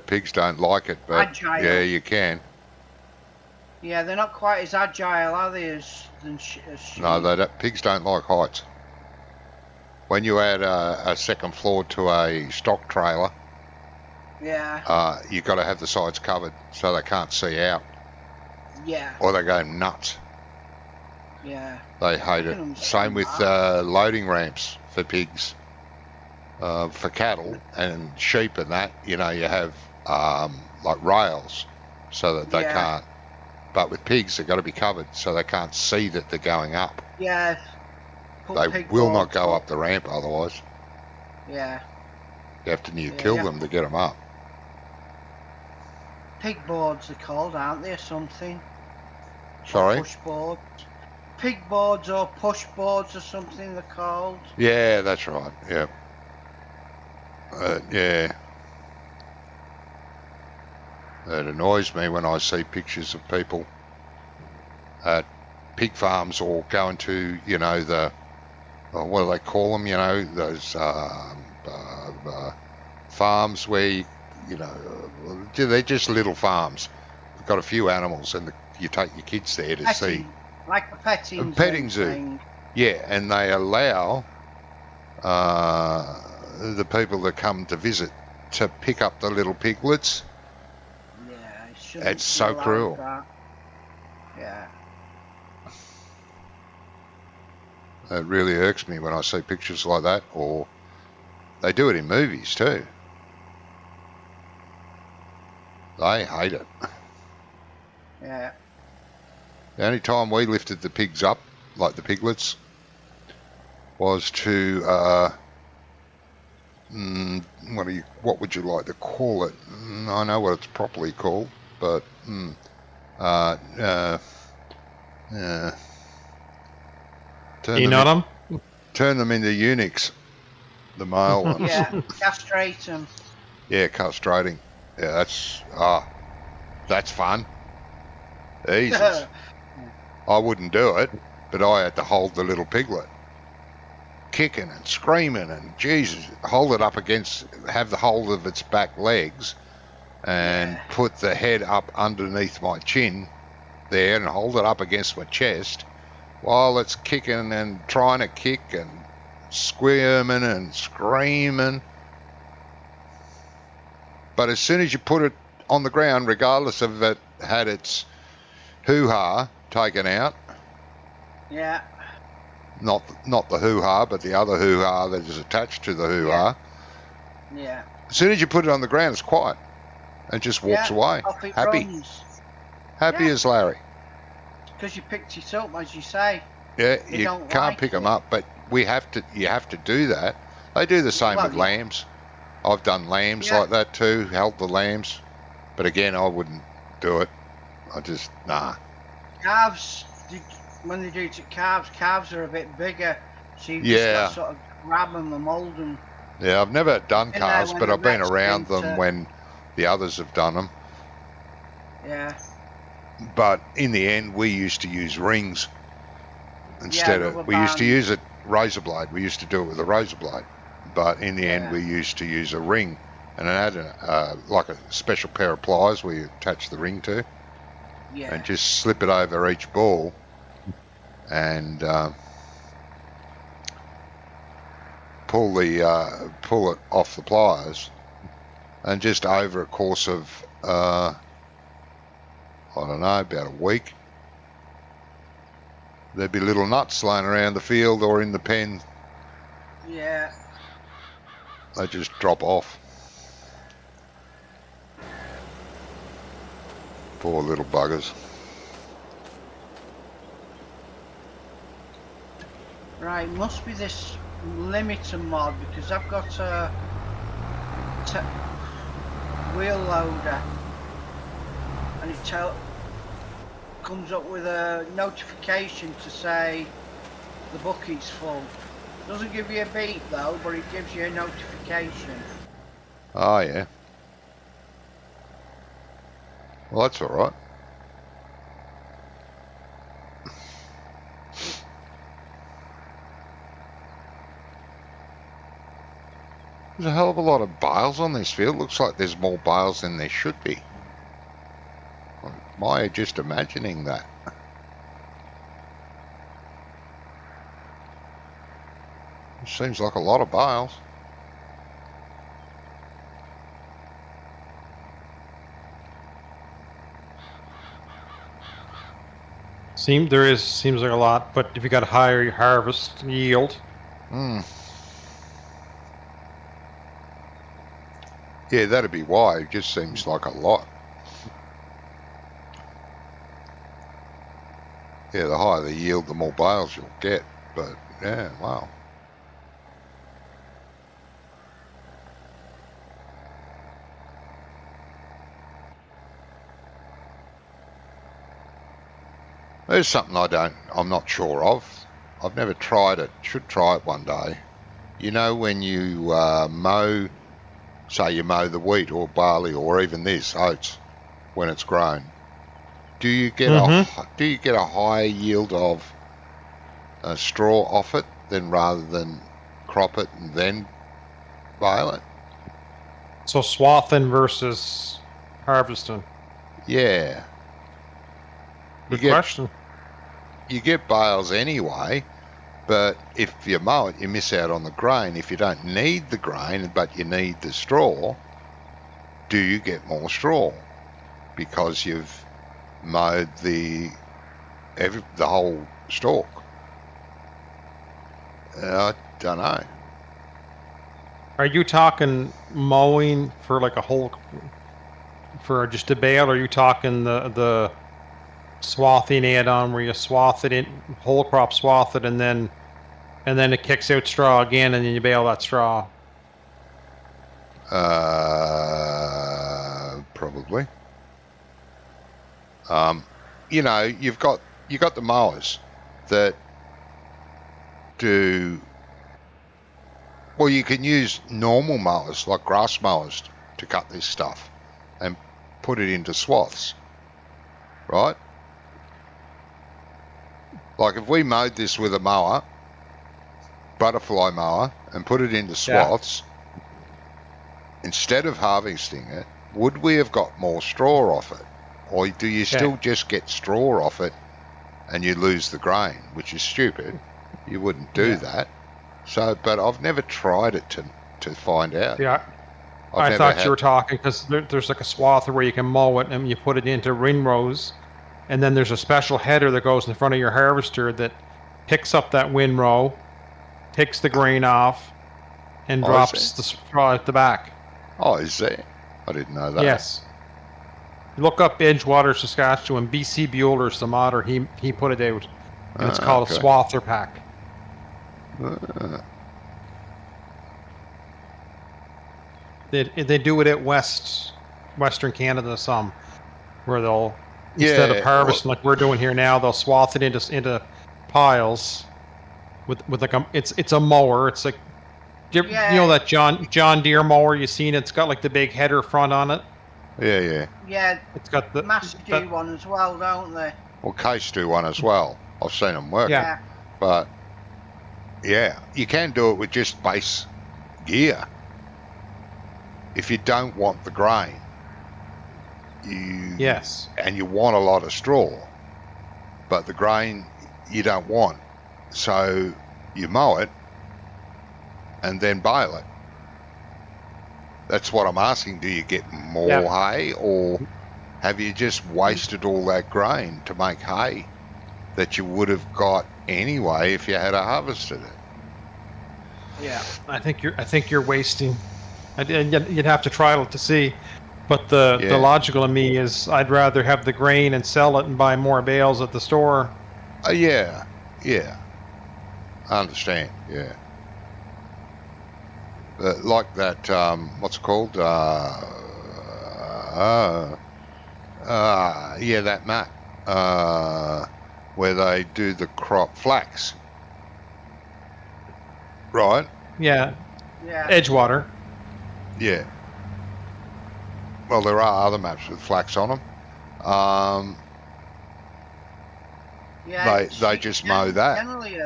Pigs don't like it, but agile. yeah, you can. Yeah, they're not quite as agile, are they, as sheep? No, pigs don't like heights. When you add a second floor to a stock trailer, yeah, you've got to have the sides covered so they can't see out, yeah, or they go nuts. yeah. They hate it. Same with loading ramps for pigs. For cattle and sheep and that, you know, you have like rails so that they can't. But with pigs, they've got to be covered so they can't see that they're going up. Yeah. They will not go up the ramp otherwise. Yeah. You have to kill them to get them up. Pig boards are called, aren't they, or something? Sorry? Push boards. Pig boards or push boards or something they're called. Yeah, that's right. Yeah. Yeah. It annoys me when I see pictures of people at pig farms or going to, you know, what do they call them, you know, those farms where, you know, they're just little farms. They've got a few animals and you take your kids there to see. Like a petting zoo. Yeah, and they allow the people that come to visit to pick up the little piglets. Yeah, it's so cruel. Yeah. It really irks me when I see pictures like that, or they do it in movies too. They hate it. Yeah. The only time we lifted the pigs up, like the piglets, was to what would you like to call it? I know what it's properly called, but turn them into eunuchs, the male ones. Yeah, castrate them. Yeah, castrating. Yeah, that's fun. Easy. I wouldn't do it, but I had to hold the little piglet, kicking and screaming, and Jesus, have the hold of its back legs, and put the head up underneath my chin there, and hold it up against my chest, while it's kicking and trying to kick and squirming and screaming. But as soon as you put it on the ground, regardless of it had its hoo-ha taken out. Yeah. Not the hoo-ha, but the other hoo-ha that is attached to the hoo-ha. Yeah. As soon as you put it on the ground, it's quiet and just walks away. Happy. Runs. Happy as Larry. Because you picked it up, as you say. Yeah, you can't pick them up, but you have to do that. They do the same with lambs. I've done lambs like that too, held the lambs. But again, I wouldn't do it. I just, nah. Calves, when they do it at calves are a bit bigger, so you just got Yeah. to sort of grab them and mould them. Yeah, I've never done You know, calves, when but the I've been ret's around been them to- when the others have done them. Yeah. But in the end, we used to use rings instead rubber of. We used to band. use a razor blade. We used to do it with a razor blade. But in the end, Yeah. we used to use a ring, and it had like a special pair of pliers where you attach the ring to, Yeah. and just slip it over each ball, and pull it off the pliers, and just over a course of I don't know, about a week, there'd be little nuts laying around the field or in the pen. Yeah. They just drop off. Poor little buggers. Right, must be this limiter mod because I've got a wheel loader and it comes up with a notification to say the bucket's full. Doesn't give you a beep though, but it gives you a notification. Oh yeah. Well, that's all right. There's a hell of a lot of bales on this field. Looks like there's more bales than there should be. Am I just imagining that? It seems like a lot of bales. Seems like a lot, but if you got a higher harvest yield, Yeah, that'd be why. It just seems like a lot. Yeah, the higher the yield, the more bales you'll get. But yeah, wow. There's something I'm not sure of. I've never tried it. Should try it one day. You know, when you mow, say you mow the wheat or barley or even this oats when it's grown, do you get a higher yield of straw off it than rather than crop it and then bale it? so swathing versus harvesting. Yeah. Good question. You get bales anyway, but if you mow it, you miss out on the grain. If you don't need the grain, but you need the straw, do you get more straw because you've mowed the whole stalk? I don't know. Are you talking mowing for like a whole, for just a bale, or are you talking the swathing add-on where you swath it in, whole crop swath it, and then it kicks out straw again, and then you bale that straw? Probably. You know, you got the mowers that do. Well, you can use normal mowers like grass mowers to cut this stuff and put it into swaths, right? Like if we mowed this with a mower, butterfly mower, and put it into swaths, instead of harvesting it, would we have got more straw off it? Or do you still just get straw off it and you lose the grain, which is stupid? You wouldn't do that. So, but I've never tried it to find out. Yeah, I thought you were talking because there's like a swather where you can mow it and you put it into windrows, and then there's a special header that goes in front of your harvester that picks up that windrow, takes the grain off, and drops the straw at the back. Oh, is there? I didn't know that. Yes. Look up Edgewater, Saskatchewan. BC Bueller's the modder. He put it out, and it's called a swather pack. They do it at West Western Canada some, where they'll instead of harvesting like we're doing here now, they'll swath it into piles with like it's a mower. It's like you know that John Deere mower you seen? It's got like the big header front on it. Yeah. Yeah. It's got the Massey do one as well, don't they? Well, Case do one as well. I've seen them work. Yeah. But yeah, you can do it with just base gear. If you don't want the grain, and you want a lot of straw, but the grain you don't want, so you mow it and then bale it. That's what I'm asking. Do you get more hay, or have you just wasted all that grain to make hay that you would have got anyway if you had harvested it? Yeah, I think you're wasting. And you'd have to trial it to see. But the logical in me is I'd rather have the grain and sell it and buy more bales at the store. Yeah. I understand. Yeah. Like that, what's it called? That map where they do the crop flax. Right? Yeah. Edgewater. Yeah. Well, there are other maps with flax on them. They just mow that. Generally,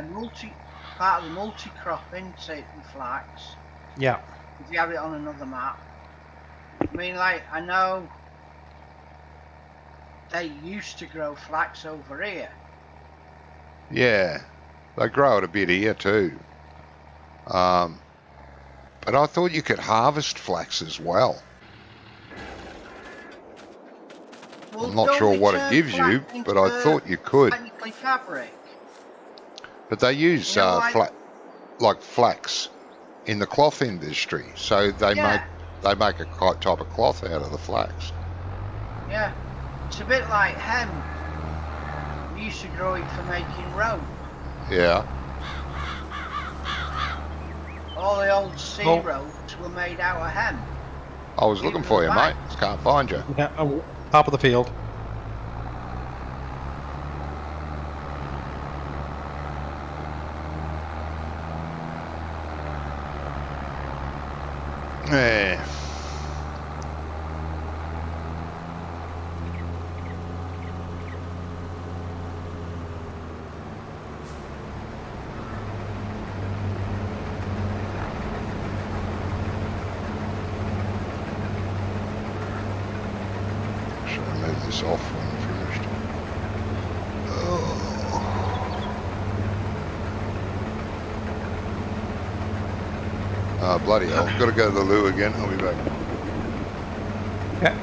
part of the multi-crop, isn't it, the flax? Yeah. If you have it on another map. I mean, like, I know they used to grow flax over here. Yeah, they grow it a bit here too. But I thought you could harvest flax as well. I'm not sure what it gives you, but I thought you could. Technically fabric. But they use like flax in the cloth industry, so they make a type of cloth out of the flax. Yeah, it's a bit like hemp. We used to grow it for making rope. Yeah. All the old sea ropes were made out of hemp. I was looking for you, mate. Can't find you. Yeah, top of the field. Yeah. Should I move this off when I'm finished? Oh, bloody hell. Got to go to the loo again. I'll be back. Yeah.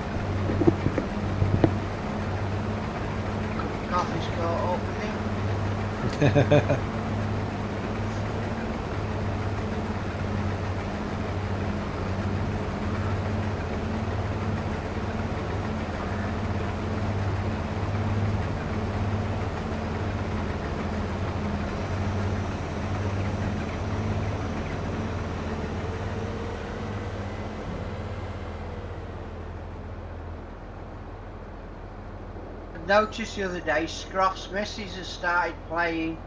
Coffee's got opening. Noticed the other day, Scroff's missus has started playing,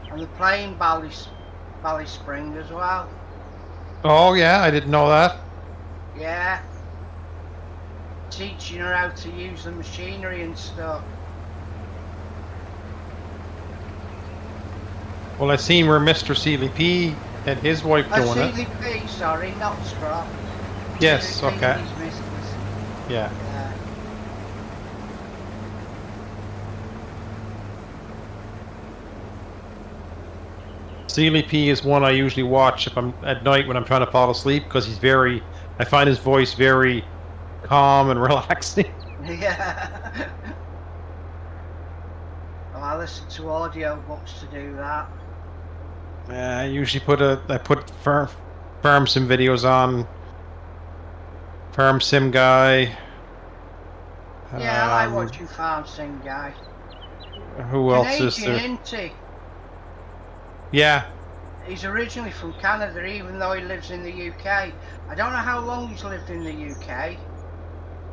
and they're playing Bally Spring as well. Oh yeah, I didn't know that. Yeah, teaching her how to use the machinery and stuff. Well, I seen where Mr. Seeley P and his wife doing it. Seeley P, sorry, not Scroff. Yes, Seeley P okay. and his missus. Yeah. Seeley P is one I usually watch if I'm at night when I'm trying to fall asleep, because I find his voice very calm and relaxing. Yeah. Well, I listen to audio books to do that. I usually put farm sim videos on. Farm sim guy. Yeah, I like watching farm sim guy. Who else is there? Canadian, isn't he? Yeah. He's originally from Canada, even though he lives in the UK. I don't know how long he's lived in the UK,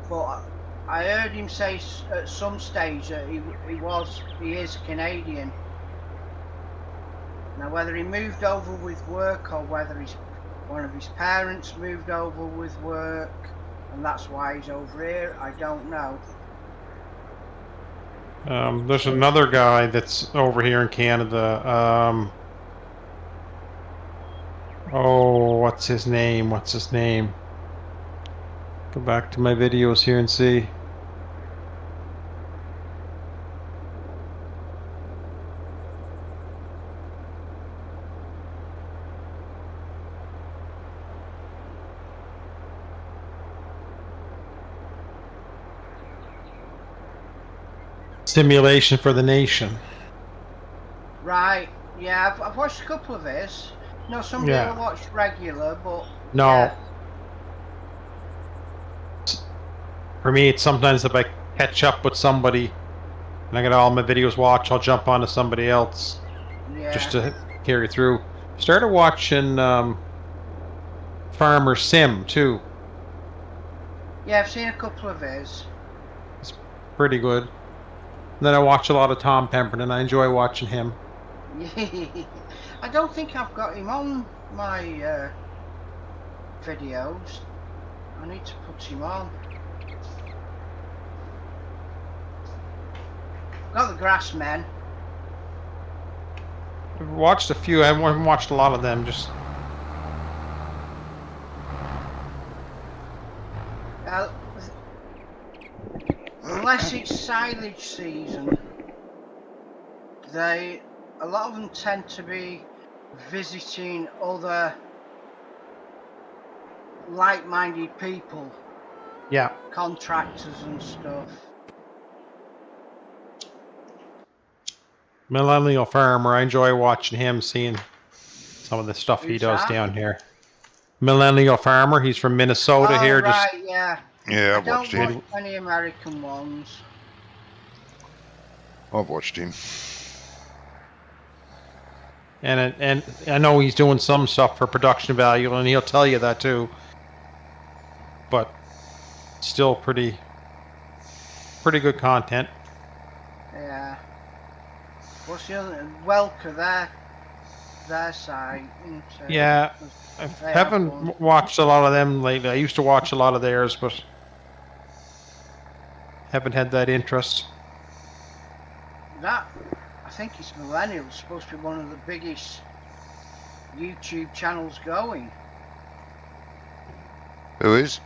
but I heard him say at some stage that he is Canadian. Now, whether he moved over with work or whether one of his parents moved over with work, and that's why he's over here, I don't know. There's another guy that's over here in Canada. Oh, what's his name? What's his name? Go back to my videos here and see. Simulation for the Nation. Right, yeah, I've watched a couple of his. No, somebody Yeah. I watched regular, but No. yeah. For me, it's sometimes if I catch up with somebody and I got all my videos watched, I'll jump onto somebody else just to carry through. Started watching Farmer Sim too. Yeah, I've seen a couple of his. It's pretty good. And then I watch a lot of Tom Pemberton. I enjoy watching him. I don't think I've got him on my videos. I need to put him on. Got the Grassmen. I've watched a few. I haven't watched a lot of them. Just Unless it's silage season, a lot of them tend to be visiting other like-minded people. yeah. Contractors and stuff. Millennial Farmer. I enjoy watching him, seeing some of the stuff he Who's does that? down here. Millennial Farmer. He's from Minnesota here. Right, Just yeah. Yeah, I don't him. watch any American ones. I've watched him. and I know he's doing some stuff for production value, and he'll tell you that too. But still pretty good content. Yeah. What's the other? Welker, their site. Yeah, I haven't watched a lot of them lately. I used to watch a lot of theirs, but haven't had that interest. That, I think it's Millennial, supposed to be one of the biggest YouTube channels going. Who is?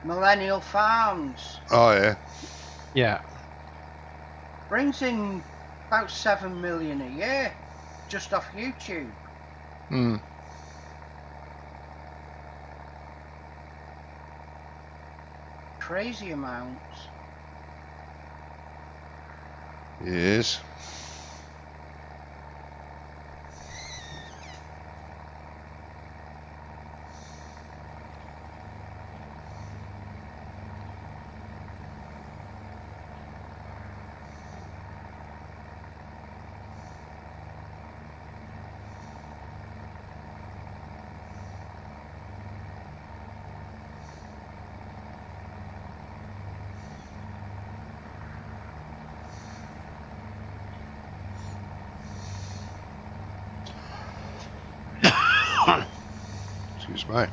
Millennial Farms. Oh, yeah. Yeah. Brings in about 7 million a year, just off YouTube. Hmm. Crazy amounts. Yes. Excuse me.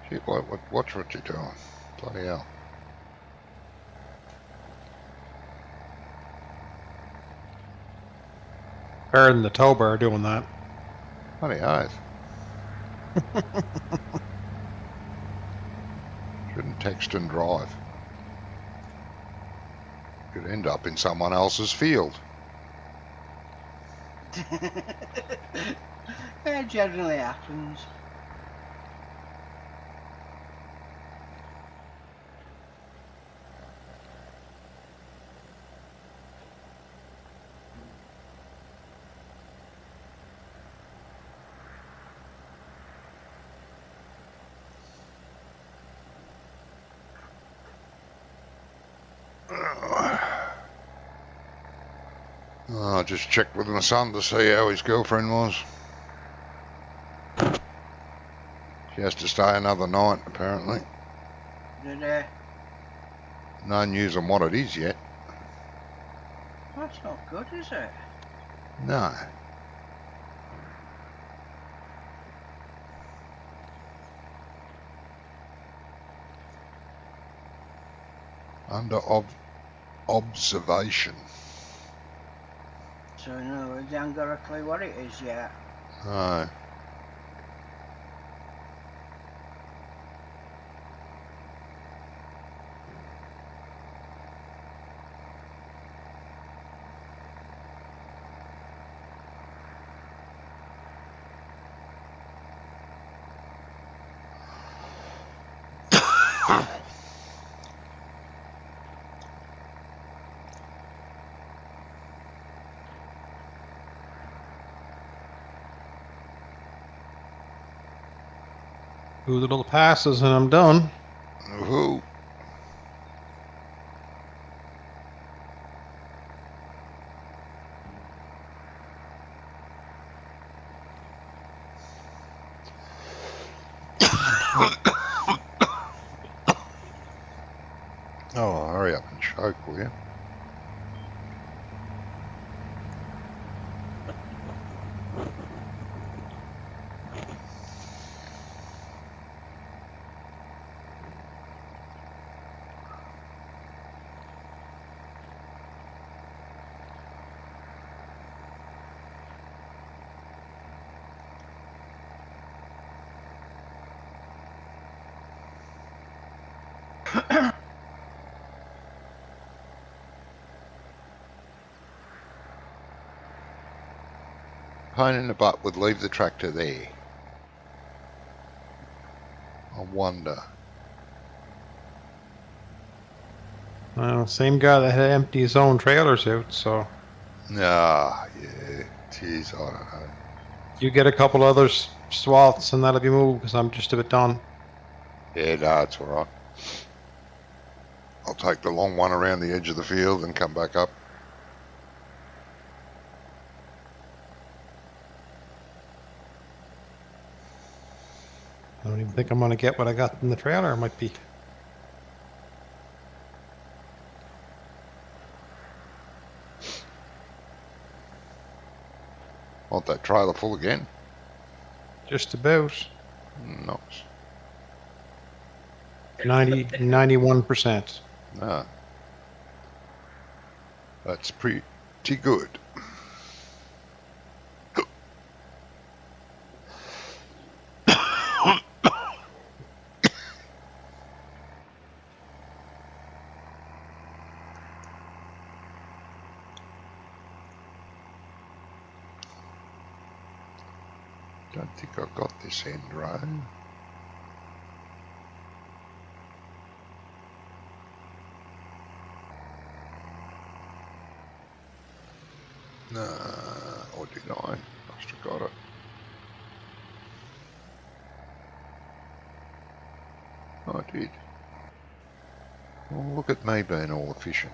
Shit, watch what you're doing. Bloody hell. Better than the tow bar doing that. Bloody oath. Shouldn't text and drive. Could end up in someone else's field. It generally happens. I just checked with my son to see how his girlfriend was. She has to stay another night, apparently. Did No news on what it is yet. that's not good, is it? No. Under observation. So in other words, you haven't got a clue what it is yet. No. Two little passes and I'm done. Woohoo. Oh, hurry up and choke, will you? Pain in the butt would leave the tractor there. I wonder. Well, same guy that had to empty his own trailers out, so Ah, yeah. Jeez, I don't know. you get a couple other swaths and that'll be moved because I'm just about done. Yeah, no, it's all right. I'll take the long one around the edge of the field and come back up. I don't even think I'm going to get what I got in the trailer. It might be. Want that trailer full again? Just about Nice. 91%. No. That's pretty good. Don't think I got this end right. No, or did I? Must have got it. I did. Well, look at me being all efficient.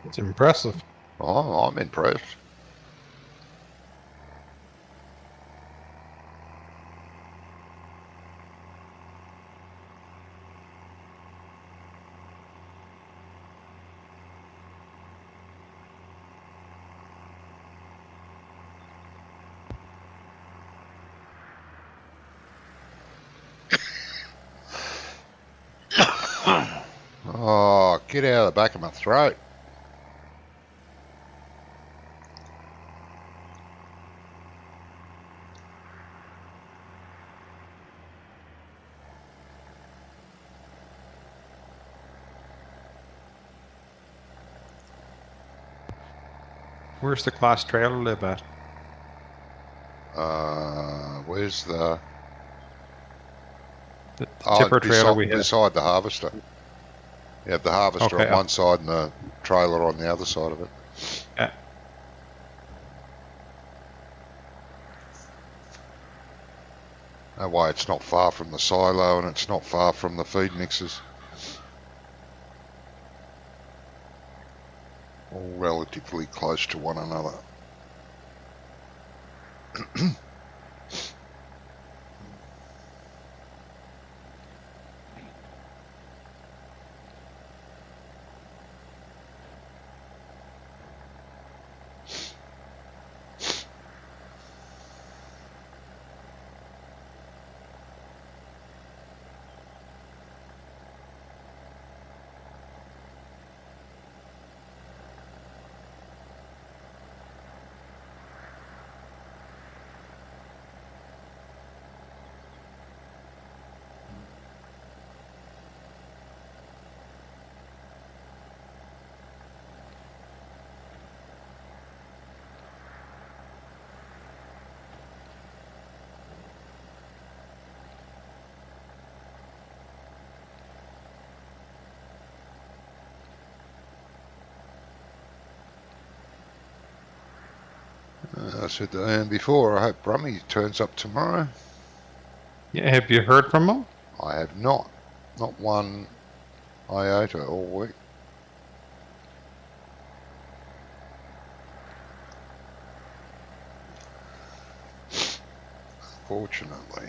It's impressive. Oh, I'm impressed. Get out of the back of my throat. Where's the class trailer live at? Where's the... The tipper trailer we have. beside the harvester. You have the harvester Okay, on one side and the trailer on the other side of it. That way it's not far from the silo and it's not far from the feed mixers. All relatively close to one another. I said to Ian before, I hope Brummy turns up tomorrow. Yeah, have you heard from him? I have not. Not one iota all week. Fortunately.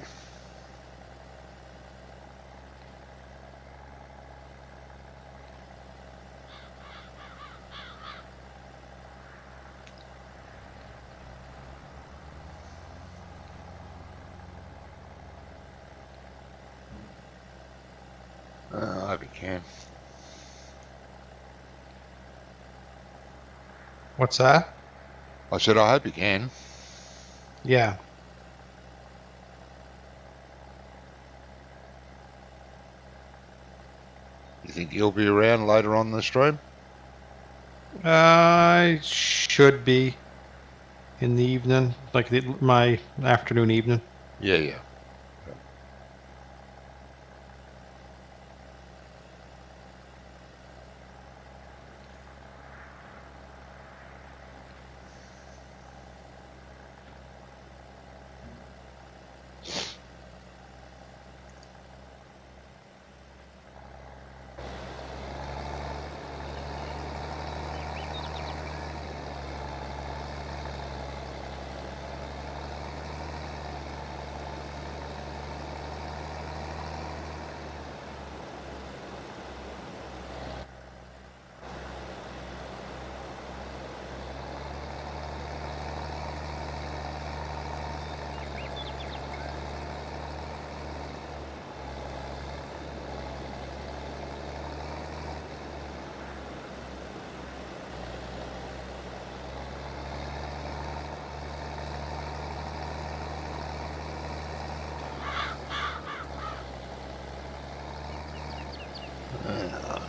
I hope he can. What's that? I said, I hope he can. Yeah. You think he'll be around later on in the stream? I should be in the evening, like my afternoon evening. Yeah, yeah.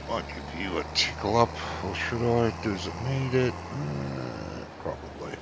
Might give you a tickle up, or should I? Does it need it? Probably.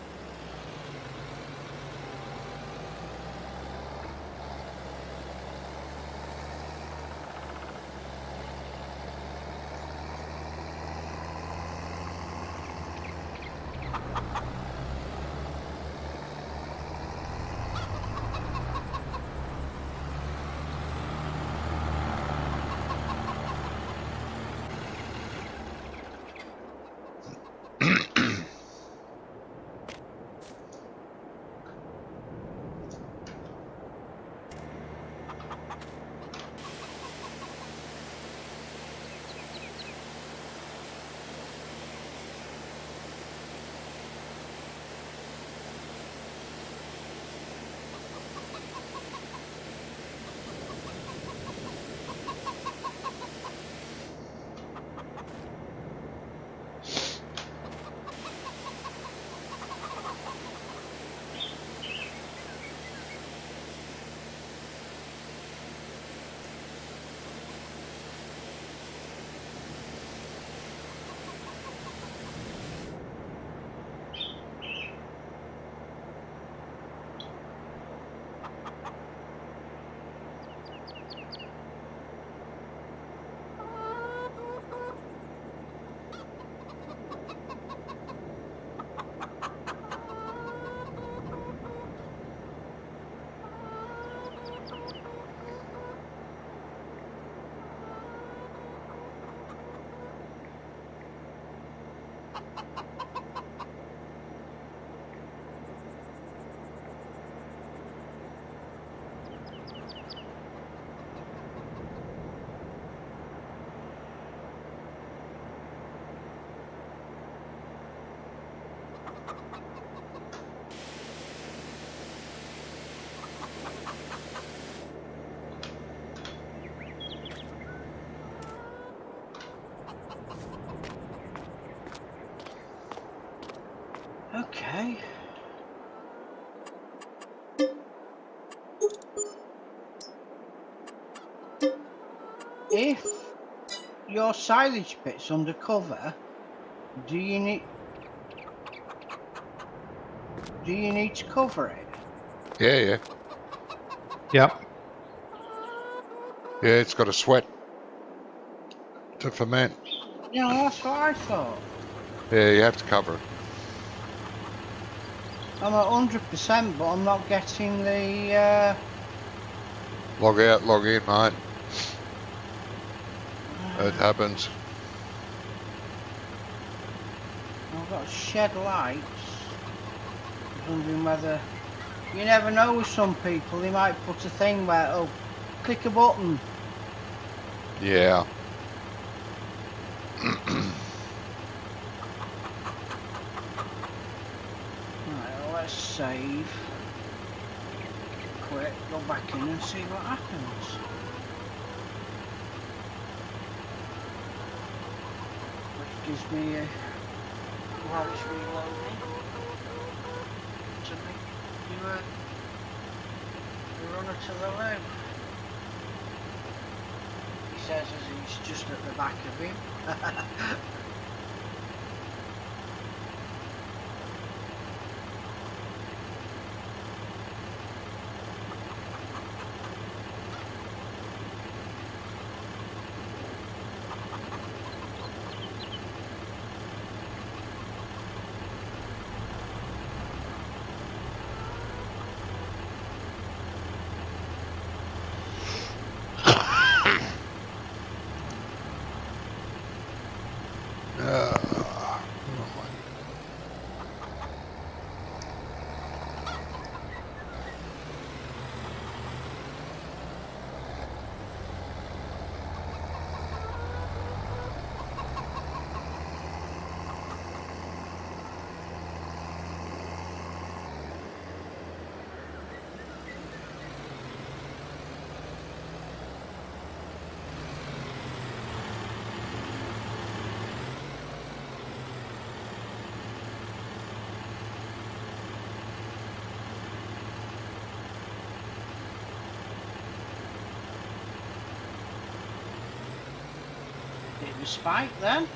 if your silage pit's undercover, do you need to cover it? Yeah. Yep. Yeah, it's got to sweat to ferment. Yeah, that's what I thought. Yeah, you have to cover it. I'm at 100%, but I'm not getting the. Log out, log in, mate. It happens. I've got shed lights. I was wondering whether. You never know with some people, they might put a thing where, oh, click a button. Yeah. Right, well, let's save. Quit, go back in and see what happens. Which gives me a. While it's reloading. To make you a runner to the loo. He says as he's just at the back of him. It was Spike then.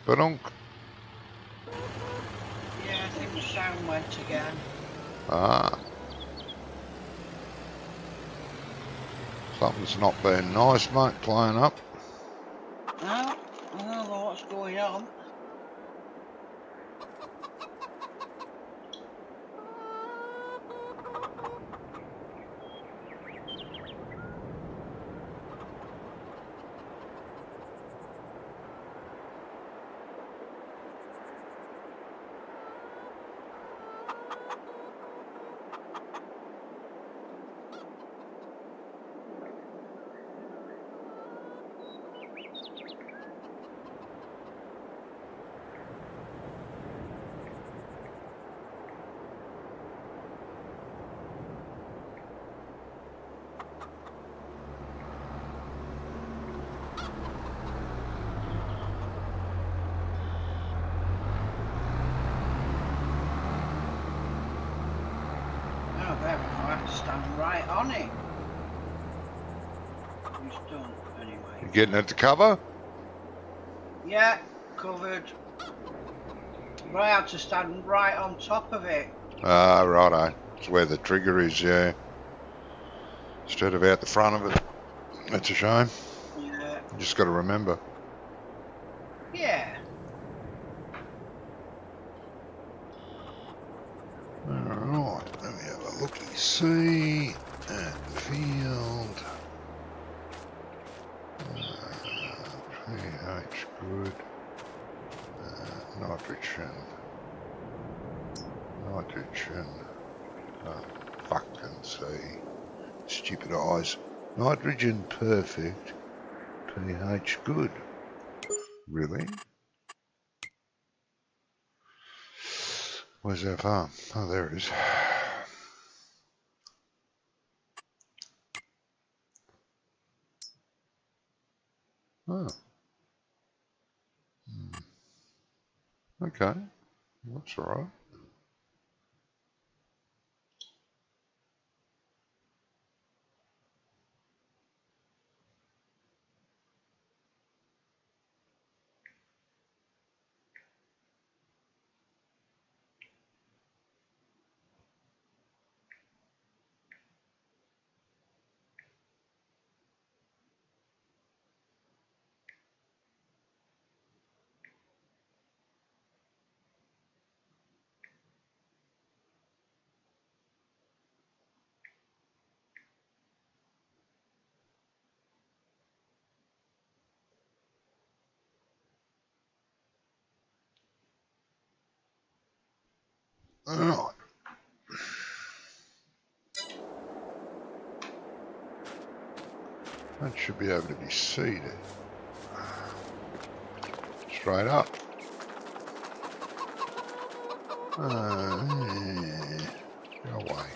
Ba-dunk. Yeah, I think the sound went again. Ah. Something's not been nice, mate, playing up. Well, I don't know what's going on. Oh, there we go. I have to stand right on it. It's done anyway. You getting it to cover? Yeah, covered. But I had to stand right on top of it. Ah, righto. It's where the trigger is, yeah. Instead of out the front of it. That's a shame. Yeah. You just got to remember. Yeah. Alright, let me have a looky see at field. pH good. Nitrogen. Oh, fucking see. Stupid eyes. Nitrogen perfect. pH good. Really? Where's our farm? Oh, there it is. Oh. Okay. That's all right. All right. That should be able to be seeded. Straight up. Go away.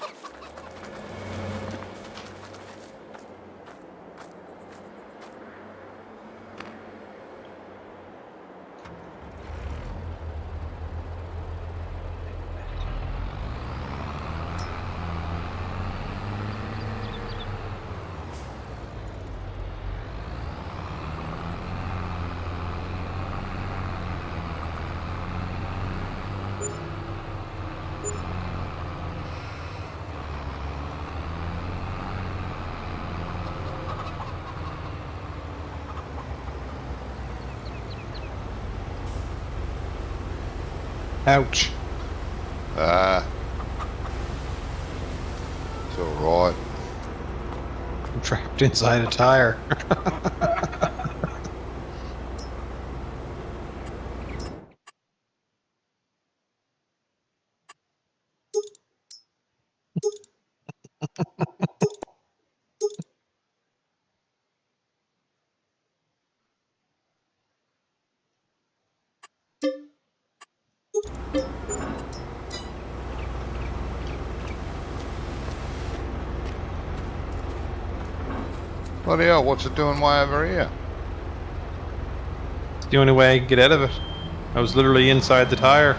Ouch. It's all right. I'm trapped inside a tire. Bloody hell, what's it doing way over here? It's the only way I can get out of it. I was literally inside the tire.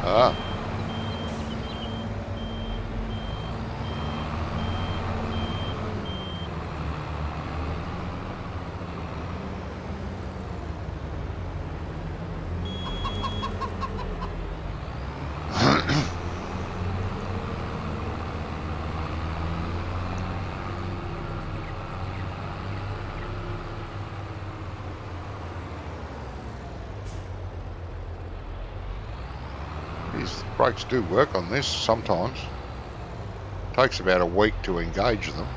Ah. These brakes do work on this sometimes. Takes about a week to engage them.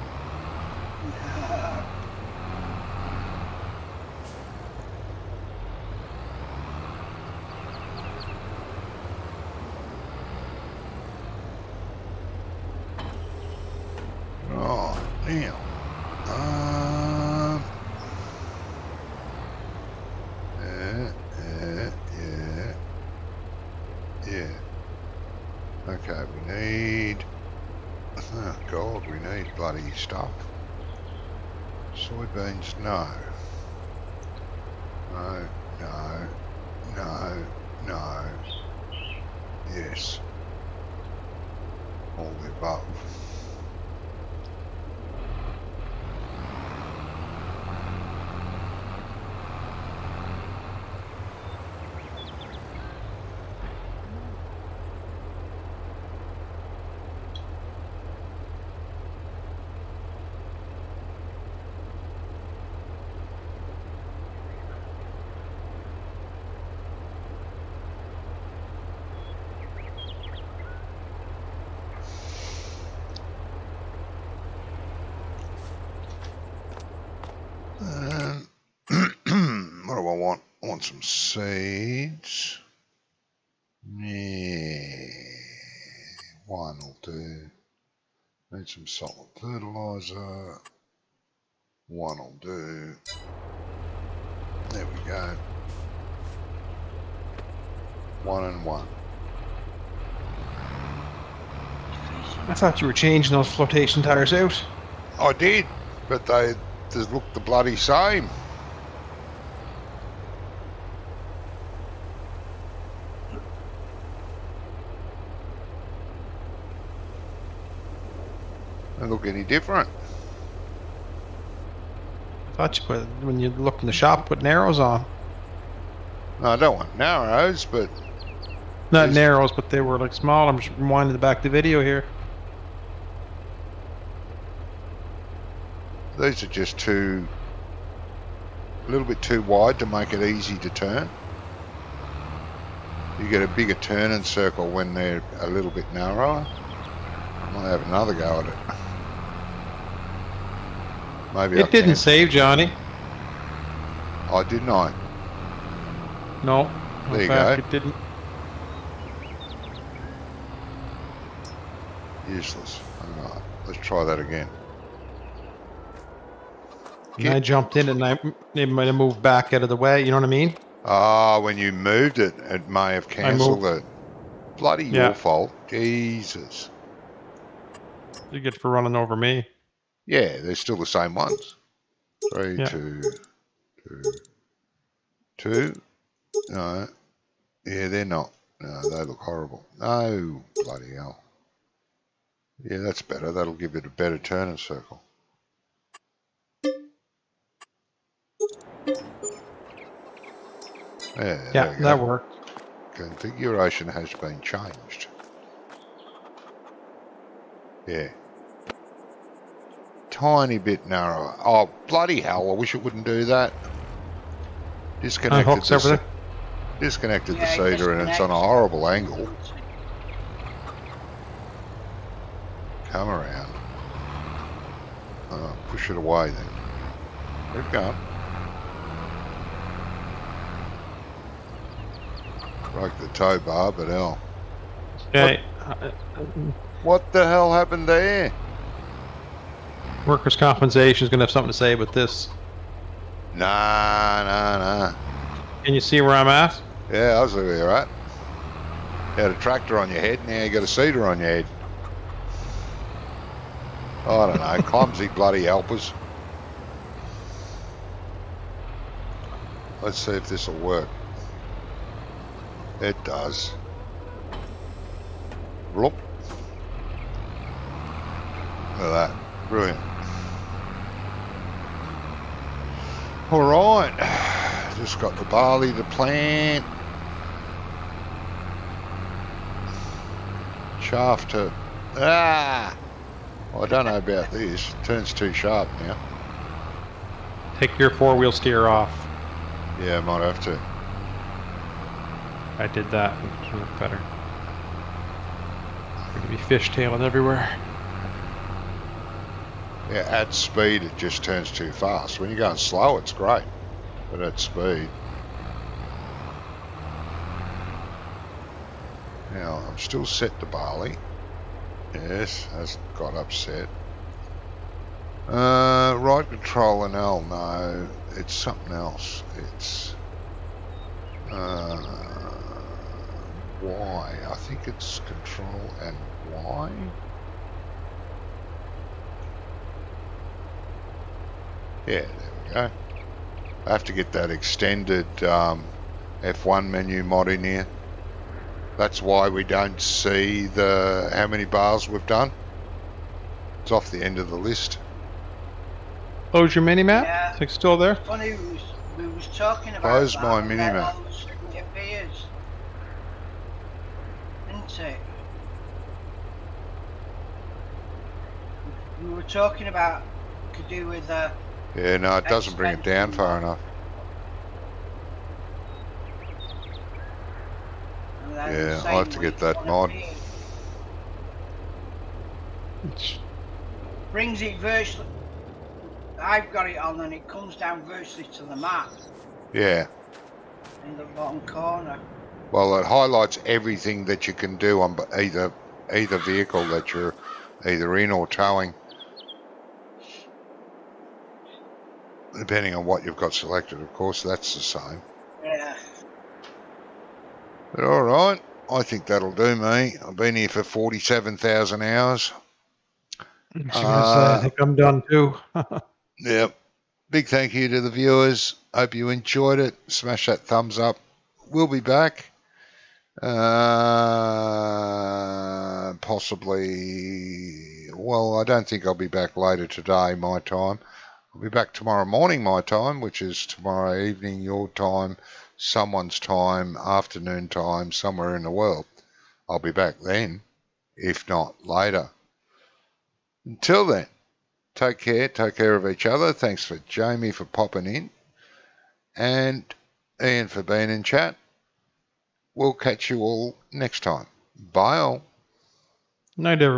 Oh, damn. Yeah. Okay, we need... Oh, God, we need bloody stuff. Soybeans, no. No, no, no, no. Yes. All the above. What do I want some seeds. Yeah, one will do. Need some solid fertilizer. One will do. There we go. 1 and 1. I thought you were changing those flotation tires out. I did, but they look the bloody same. They look any different. I thought you put, when you look in the shop, put narrows on. No, I don't want narrows, but Not narrows, but they were like small. I'm just rewinding back the video here. these are just a little bit too wide to make it easy to turn. You get a bigger turning circle when they're a little bit narrower. I might have another go at it. Maybe It didn't save, Johnny. I didn't I? No. There In you fact, go. it didn't. Useless. Alright, let's try that again. And I jumped in and it might have moved back out of the way. You know what I mean? Ah, when you moved it, it may have cancelled it. Bloody your fault. Jesus. You get for running over me. Yeah, they're still the same ones. 3, Yeah. 2, 2, 2. No. Yeah, they're not. No, they look horrible. No, bloody hell. Yeah, that's better. That'll give it a better turning circle. Yeah, Yeah, that worked. Configuration has been changed. Yeah. Tiny bit narrower. Oh, bloody hell. I wish it wouldn't do that. Disconnected Unhooks everything. Disconnected the seeder and it's on a horrible angle. Come around. Push it away then. There it go. Broke the tow bar, but hell. Okay. What the hell happened there? Workers' compensation is going to have something to say about this. Nah. Can you see where I'm at? Yeah, I was looking at right. You had a tractor on your head, now you got a seeder on your head. I don't know, clumsy bloody helpers. Let's see if this will work. It does. Bloop. Look at that. Brilliant. Alright. Just got the barley to plant. Shaft to... Ah! I don't know about this. Turns too sharp now. Take your four-wheel steer off. Yeah, I might have to. I did that. It looked better. Going to be fishtailing everywhere. Yeah, at speed it just turns too fast. When you're going slow it's great, but at speed. Now I'm still set to barley. Yes, hasn't got upset. Right control and L, no, it's something else. It's Y. I think it's control and Y. Yeah, there we go. I have to get that extended F1 menu mod in here. That's why we don't see the how many bars we've done. It's off the end of the list. Close your mini-map? Yeah. It's still there? Funny, we was talking about Close that, my and then mini-map. all of a sudden it appears. Isn't it? We were talking about could do with Yeah, no, it doesn't bring it down far enough. Yeah, I'll have to get that mod. Brings it virtually. I've got it on and it comes down virtually to the map. Yeah. in the bottom corner. Well, it highlights everything that you can do on either vehicle that you're either in or towing, depending on what you've got selected. Of course, that's the same. Yeah. But all right, I think that'll do me. I've been here for 47,000 hours. I was going to say, I think I'm done too. Yep. Big thank you to the viewers. Hope you enjoyed it. Smash that thumbs up. We'll be back. Possibly. Well, I don't think I'll be back later today, my time. I'll be back tomorrow morning, my time, which is tomorrow evening, your time, someone's time, afternoon time, somewhere in the world. I'll be back then, if not later. Until then, take care of each other. Thanks for Jamie for popping in and Ian for being in chat. We'll catch you all next time. Bye all. Night, everyone.